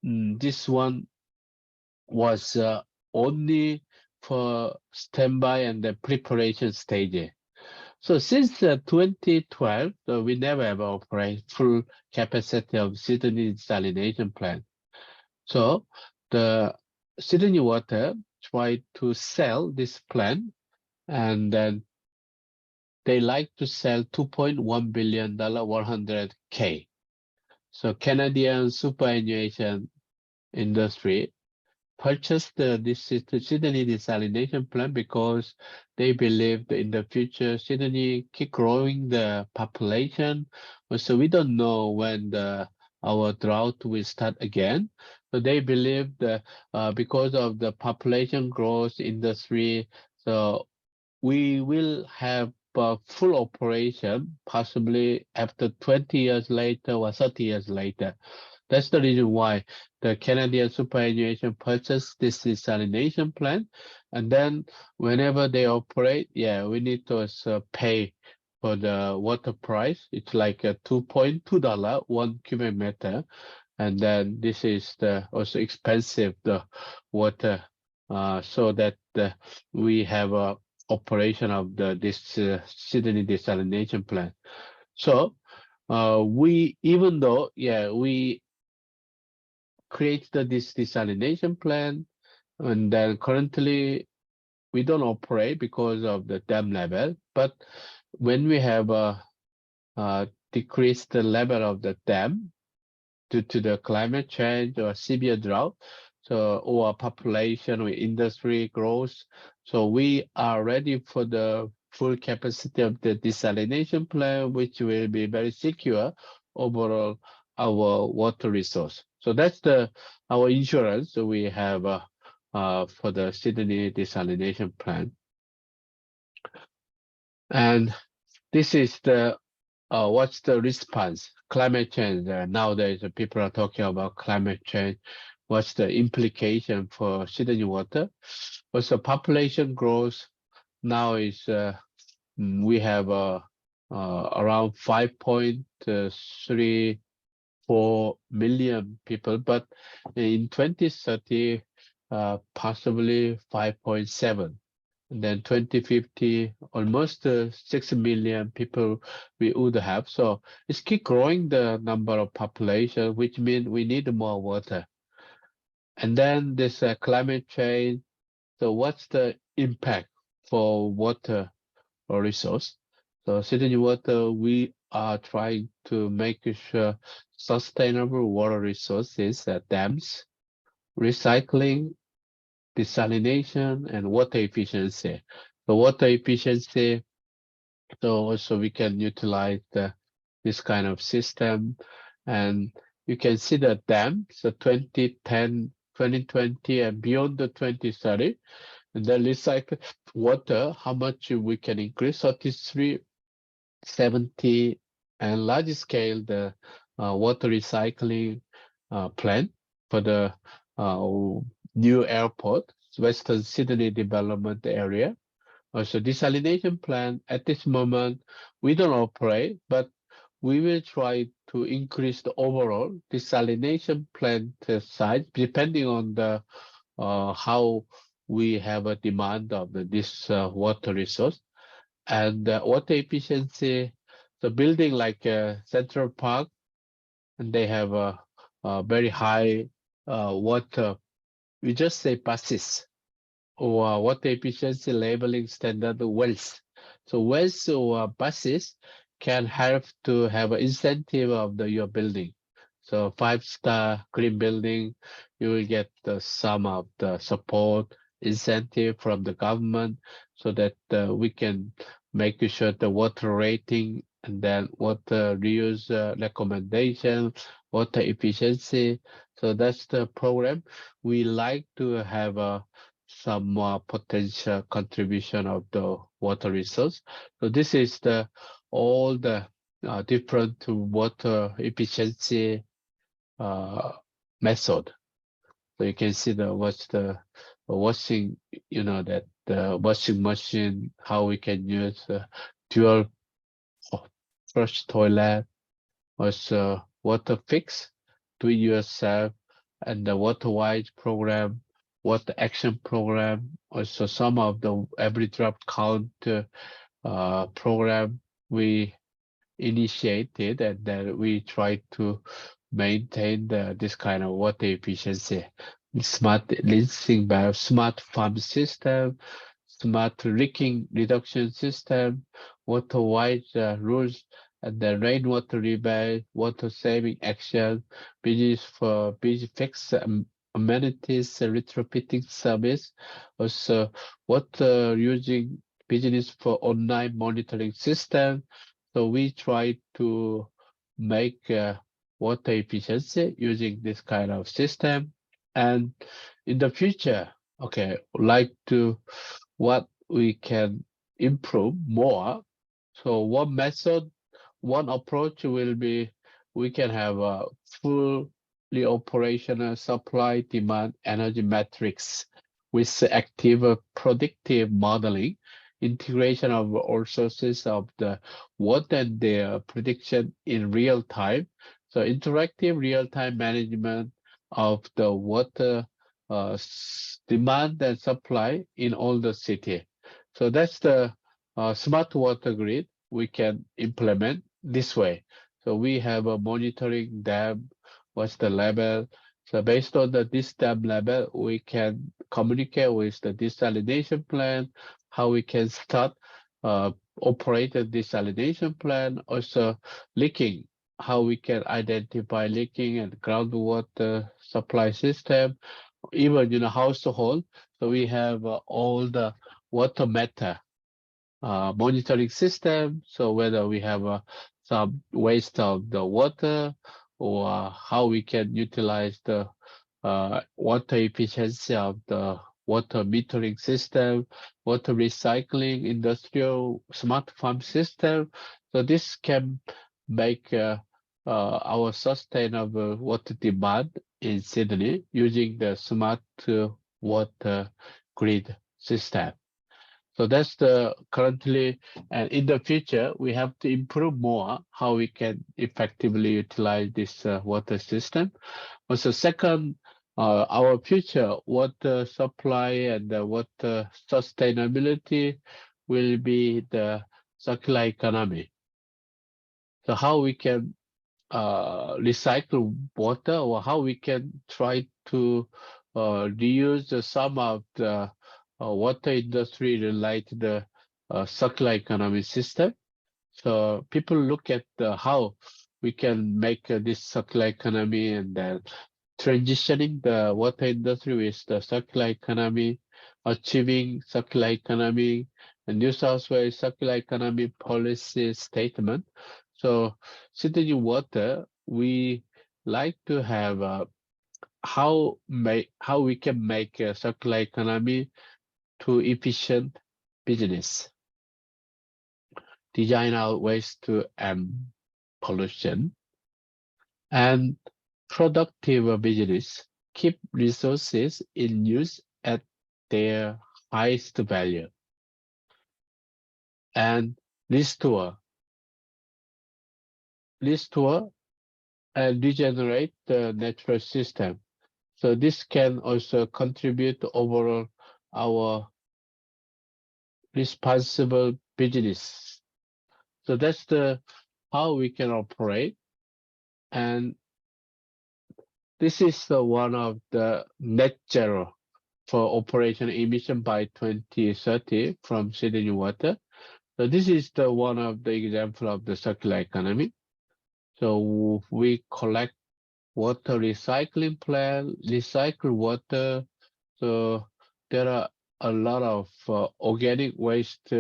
this one was only for standby and the preparation stage. So since 2012, we never ever operate full capacity of Sydney desalination plant. So the Sydney Water tried to sell this plant, and then they like to sell $2.1 billion, 100K. So Canadian superannuation industry purchased this Sydney desalination plant because they believe that in the future Sydney keep growing the population. So we don't know when our drought will start again. So they believe that because of the population growth industry, so we will have full operation possibly after 20 years later or 30 years later. That's the reason why the Canadian superannuation purchased this desalination plant. And then whenever they operate, yeah, we need to pay for the water price. It's like a $2.2 1 cubic meter. And then this is also expensive, the water, so that we have a operation of this Sydney desalination plant. So we, even though, yeah, we create this desalination plant, and then currently we don't operate because of the dam level. But when we have decreased the level of the dam due to the climate change or severe drought, so or population or industry growth, so we are ready for the full capacity of the desalination plant, which will be very secure overall our water resource. So that's our insurance we have for the Sydney desalination plant. And this is what's the response? Climate change. Nowadays, people are talking about climate change. What's the implication for Sydney water? Also, population growth now is we have around 5.34 million people, but in 2030, possibly 5.7. And then 2050, almost 6 million people we would have. So it's keep growing the number of population, which means we need more water. And then this climate change. So what's the impact for water or resource? So Sydney Water, we are trying to make sure sustainable water resources, dams, recycling, desalination, and water efficiency. So water efficiency, so also we can utilize this kind of system. And you can see the dam. So 2010 2020 and beyond the 2030. And then recycle water, how much we can increase, 33, 70, and large scale the water recycling plan for the new airport, Western Sydney development area. Also, desalination plant at this moment, we don't operate, but we will try to increase the overall desalination plant size depending on the how we have a demand of this water resource. And water efficiency, the building like Central Park, and they have a very high water, we just say buses, or water efficiency labeling standard wells. So wells or buses can help to have an incentive of your building. So 5-star green building, you will get some of the support incentive from the government so that we can make sure the water rating and then water reuse recommendation, water efficiency. So that's the program. We like to have some more potential contribution of the water resource. So this is the all the different water efficiency method. So you can see the what's the washing, you know, that the washing machine, how we can use dual flush toilet, also water fix, do it yourself, and the water wise program, water action program, also some of the every drop count program we initiated, and then we try to maintain this kind of water efficiency. Smart rinsing valve, smart farm system, smart leaking reduction system, water wise rules, and the rainwater rebate, water saving action, busy fix amenities, retrofitting service, also water using business for online monitoring system. So we try to make water efficiency using this kind of system. And in the future, okay, like to what we can improve more. So one method, one approach will be we can have a fully operational supply demand energy metrics with active predictive modeling, integration of all sources of the water and their prediction in real time. So interactive real-time management of the water demand and supply in all the city. So that's the smart water grid we can implement this way. So we have a monitoring dam, what's the level. So based on this dam level, we can communicate with the desalination plant, how we can start operate a desalination plant, also leaking, how we can identify leaking and groundwater supply system, even household. So we have all the water matter monitoring system. So whether we have some waste of the water or how we can utilize the water efficiency of the water metering system, water recycling, industrial smart farm system. So this can make our sustainable water demand in Sydney using the smart water grid system. So that's the currently, and in the future, we have to improve more how we can effectively utilize this water system. Also, second, our future water supply and the water sustainability will be the circular economy. So how we can recycle water, or how we can try to reuse some of the water industry related circular economy system. So people look at how we can make this circular economy and transitioning the water industry with the circular economy, achieving circular economy, and New South Wales circular economy policy statement. So Sydney Water, we like to have how we can make a circular economy to efficient business, design out waste and pollution, and productive business keep resources in use at their highest value, and restore and regenerate the natural system. So this can also contribute to overall our responsible business. So that's the how we can operate. And this is the one of the net zero for operation emission by 2030 from Sydney water. So this is the one of the example of the circular economy. So we collect water recycling plant, recycle water. So there are a lot of organic waste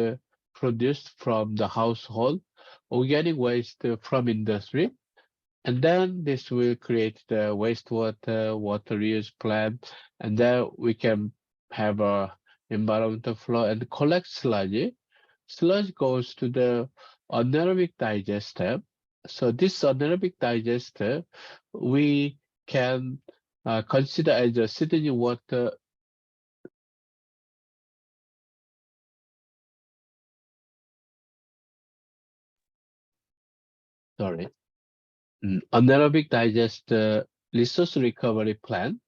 produced from the household, organic waste from industry, and then this will create the wastewater, water reuse plant, and then we can have a environmental flow and collect sludge. Sludge goes to the anaerobic digester. So this anaerobic digester, we can consider as a Sydney water. Sorry, anaerobic digester resource recovery plant.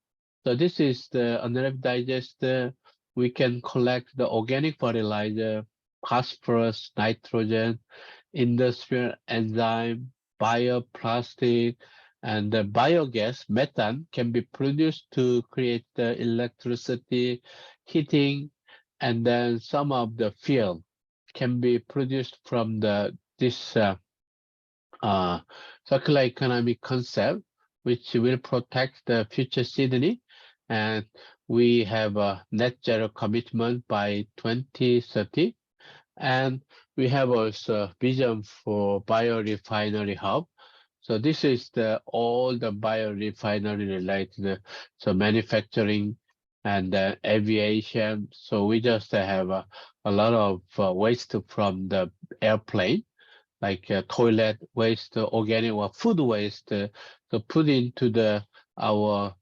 So this is the anaerobic digester. We can collect the organic fertilizer, phosphorus, nitrogen, industrial enzyme, bioplastic, and the biogas, methane, can be produced to create the electricity, heating, and then some of the fuel can be produced from this circular economy concept, which will protect the future Sydney. And we have a net zero commitment by 2030. And we have also vision for biorefinery hub. So this is all the biorefinery related, so manufacturing and aviation. So we just have a lot of waste from the airplane, like toilet waste, organic or food waste, so put into our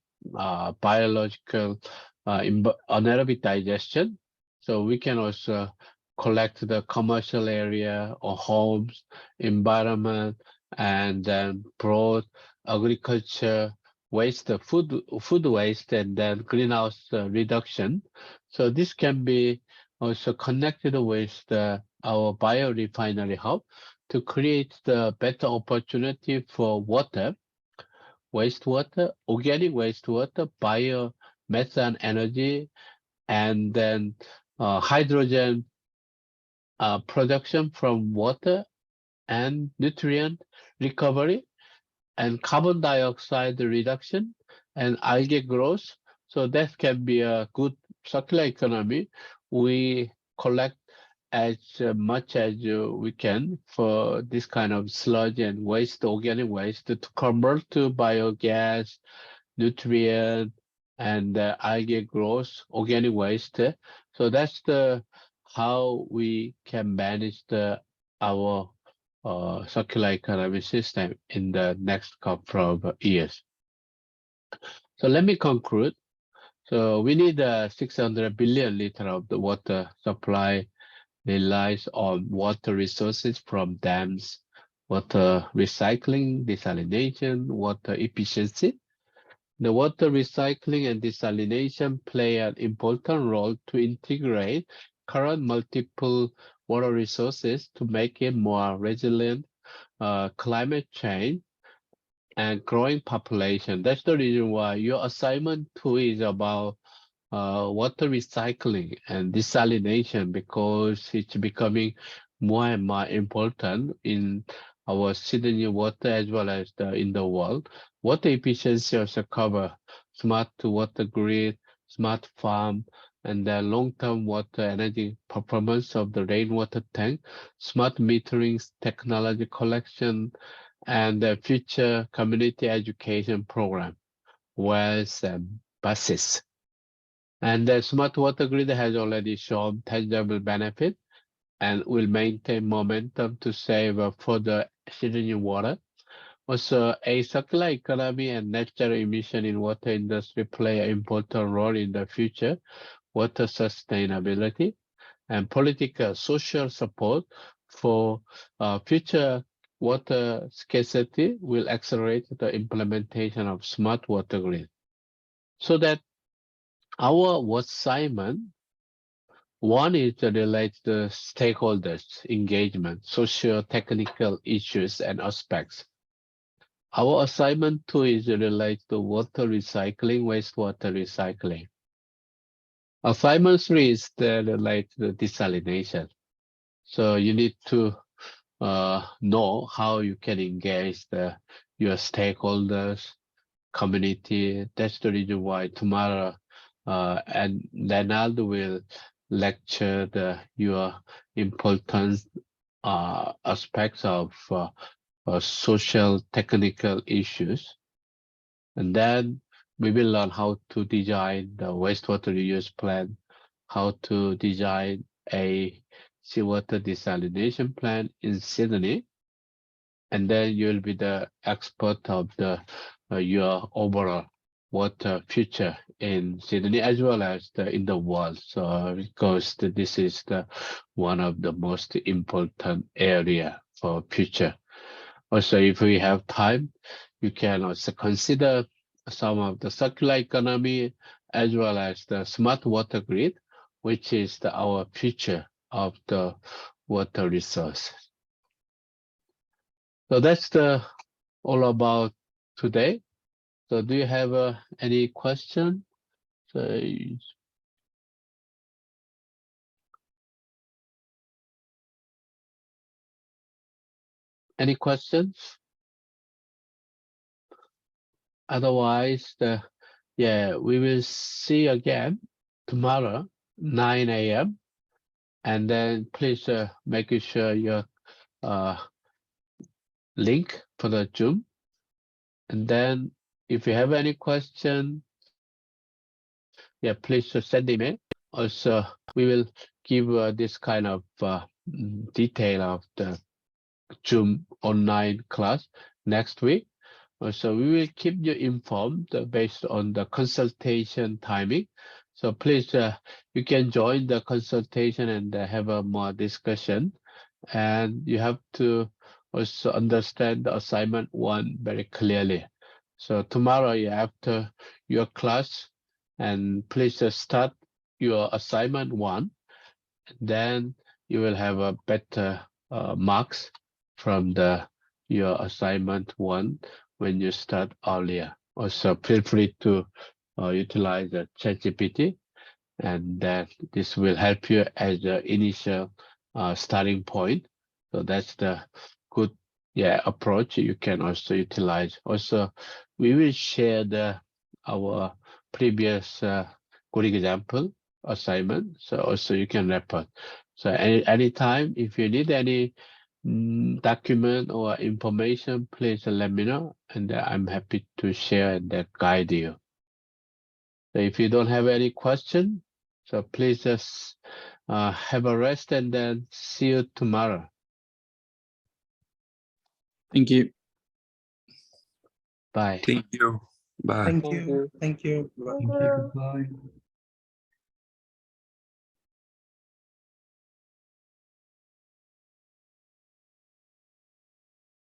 biological anaerobic digestion. So we can also collect the commercial area or homes, environment, and then broad agriculture waste, food waste, and then greenhouse reduction. So this can be also connected with our biorefinery hub to create the better opportunity for water, wastewater, organic wastewater, biomethane energy, and then hydrogen production from water, and nutrient recovery, and carbon dioxide reduction, and algae growth. So that can be a good circular economy. We collect as much as we can for this kind of sludge and waste, organic waste, to convert to biogas, nutrient, and algae growth, organic waste. So that's how we can manage our circular economy system in the next couple of years. So let me conclude. So we need 600 billion liter of the water supply relies on water resources from dams, water recycling, desalination, water efficiency. The water recycling and desalination play an important role to integrate current multiple water resources to make it more resilient climate change and growing population. That's the reason why your assignment 2 is about water recycling and desalination, because it's becoming more and more important in our Sydney water as well as in the world. Water efficiency also cover smart water grid, smart farm, and the long-term water energy performance of the rainwater tank, smart metering technology collection, and the future community education program. wells, and buses. And the smart water grid has already shown tangible benefit and will maintain momentum to save further Sydney water. Also, a circular economy and natural emission in water industry play an important role in the future water sustainability and political social support for future water scarcity will accelerate the implementation of smart water grid. So that our assignment, one is to relate the stakeholders engagement, socio-technical issues and aspects. Our assignment 2 is relate to water recycling, wastewater recycling. Assignment 3 is relate to desalination. So you need to know how you can engage your stakeholders, community. That's the reason why tomorrow and Leonardo will lecture your important aspects of social technical issues. And then we will learn how to design the wastewater reuse plan, how to design a seawater desalination plant in Sydney. And then you'll be the expert of your overall water future in Sydney as well as in the world. So because this is one of the most important area for future. Also, if we have time, you can also consider some of the circular economy as well as the smart water grid, which is our future of the water resource. So that's all about today. So do you have any question? So, any questions? Otherwise, yeah, we will see again tomorrow, 9 a.m. And then please make sure your link for the Zoom. And then if you have any question, yeah, please send email. Also, we will give this kind of detail of the Zoom online class next week. So we will keep you informed based on the consultation timing. So please, you can join the consultation and have a more discussion. And you have to also understand the assignment 1 very clearly. So tomorrow, after your class, and please start your assignment 1. Then you will have a better marks from your assignment 1 when you start earlier. Also, feel free to utilize the ChatGPT, and that this will help you as the initial starting point. So that's the good approach you can also utilize. Also, we will share our previous good example assignment. So also you can refer. So anytime if you need any document or information, please let me know, and I'm happy to share and guide you. So if you don't have any question, so please just have a rest and then see you tomorrow. Thank you. Bye. Thank you. Bye. Thank you. Thank you. Thank you. Goodbye.